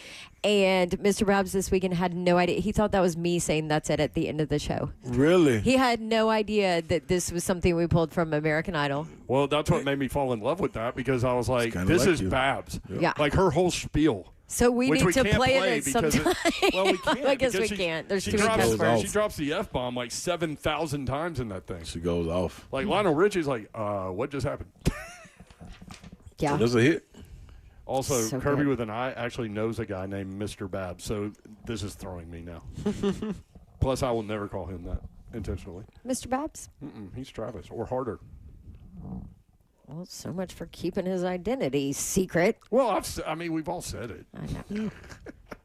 and Mr. Babs this weekend had no idea. He thought that was me saying that's it at the end of the show. Really? He had no idea that this was something we pulled from American Idol. Well, that's what made me fall in love with that because I was like, this like is you. Babs. Yeah. Like her whole spiel. So we Which need we to can't play play it because sometime. well, we can't. I guess we because can't. There's she too many drops, cuss words. She drops the F-bomb like 7,000 times in that thing. She goes off. Like Lionel Richie's like, what just happened? Yeah. That's a hit. Also, So Kirby good. with an I actually knows a guy named Mr. Babs, so this is throwing me now. Plus, I will never call him that intentionally. Mr. Babs? He's Travis, or harder. Well, so much for keeping his identity secret. Well, I mean, we've all said it. I know.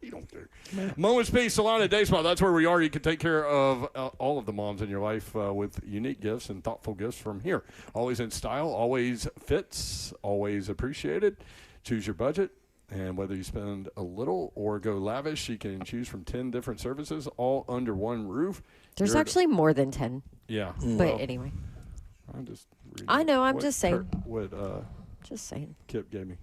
You don't care. Moments Peace Salon and Day Spa. That's where we are. You can take care of all of the moms in your life with unique gifts and thoughtful gifts from here. Always in style, always fits, always appreciated. Choose your budget. And whether you spend a little or go lavish, you can choose from 10 different services, all under one roof. There's actually more than 10. Yeah. But anyway. I'm just reading I know, I'm what just saying. What Just saying. Kip gave me.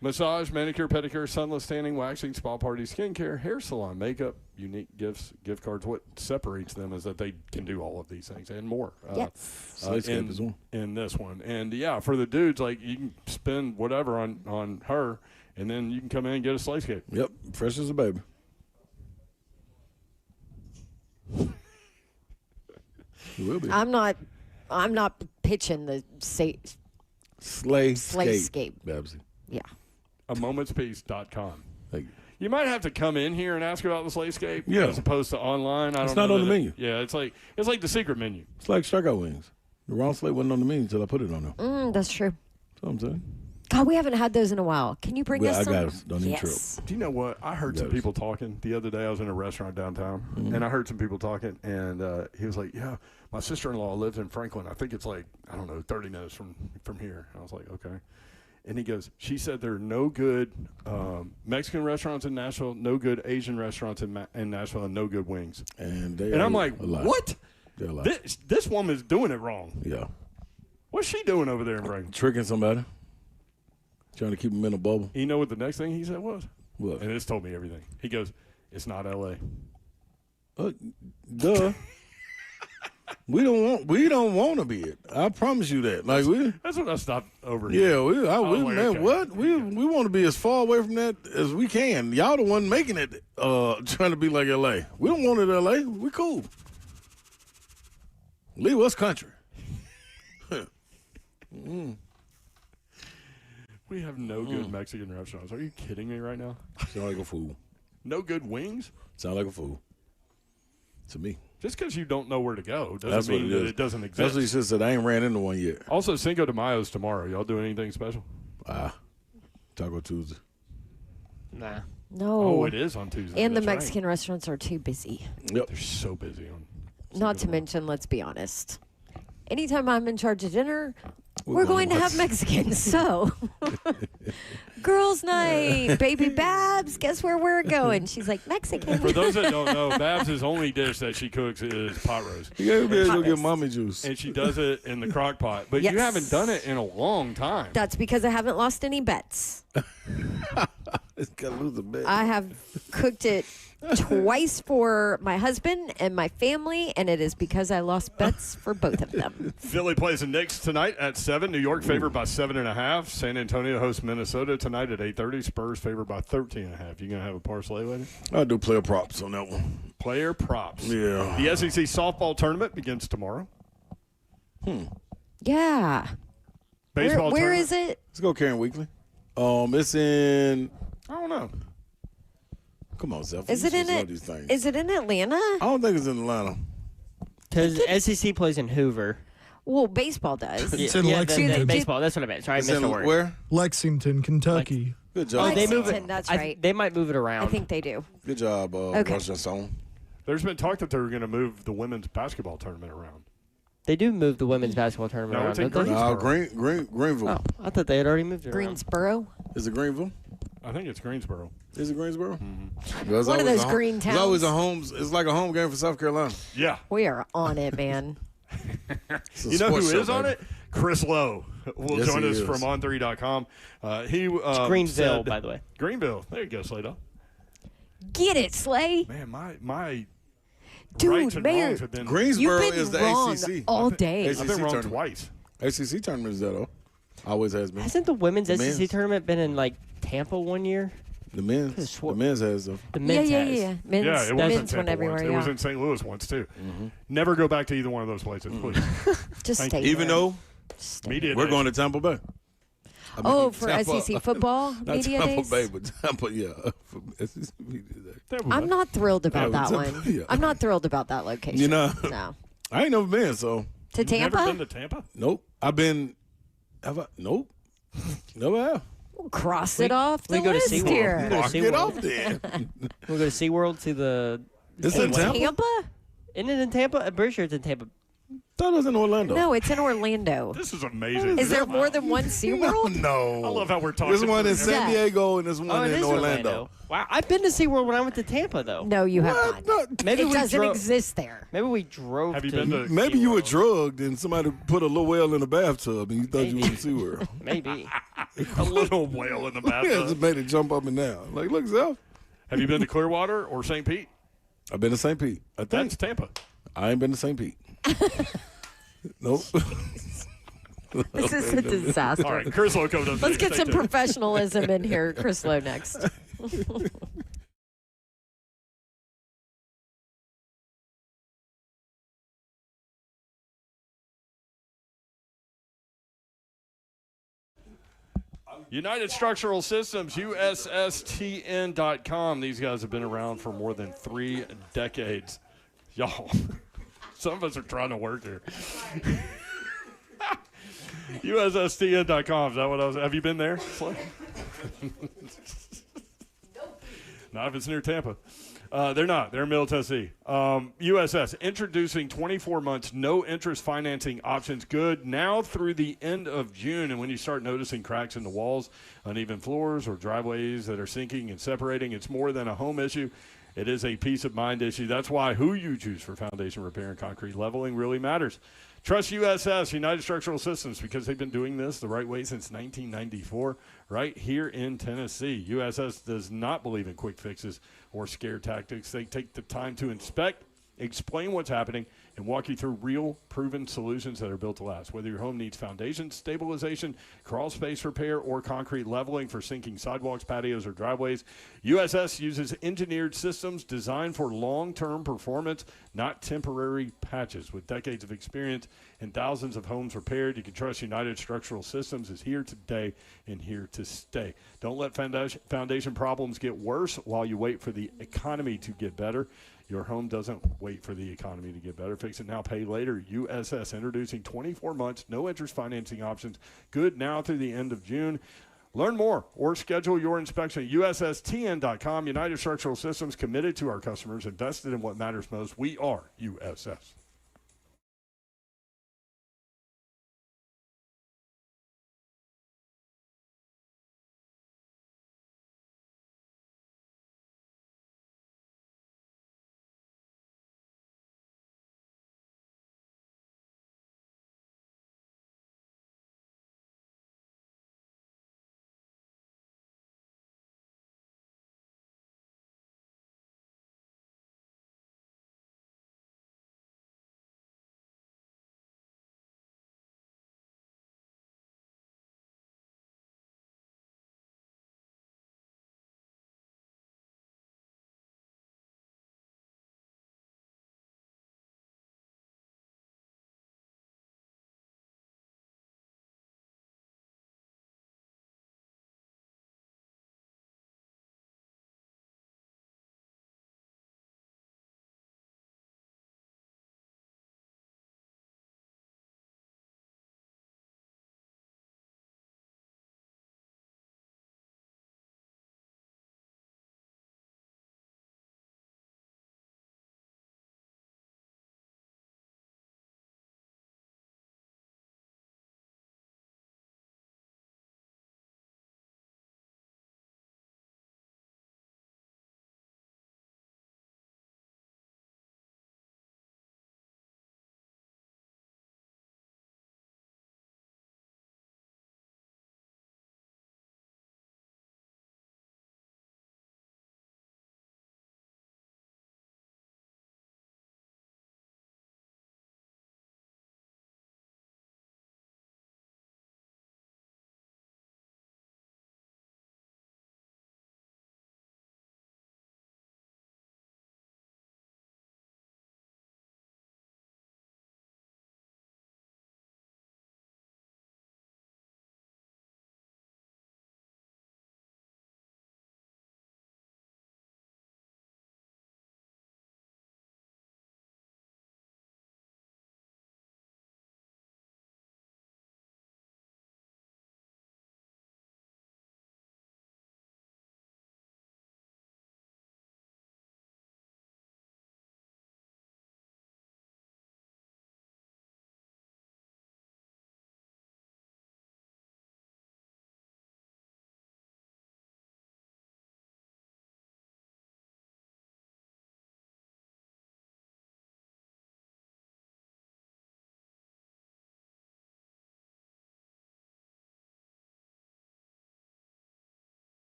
Massage, manicure, pedicure, sunless tanning, waxing, spa party, skincare, hair salon, makeup, unique gifts, gift cards. What separates them is that they can do all of these things and more. Yes. In this one. And, yeah, for the dudes, like, you can spend whatever on her, and then you can come in and get a slicescape. Yep, fresh as a baby. You will be. I'm not pitching the Slayscape, Babsy. Yeah. AmomentsPeace.com. Thank you. You might have to come in here and ask about the Slayscape as opposed to online. I It's don't not know on the that menu. Yeah, it's like the secret menu. It's like strikeout wings. The round slate wasn't on the menu until I put it on there. That's true. That's what I'm saying. God, we haven't had those in a while. Can you bring us I some? got it. Don't even Yes. Do you know what? I heard some people talking the other day. I was in a restaurant downtown, and I heard some people talking, and he was like, yeah, my sister-in-law lives in Franklin. I think it's like, I don't know, 30 minutes from here. I was like, okay. And he goes, she said there are no good Mexican restaurants in Nashville, no good Asian restaurants in Nashville, and no good wings. And I'm like, what? They're alive. This woman's doing it wrong. Yeah. What's she doing over there in Franklin? Tricking somebody. Trying to keep them in a bubble. You know what the next thing he said was? What? And this told me everything. He goes, it's not L.A. Duh. We don't want to be it. I promise you that. Like that's what I stopped over here. Yeah, we man, okay. what? We want to be as far away from that as we can. Y'all the one making it trying to be like LA. We don't want it LA. We cool. Leave us country. We have no good Mexican restaurants. Are you kidding me right now? Sound like a fool. No good wings? Sound like a fool. To me. Just because you don't know where to go doesn't That's mean what it that is. it doesn't exist. That's what he said. I ain't ran into one yet. Also, Cinco de Mayo's tomorrow. Y'all doing anything special? Taco Tuesday. Nah. No. Oh, it is on Tuesday. And the That's right. Mexican restaurants are too busy. Yep. They're so busy on. Not to mention, let's be honest. Anytime I'm in charge of dinner, we're going to have Mexican. So, girls' night, Baby Babs, guess where we're going? She's like, Mexican. For those that don't know, Babs' only dish that she cooks is pot roast. You gotta be able to go get mommy juice. And she does it in the crock pot. But Yes. you haven't done it in a long time. That's because I haven't lost any bets. It's gotta lose a bet. I have cooked it twice for my husband and my family, and it is because I lost bets for both of them. Philly plays the Knicks tonight at 7. New York favored by 7.5. San Antonio hosts Minnesota tonight at 8:30. Spurs favored by 13.5. You gonna have a parlay later? I'll do player props on that one. Player props. Yeah. The SEC softball tournament begins tomorrow. Yeah. Baseball Where tournament. is it? Let's go Karen Weekly. It's in. I don't know. Come on, Zeph. Is You it in supposed to know it? these things. Is it in Atlanta? I don't think it's in Atlanta. Because SEC plays in Hoover. Well, baseball does. It's in Lexington. Baseball. That's what I meant. Sorry, I missed the word. Where? Lexington, Kentucky. Good job. They move Lexington, it. that's right. They might move it around. I think they do. Good job, Okay. Russian Song. There's been talk that they were going to move the women's basketball tournament around. They do move the women's basketball tournament No, around, it's in don't they? No, Greenville. Oh, I thought they had already moved it around. Greensboro. Is it Greenville? I think it's Greensboro. Is it Greensboro? Mm-hmm. One of those green It's towns. always a home. It's like a home game for South Carolina. Yeah. We are on it, man. You know who sports show, is on baby. it? Chris Lowe will Yes, join he us is. from on3.com. He It's Greenville, said- by the way. Greenville. There you go, Slater. Get it, Slay. Man, my Dude, rights and Mayor, wrongs have been. Greensboro You've been is the wrong ACC. all day. ACC I've been wrong tournament. twice. ACC tournament is that though? Always has been. Hasn't the women's The SEC men's. tournament been in like Tampa one year? The men's. swore- The men's has though. The men's has. Yeah. Men's, Yeah, it was in men's Tampa went everywhere. once. Yeah. It was in St. Louis once too. Mm-hmm. Never go back to either one of those places, please. Just Thank stay you. Even there. though Media we're day. going to Tampa Bay. I Oh, mean, for Tampa- SEC football Not media Tampa days? Bay, but Tampa, yeah. For SEC media day. Tampa I'm Bay. not thrilled about Yeah, that Tampa- one. yeah. I'm not thrilled about that location. You know, No. I ain't never been, so To You've never Tampa? been to Tampa? nope. I've been. Have I? Nope. Never have. Cross it off the we go to list SeaWorld. here. We go to Mark it SeaWorld. off there. We'll go to SeaWorld to the. It's in Tampa. Tampa? Isn't it in Tampa? I'm pretty sure it's in Tampa. Thought it was in Orlando. No, it's in Orlando. This is amazing. Is there more than one No, SeaWorld? no. I love how we're talking. There's one in for- San Yeah. Diego and there's one Oh, it in is Orlando. Wow, I've been to SeaWorld when I went to Tampa, though. No, you have What? not. No. Maybe It we doesn't drove. exist there. Maybe we drove. Have you to, been to? Maybe you were SeaWorld? drugged and somebody put a little whale in a bathtub and you thought you were in SeaWorld. Maybe. a little whale in the Yeah, just bathtub. made it jump up and down. Like, look, Zell. Have you been to Clearwater or St. Pete? I've been to St. Pete. I think. That's Tampa. I ain't been to St. Pete. Nope. This is a disaster. All right, Chris Lowe coming up. Let's next. get Stay some tuned. professionalism in here. Chris Lowe next. United Structural Systems, USSTN.com. These guys have been around for more than 3 decades. Y'all, some of us are trying to work here. USSTN.com. Is that what I was? Have you been there? Not if it's near Tampa. They're not. They're in Middle Tennessee. USS, introducing 24 months, no interest financing options. Good now through the end of June. And when you start noticing cracks in the walls, uneven floors, or driveways that are sinking and separating, it's more than a home issue. It is a peace of mind issue. That's why who you choose for foundation repair and concrete leveling really matters. Trust USS, United Structural Systems, because they've been doing this the right way since 1994, right here in Tennessee. USS does not believe in quick fixes or scare tactics. They take the time to inspect, explain what's happening, and walk you through real, proven solutions that are built to last. Whether your home needs foundation stabilization, crawl space repair, or concrete leveling for sinking sidewalks, patios, or driveways, USS uses engineered systems designed for long-term performance, not temporary patches. With decades of experience and thousands of homes repaired, you can trust United Structural Systems is here today and here to stay. Don't let foundation problems get worse while you wait for the economy to get better. Your home doesn't wait for the economy to get better. Fix it now, pay later. USS introducing 24 months, no interest financing options. Good now through the end of June. Learn more or schedule your inspection at USSTN.com. United Structural Systems, committed to our customers, invested in what matters most. We are USS.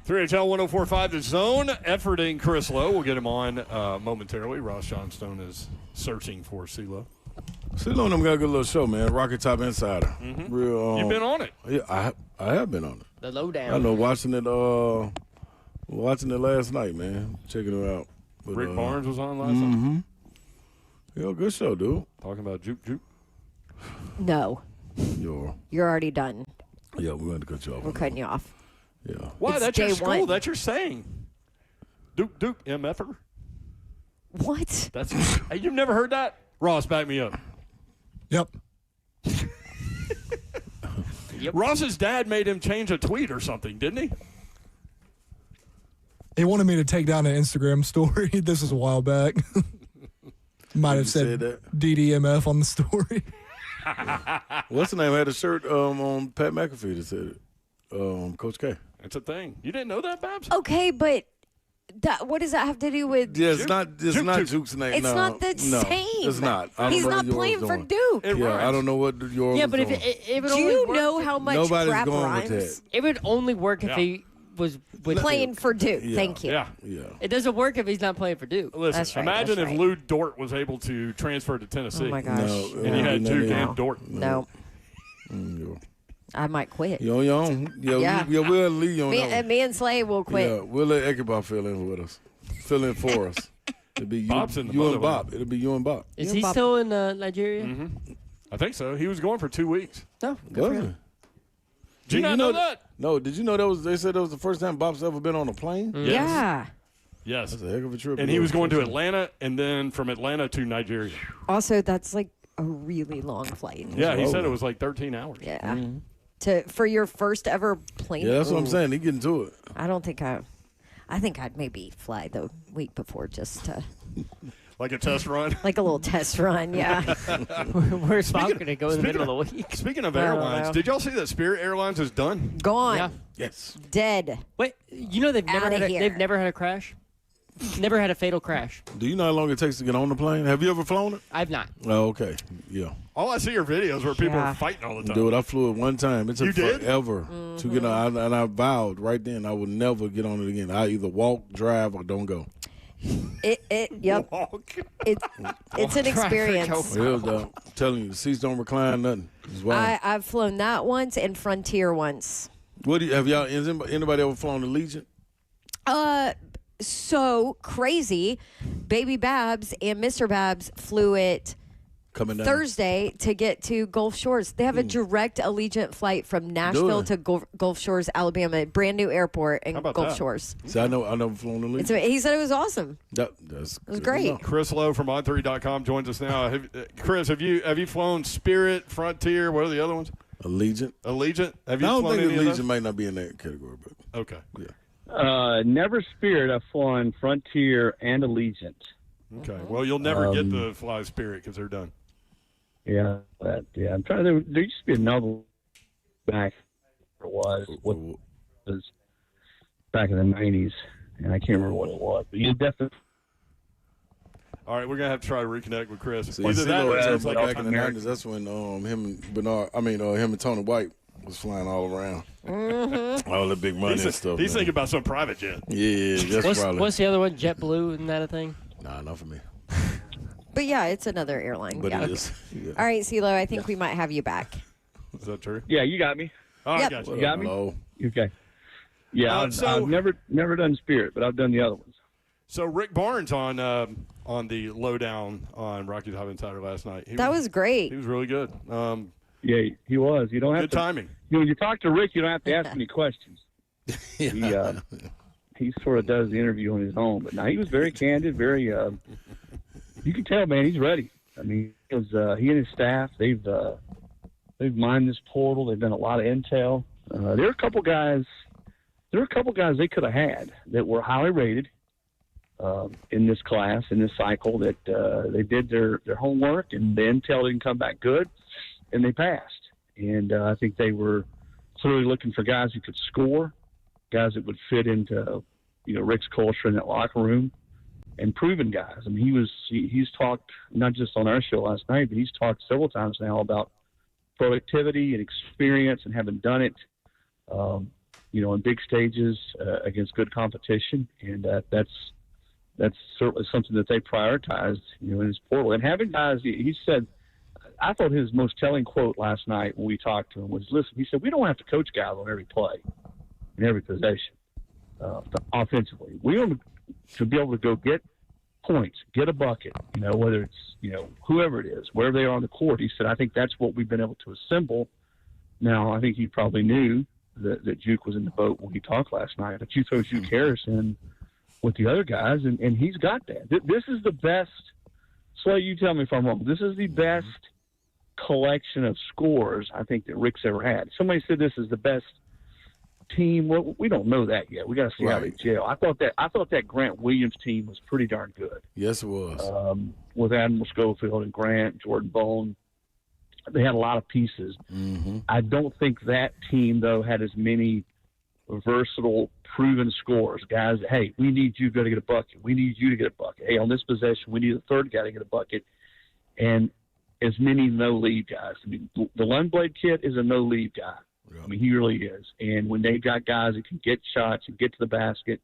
3HL 104.5 The Zone, efforting Chris Lowe. We'll get him on momentarily. Ross Johnstone is searching for CeeLo. CeeLo and them got a good little show, man. Rocket Top Insider. Mm-hmm. Real. You've been on it. Yeah, I have been on it. The lowdown. I know, watching it last night, man. Checking it out. But, Rick Barnes was on last night. Yeah, good show, dude. Talking about Juke. No. You're already done. Yeah, we're going to cut you off. We're cutting you off. Yeah. Why? It's That's your day school. one. That's your saying. Duke, MFer. What? That's. Hey, you've never heard that? Ross, back me up. Yep. Ross's dad made him change a tweet or something, didn't he? He wanted me to take down an Instagram story. This was a while back. Might have said DDMF on the story. What's the name? I had a shirt on Pat McAfee that said it. Coach K. It's a thing. You didn't know that, Babs? Okay, but what does that have to do with? Yeah, it's not Juke's name. It's no, not the no, same. It's not. I don't He's know not what yours playing for doing. Duke. I don't know what yours. Yeah, but if doing. it would Do only you work know if- how much Nobody's crap going rhymes? with that. It would only work if he was with Playing Duke. for Duke. Yeah. Thank you. Yeah. It doesn't work if he's not playing for Duke. Listen, That's right, imagine that's if right. Lou Dort was able to transfer to Tennessee. Oh my gosh. And you had Duke no. and Dort. No, You I might quit. on your own. Yeah. We'll leave you on that one. Me and Slay will quit. Yeah, we'll let Eckenbaugh fill in with us. Fill in for us. It'll be you, Bob's in the you and motherland. Bob. It'll be you and Bob. Is he still in Nigeria? Mm-hmm. I think so. He was going for 2 weeks. No. Was it? Did you not know that? No, did you know they said that was the first time Bob's ever been on a plane? Yes. Yeah. Yes. That's a heck of a trip. And he was going to Atlanta and then from Atlanta to Nigeria. Also, that's like a really long flight. Yeah, he said it was like 13 hours. Yeah. For your first ever plane. Yeah, that's what I'm Ooh. saying. He getting to it. I think I'd maybe fly the week before just to Like a test run? like a little test run. Yeah. Where's Bob going to go in the middle of the week? Speaking of I don't airlines, know. did y'all see that Spirit Airlines is done? Gone. Yeah. Yes. Dead. Wait, you know they've never Outta here. had a crash? Never had a fatal crash. Do you know how long it takes to get on the plane? Have you ever flown it? I've not. Oh, okay. Yeah. All I see are videos where people Yeah. are fighting all the time. Dude, I flew it one time. It took You did? forever to get on. And I vowed right then I would never get on it again. I either walk, drive, or don't go. Yep. It's an experience. It was, I'm telling you, the seats don't recline, nothing. It's wild. I've flown that once and Frontier once. What do you, have y'all? Has anybody ever flown the Legion? So crazy. Baby Babs and Mr. Babs flew it Coming down Thursday to get to Gulf Shores. They have a direct Allegiant flight from Nashville to Gulf Shores, Alabama. Brand new airport in about Gulf that? Shores. See, I never flown the Legion. He said it was awesome. That's It was great. Chris Lowe from on3.com joins us now. Chris, have you flown Spirit, Frontier? What are the other ones? Allegiant. Allegiant? Have you I don't flown think any of Allegiant those? might not be in that category, but Okay. yeah. Never Spirit. I've flown Frontier and Allegiant. Okay. Well, you'll never get to fly Spirit because they're done. Yeah, I'm trying to. There used to be another back. It was back in the '90s, and I can't remember what it was. But you definitely. All right, we're gonna have to try to reconnect with Chris. See, Either that or it's like back in the 90s, that's when him and Tony White was flying all around. All the big money and stuff. He's man. thinking about some private jet. Yeah, that's probably. What's the other one? JetBlue, isn't that a thing? Nah, not for me. But yeah, it's another airline. But yeah. it is. Yeah. All right, CeeLo, I think we might have you back. Is that true? Yeah, you got me. Oh, I Yep. got you. You got me. Hello. Okay. Yeah, I've never done Spirit, but I've done the other ones. So Rick Barnes on the lowdown on Rocky Top Insider last night. That was great. He was really good. Yeah, he was. You don't have Good to. timing. When you talk to Rick, you don't have to ask any questions. He sort of does the interview on his own. But now he was very candid, very. You can tell, man, he's ready. I mean, he and his staff, they've mined this portal. They've done a lot of intel. There are a couple guys they could have had that were highly rated in this class, in this cycle, that they did their homework and the intel didn't come back good, and they passed. And I think they were clearly looking for guys who could score, guys that would fit into, Rick's culture in that locker room, and proven guys. I mean, he's talked not just on our show last night, but he's talked several times now about productivity and experience and having done it. in big stages against good competition, and that's certainly something that they prioritized, in his portal. And having guys, he said, I thought his most telling quote last night when we talked to him was, listen, he said, we don't have to coach guys on every play, in every possession, offensively. We want to be able to go get points, get a bucket, whether it's, whoever it is, wherever they are on the court. He said, I think that's what we've been able to assemble. Now, I think he probably knew that Juke was in the boat when he talked last night, but you throw Juke Harris in with the other guys, and he's got that. This is the best, Slay, you tell me if I'm wrong, this is the best collection of scores I think that Rick's ever had. Somebody said this is the best team. Well, we don't know that yet. We got to see how they gel. I thought that Grant Williams team was pretty darn good. Yes, it was. With Admiral Schofield and Grant, Jordan Bone, they had a lot of pieces. Mm-hmm. I don't think that team though had as many versatile, proven scores. Guys, hey, we need you to get a bucket. We need you to get a bucket. Hey, on this possession, we need a third guy to get a bucket. And as many no-lead guys. I mean, the Lundblade kid is a no-lead guy. Yeah. I mean, he really is. And when they've got guys that can get shots and get to the basket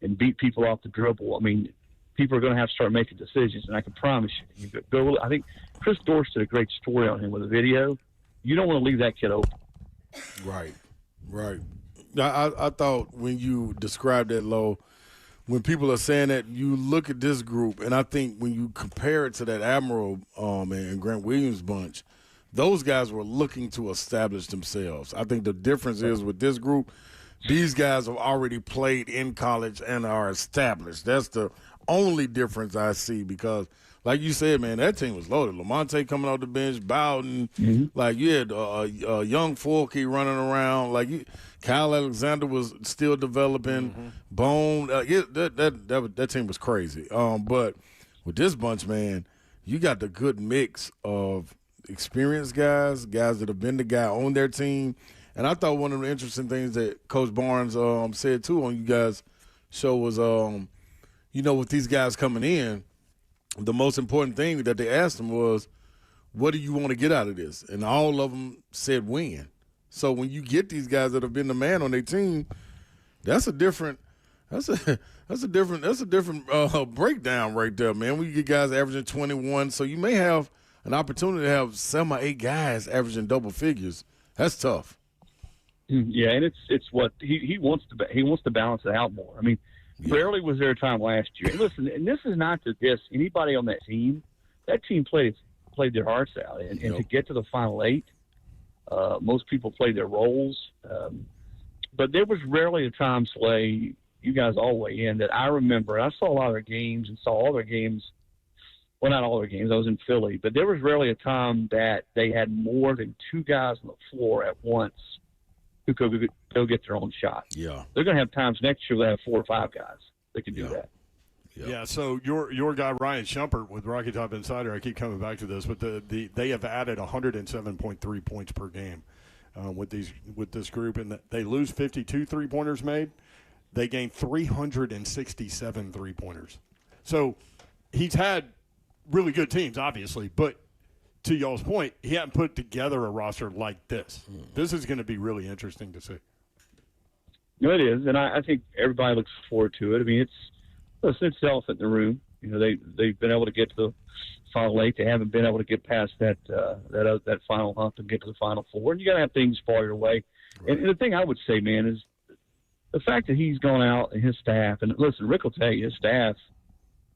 and beat people off the dribble, I mean, people are going to have to start making decisions. And I can promise you, I think Chris Dorst did a great story on him with a video. You don't want to leave that kid open. Right. I thought when you described that, Lo, when people are saying that, you look at this group, and I think when you compare it to that Admiral and Grant Williams bunch, those guys were looking to establish themselves. I think the difference is with this group, these guys have already played in college and are established. That's the only difference I see because, like you said, man, that team was loaded. Lamonte coming off the bench, Bowden, like you had young Forkey running around. Kyle Alexander was still developing. Bone, that team was crazy. But with this bunch, man, you got the good mix of experienced guys that have been the guy on their team. And I thought one of the interesting things that Coach Barnes said too on you guys' show was, with these guys coming in, the most important thing that they asked him was, what do you want to get out of this? And all of them said win. So when you get these guys that have been the man on their team, that's a different breakdown right there, man. When you get guys averaging 21, so you may have an opportunity to have 7 or 8 guys averaging double figures. That's tough. Yeah, and it's what he wants to balance it out more. I mean, rarely was there a time last year. And listen, and this is not to diss anybody on that team. That team played their hearts out, and to get to the Final 8, most people played their roles. But there was rarely a time, Slay, you guys all weigh in, that I remember. I saw a lot of their games and saw all their games. Well, not all their games. I was in Philly. But there was rarely a time that they had more than 2 guys on the floor at once who could go get their own shot. Yeah. They're going to have times next year they have 4 or 5 guys that can do that. Yeah, so your guy Ryan Shumpert with Rocky Top Insider, I keep coming back to this, but they have added 107.3 points per game with this group, and they lose 52 3-pointers made. They gain 367 3-pointers. So he's had really good teams, obviously, but to y'all's point, he hadn't put together a roster like this. This is going to be really interesting to see. No, it is, and I think everybody looks forward to it. I mean, it's the elephant in the room. They've been able to get to the Final 8. They haven't been able to get past that final hump and get to the Final 4. And you got to have things fall your way. Right. And the thing I would say, man, is the fact that he's gone out and his staff. And listen, Rick will tell you, his staff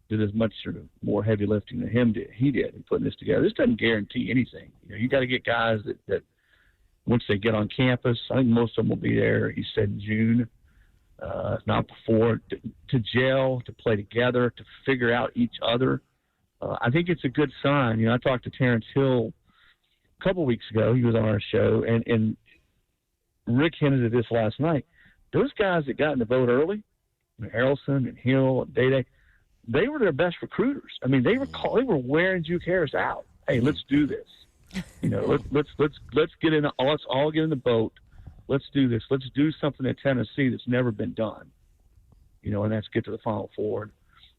did as much or more heavy lifting than he did in putting this together. This doesn't guarantee anything. You got to get guys that once they get on campus, I think most of them will be there. He said in June. If not before, to gel, to play together, to figure out each other. I think it's a good sign. I talked to Terrence Hill a couple weeks ago. He was on our show, and Rick hinted at this last night. Those guys that got in the boat early, Harrelson and Hill and Day, they were their best recruiters. I mean, they were wearing Juke Harris out. Hey, let's do this. Let's get in. Let's all get in the boat. Let's do this. Let's do something at Tennessee that's never been done. And that's get to the Final 4 and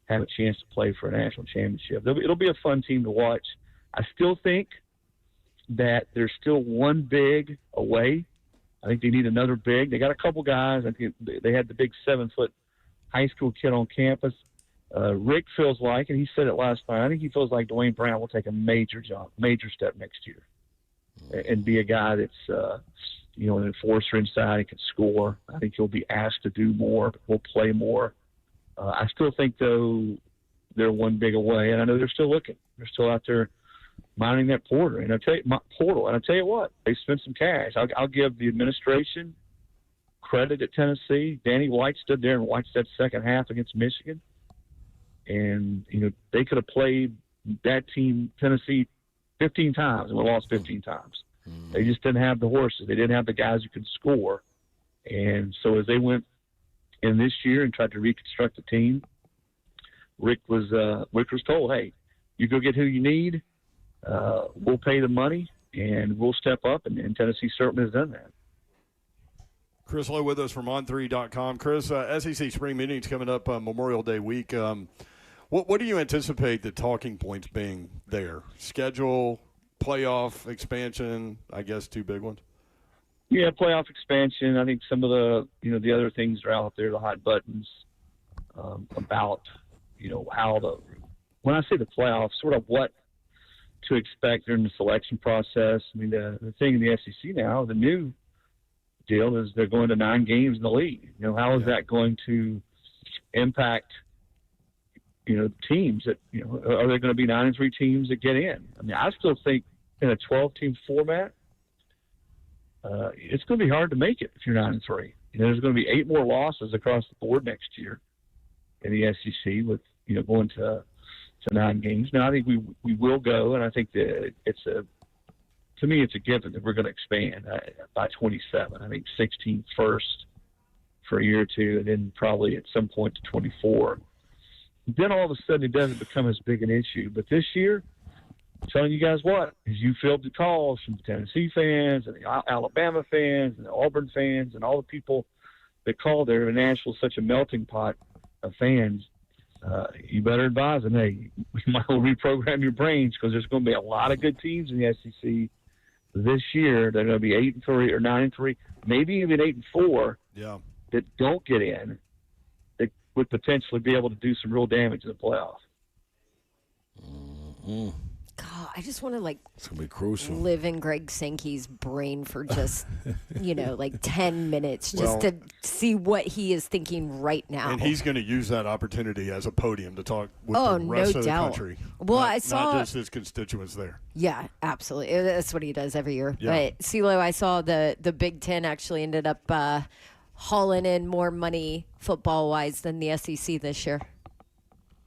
have a chance to play for a national championship. It'll be a fun team to watch. I still think that there's still one big away I think they need another big. They got a couple guys. I think they had the big 7-foot high school kid on campus. Rick feels like, and he said it last night, I think he feels like Dwayne Brown will take a major step next year and be a guy that's, an enforcer inside and can score. I think he'll be asked to do more, will play more. I still think, though, they're one big away, and I know they're still looking. They're still out there minding that portal. And I tell you what, they spent some cash. I'll give the administration credit at Tennessee. Danny White stood there and watched that second half against Michigan, and they could have played that team, Tennessee, 15 times and we lost 15 times. They just didn't have the horses. They didn't have the guys who could score. And so as they went in this year and tried to reconstruct the team, Rick was told, hey, you go get who you need. We'll pay the money, and we'll step up, and Tennessee certainly has done that. Chris Lowe with us from on3.com. Chris, SEC spring meetings coming up Memorial Day week. What do you anticipate the talking points being there? Schedule, playoff expansion, I guess two big ones? Yeah, playoff expansion. I think some of the the other things are out there, the hot buttons about how when I say the playoffs, sort of what to expect during the selection process. I mean, the thing in the SEC now, the new deal is they're going to 9 games in the league. How is that going to impact teams that are there going to be 9-3 teams that get in? I mean, I still think in a 12-team format, it's going to be hard to make it if you're 9-3. There's going to be 8 more losses across the board next year in the SEC with going to 9 games. Now I think we will go, and I think that to me it's a given that we're going to expand by 27. I think 16 first for a year or two, and then probably at some point to 24. Then all of a sudden it doesn't become as big an issue. But this year, I'm telling you guys what, as you filled the calls from the Tennessee fans and the Alabama fans and the Auburn fans and all the people that call there, Nashville such a melting pot of fans, you better advise them, hey, we might want to reprogram your brains because there's going to be a lot of good teams in the SEC this year. They're going to be 8-3 or 9-3, maybe even 8-4 that don't get in, that would potentially be able to do some real damage in the playoff. God, I just want to it's gonna be crucial. live in Greg Sankey's brain for just 10 minutes just to see what he is thinking right now. And he's going to use that opportunity as a podium to talk with the rest of the country. Well, not, I saw not just his constituents there. Yeah, absolutely. That's what he does every year. Yeah. But CeeLo, I saw the Big Ten actually ended up hauling in more money football-wise than the SEC this year.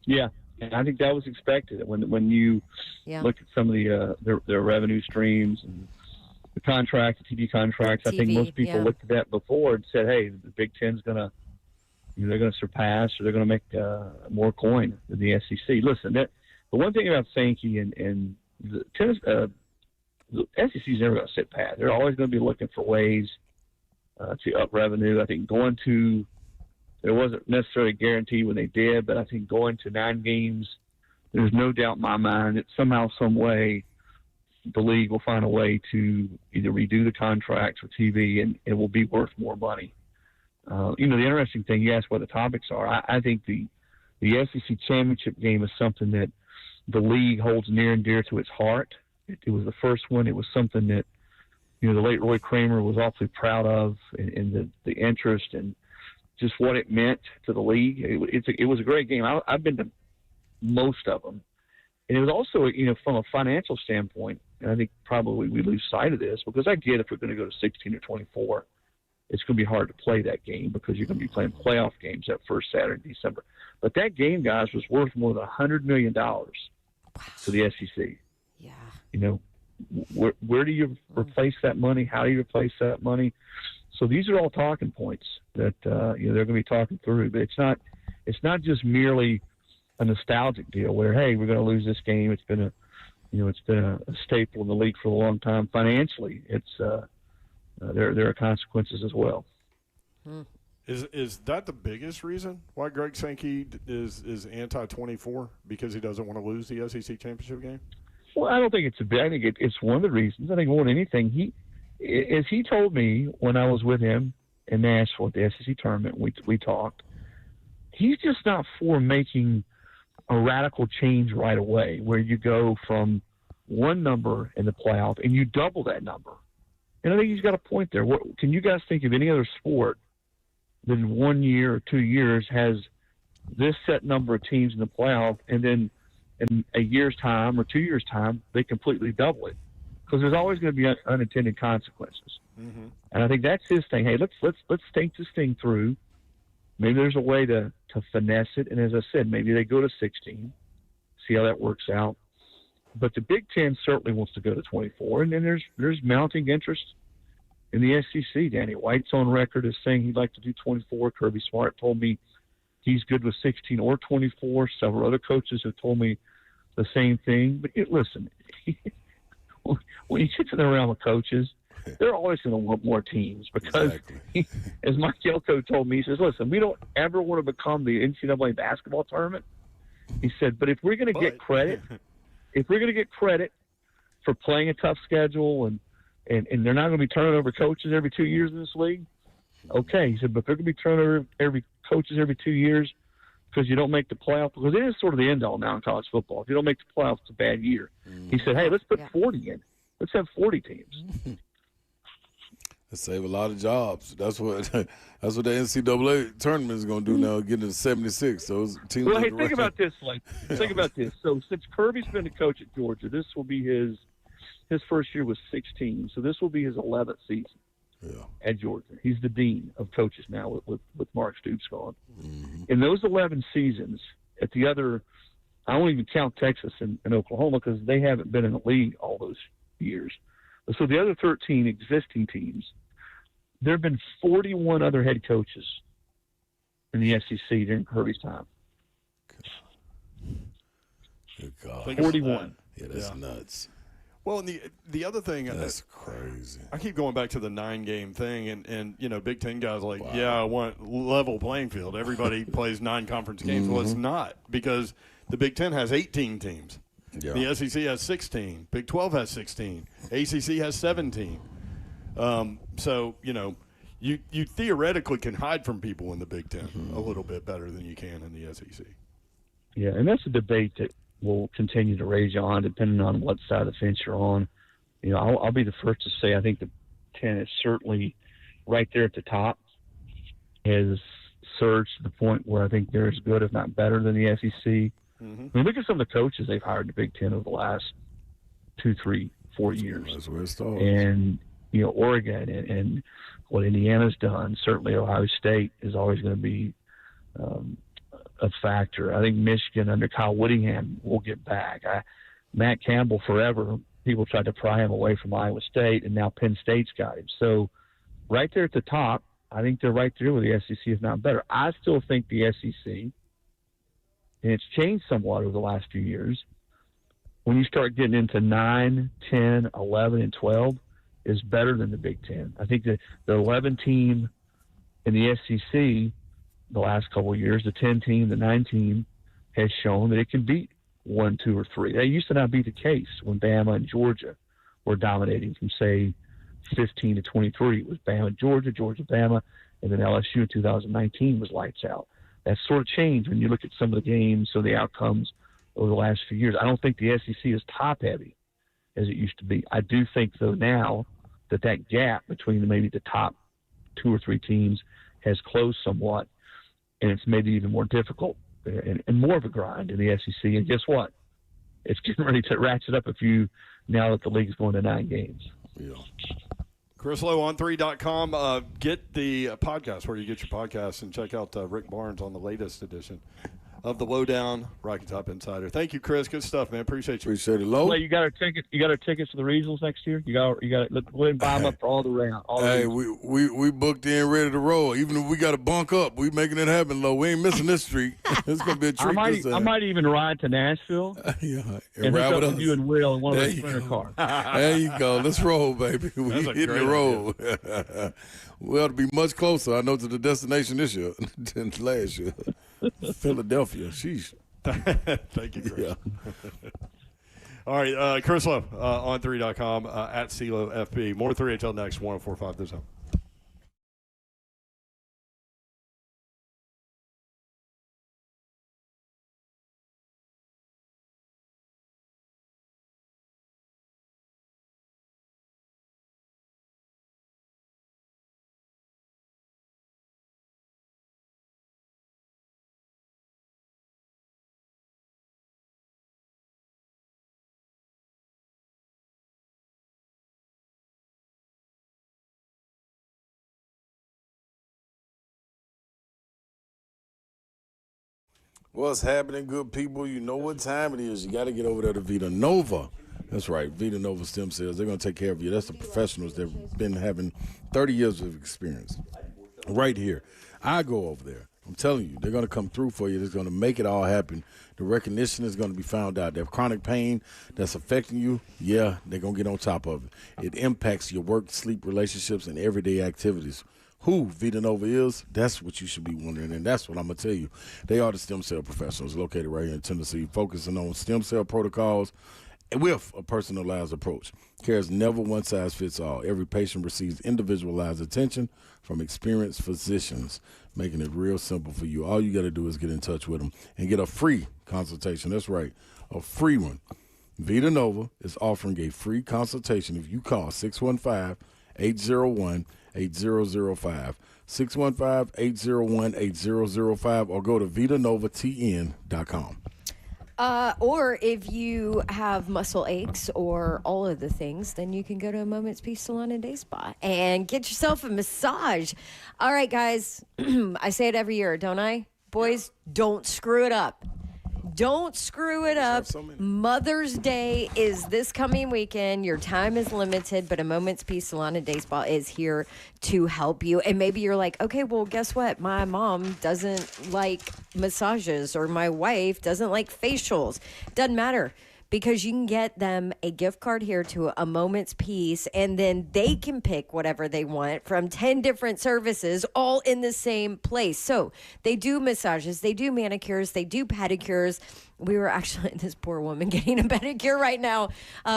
Yeah, and I think that was expected. When you look at some of the their revenue streams and the contracts, the TV contracts, I think most people looked at that before and said, "Hey, the Big Ten's gonna, they're gonna surpass, or they're gonna make more coin than the SEC." Listen, the one thing about Sankey and the tennis, the SEC's never gonna sit pat. They're always gonna be looking for ways to up revenue. I think there wasn't necessarily a guarantee when they did, but I think going to 9 games, there's no doubt in my mind that somehow, some way, the league will find a way to either redo the contracts for TV and it will be worth more money. The interesting thing, you asked what the topics are. I think the SEC championship game is something that the league holds near and dear to its heart. It was the first one. It was something that, the late Roy Kramer was awfully proud of, and the interest and just what it meant to the league. It was a great game. I've been to most of them. And it was also, from a financial standpoint, and I think probably we lose sight of this, because I get if we're going to go to 16 or 24, it's going to be hard to play that game because you're going to be playing playoff games that first Saturday in December. But that game, guys, was worth more than $100 million to the SEC. Yeah. Where do you replace that money? How do you replace that money? So these are all talking points that they're going to be talking through. But it's not just merely a nostalgic deal where, hey, we're going to lose this game. It's been a staple in the league for a long time. Financially, there are consequences as well. Is that the biggest reason why Greg Sankey is anti-24, because he doesn't want to lose the SEC championship game? Well, I don't think it's I think it's one of the reasons. I think more than anything, as he told me when I was with him in Nashville at the SEC tournament, we talked, he's just not for making a radical change right away where you go from one number in the playoff and you double that number. And I think he's got a point there. Can you guys think of any other sport that in 1 year or 2 years has this set number of teams in the playoff, and then in a year's time or 2 years' time, they completely double it? Because there's always going to be unintended consequences. Mm-hmm. And I think that's his thing. Hey, let's think this thing through. Maybe there's a way to finesse it. And as I said, maybe they go to 16, see how that works out. But the Big Ten certainly wants to go to 24. And then there's mounting interest in the SEC. Danny White's on record as saying he'd like to do 24. Kirby Smart told me he's good with 16 or 24. Several other coaches have told me the same thing. But listen, when you get to the realm of coaches, they're always going to want more teams because, as Mike Yelko told me, he says, listen, we don't ever want to become the NCAA basketball tournament. He said, but if we're going to get credit, for playing a tough schedule and they're not going to be turning over coaches every 2 years in this league, okay. He said, but they're going to be turning over coaches every 2 years because you don't make the playoff, because it is sort of the end all now in college football. If you don't make the playoffs, it's a bad year. He said, hey, let's put 40 in. Let's have 40 teams. Let's save a lot of jobs. That's what the NCAA tournament is going to do now, getting to 76. Those teams. Well, hey, think about this. Think about this. So since Kirby's been the coach at Georgia, this will be his first year was 16. So this will be his 11th season at Georgia. He's the dean of coaches now with Mark Stoops gone. Mm-hmm. In those 11 seasons, at the other, I won't even count Texas and Oklahoma because they haven't been in the league all those years. So the other 13 existing teams, there have been 41 other head coaches in the SEC during Kirby's time. Good God. 41. Yeah, that's nuts. Well, and the other thing, that's crazy. I keep going back to the 9-game thing, and Big Ten guys are like, yeah, I want level playing field. Everybody plays 9 conference games. Mm-hmm. Well, it's not, because the Big Ten has 18 teams. Yeah. The SEC has 16. Big 12 has 16. ACC has 17. So, you theoretically can hide from people in the Big Ten a little bit better than you can in the SEC. Yeah, and that's a debate that will continue to rage on depending on what side of the fence you're on. I'll be the first to say I think the 10 is certainly right there at the top, has surged to the point where I think they're as good, if not better, than the SEC. Mm-hmm. I mean, look at some of the coaches they've hired in the Big Ten over the last 2, 3, 4 years. That's where it starts. And, Oregon and what Indiana's done, certainly Ohio State is always going to be a factor. I think Michigan under Kyle Whittingham will get back. Matt Campbell, forever, people tried to pry him away from Iowa State, and now Penn State's got him. So right there at the top, I think they're right there with the SEC, if not better. I still think the SEC, and it's changed somewhat over the last few years, when you start getting into 9, 10, 11, and 12, is better than the Big Ten. I think the 11 team in the SEC the last couple of years, the 10 team, the 9 team, has shown that it can beat 1, 2, or 3. That used to not be the case when Bama and Georgia were dominating from, say, 15 to 23. It was Bama, Georgia, Bama, and then LSU in 2019 was lights out. That sort of changed when you look at some of the games or the outcomes over the last few years. I don't think the SEC is top-heavy as it used to be. I do think, though, now that gap between maybe the top 2 or 3 teams has closed somewhat, and it's made it even more difficult and more of a grind in the SEC. And guess what? It's getting ready to ratchet up now that the league's going to 9 games. Yeah. Chris Lowe, on3.com. Get the podcast where you get your podcasts, and check out Rick Barnes on the latest edition of the Lowdown Rocky Top Insider. Thank you, Chris. Good stuff, man. Appreciate you. Appreciate it, Lowe. Well, you got our ticket. You got our tickets to the regionals next year. You got. Go ahead and buy them up for all the round. Hey, we booked in, ready to roll. Even if we got to bunk up, we making it happen, Lowe. We ain't missing this streak. It's gonna be a treat. I might even ride to Nashville. And ride with us. You and Will in one of those sprinter cars. There you go. Let's roll, baby. We hitting the road. We ought to be much closer, I know, to the destination this year than last year. Philadelphia. Sheesh. Thank you, Chris. Yeah. All right, Chris Lowe, on3.com, at CeeLo FB. More 3HL next, 104.5 this time. What's happening, good people? You know what time it is. You got to get over there to Vita Nova. That's right, Vita Nova Stem Cells. They're going to take care of you. That's the professionals that have been having 30 years of experience. Right here. I go over there. I'm telling you, they're going to come through for you. They're going to make it all happen. The recognition is going to be found out. That chronic pain that's affecting you, yeah, they're going to get on top of it. It impacts your work, sleep, relationships, and everyday activities. Who Vita Nova is, that's what you should be wondering, and that's what I'm going to tell you. They are the stem cell professionals located right here in Tennessee, focusing on stem cell protocols with a personalized approach. Care is never one size fits all. Every patient receives individualized attention from experienced physicians, making it real simple for you. All you got to do is get in touch with them and get a free consultation. That's right, a free one. Vita Nova is offering a free consultation if you call 615-801-8005, 615-801-8005, or go to vitanovatn.com. Or if you have muscle aches or all of the things, then you can go to a Moment's Peace Salon and Day Spa and get yourself a massage. All right, guys. I say it every year, don't I? Boys, don't screw it up. Don't screw it up. Mother's Day is this coming weekend. Your time is limited, but a Moment's Peace Salon and Day Spa is here to help you. And maybe you're like, okay, well, guess what? My mom doesn't like massages, or my wife doesn't like facials. Doesn't matter, because you can get them a gift card here to a Moment's Peace, and then they can pick whatever they want from 10 different services, all in the same place. So they do massages, they do manicures, they do pedicures. We were actually, this poor woman getting a pedicure right now.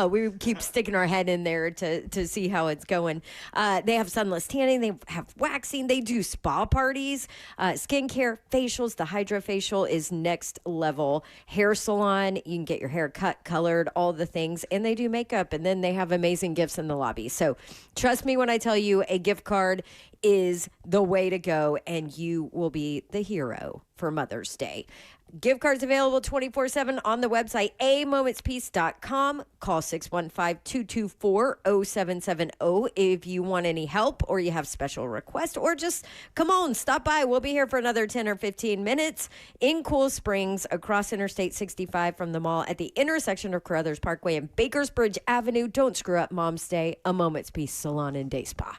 We keep sticking our head in there to see how it's going. They have sunless tanning. They have waxing. They do spa parties, skincare, facials. The HydraFacial is next level. Hair salon. You can get your hair cut, colored, all the things. And they do makeup. And then they have amazing gifts in the lobby. So trust me when I tell you, a gift card is the way to go, and you will be the hero for Mother's Day. Gift cards available 24/7 on the website, amomentspeace.com. Call 615-224-0770 if you want any help, or you have special requests, or just come on, stop by. We'll be here for another 10 or 15 minutes in Cool Springs, across Interstate 65 from the mall at the intersection of Carruthers Parkway and Bakersbridge Avenue. Don't screw up Mom's Day. A Moment's Peace Salon and Day Spa.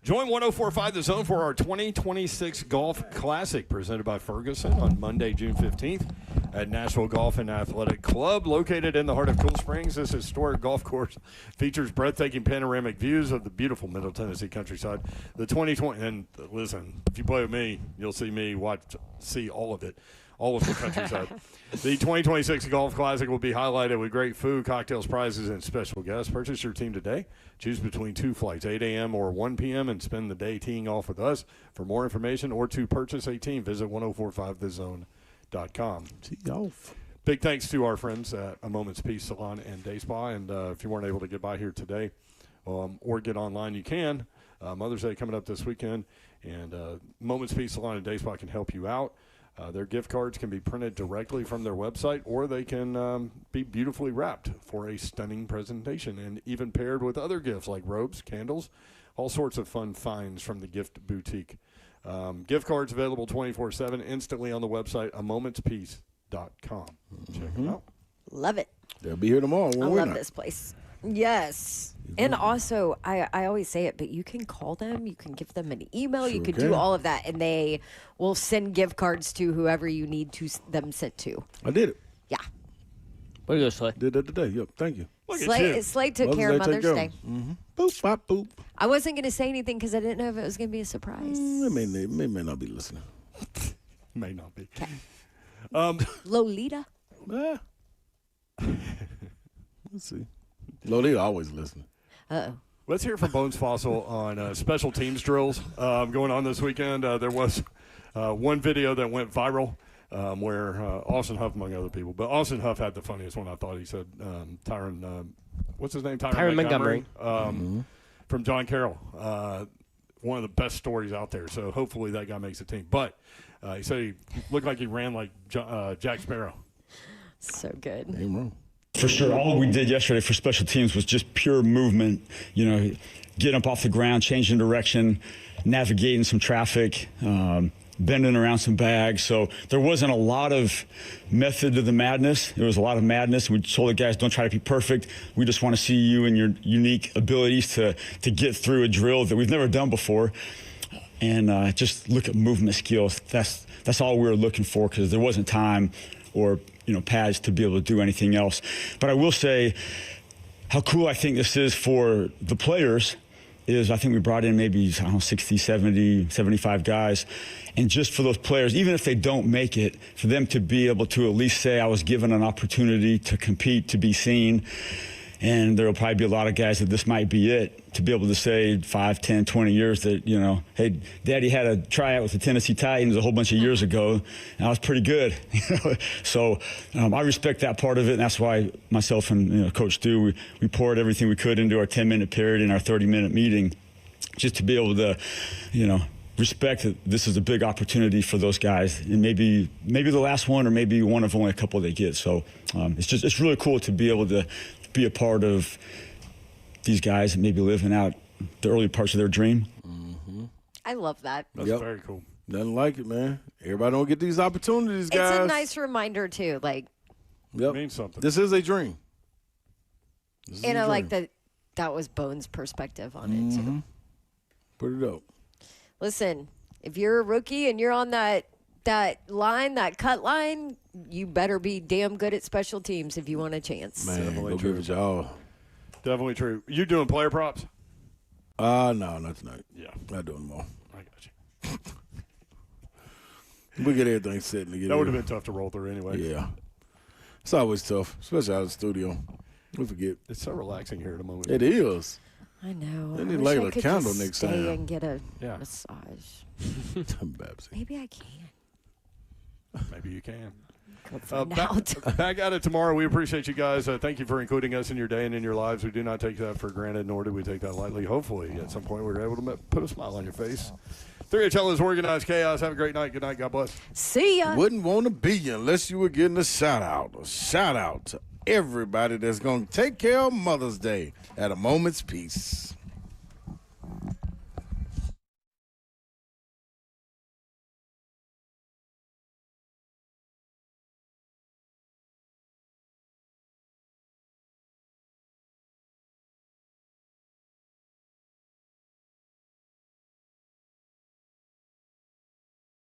Join 104.5 The Zone for our 2026 Golf Classic presented by Ferguson on Monday, June 15th at Nashville Golf and Athletic Club. Located in the heart of Cool Springs, this historic golf course features breathtaking panoramic views of the beautiful Middle Tennessee countryside. The 2020, and listen, if you play with me, you'll see me see all of it. All of the countryside. The 2026 Golf Classic will be highlighted with great food, cocktails, prizes, and special guests. Purchase your team today. Choose between 2 flights, 8 a.m. or 1 p.m., and spend the day teeing off with us. For more information or to purchase a team, visit 1045thezone.com. Tee off. Big thanks to our friends at A Moment's Peace Salon and Day Spa. And if you weren't able to get by here today or get online, you can. Mother's Day coming up this weekend. And Moment's Peace Salon and Day Spa can help you out. Their gift cards can be printed directly from their website, or they can be beautifully wrapped for a stunning presentation and even paired with other gifts like robes, candles, all sorts of fun finds from the gift boutique. Gift cards available 24/7 instantly on the website, amomentspeace.com. Check them out. Love it. They'll be here tomorrow. I love this place. Yes. And also, I always say it, but you can call them, you can give them an email, you can do all of that, and they will send gift cards to whoever you need them sent to. I did it. Yeah. What do you say? Did that today. Yep. Thank you. Slade took care of Mother's Day. Mm-hmm. Boop, bop, boop. I wasn't going to say anything because I didn't know if it was going to be a surprise. They may not be listening. May not be. Lolita. Let's see. Lolita always listening. Uh-oh. Let's hear from Bones Fossil on special teams drills going on this weekend. There was one video that went viral where Austin Huff, among other people, but Austin Huff had the funniest one, I thought. He said Tyron, what's his name? Tyron Montgomery. From John Carroll. One of the best stories out there, so hopefully that guy makes the team. But he said he looked like he ran like Jack Sparrow. So good. Ain't wrong. For sure, all we did yesterday for special teams was just pure movement, getting up off the ground, changing direction, navigating some traffic, bending around some bags. So there wasn't a lot of method to the madness. There was a lot of madness. We told the guys, don't try to be perfect. We just want to see you and your unique abilities to get through a drill that we've never done before. And just look at movement skills. That's all we were looking for, because there wasn't time or pads to be able to do anything else. But I will say how cool I think this is for the players is I think we brought in maybe 60, 70, 75 guys. And just for those players, even if they don't make it, for them to be able to at least say I was given an opportunity to compete, to be seen. And there will probably be a lot of guys that this might be it, to be able to say 5, 10, 20 years that, hey, Daddy had a tryout with the Tennessee Titans a whole bunch of years ago, and I was pretty good. So I respect that part of it, and that's why myself and Coach Stu, we poured everything we could into our 10-minute period and our 30-minute meeting, just to be able to, respect that this is a big opportunity for those guys, and maybe the last one, or maybe one of only a couple they get. So it's really cool to be able to be a part of these guys and maybe living out the early parts of their dream. Mm-hmm. I love that. That's very cool. Nothing like it, man. Everybody don't get these opportunities, guys. It's a nice reminder, too. Yep. It means something. This is a dream. And I like that was Bones' perspective on it, too. Put it up. Listen, if you're a rookie and you're on that line, that cut line, you better be damn good at special teams if you want a chance. Man, Definitely go true. give it y'all. Definitely true. You doing player props? No, not tonight. Yeah. Not doing more. I got you. We get everything set and get That would have been tough to roll through anyway. Yeah. It's always tough, especially out of the studio. We forget. It's so relaxing here at the moment. It is. I know. They I need wish light I a could candle just next stay time. and get a massage. Maybe I can. Maybe you can. Back at it tomorrow. We appreciate you guys. Thank you for including us in your day and in your lives. We do not take that for granted, nor do we take that lightly. Hopefully, at some point, we're able to put a smile on your face. 3HL is organized chaos. Have a great night. Good night. God bless. See ya. Wouldn't want to be you unless you were getting a shout out. A shout out to everybody that's going to take care of Mother's Day at A Moment's Peace.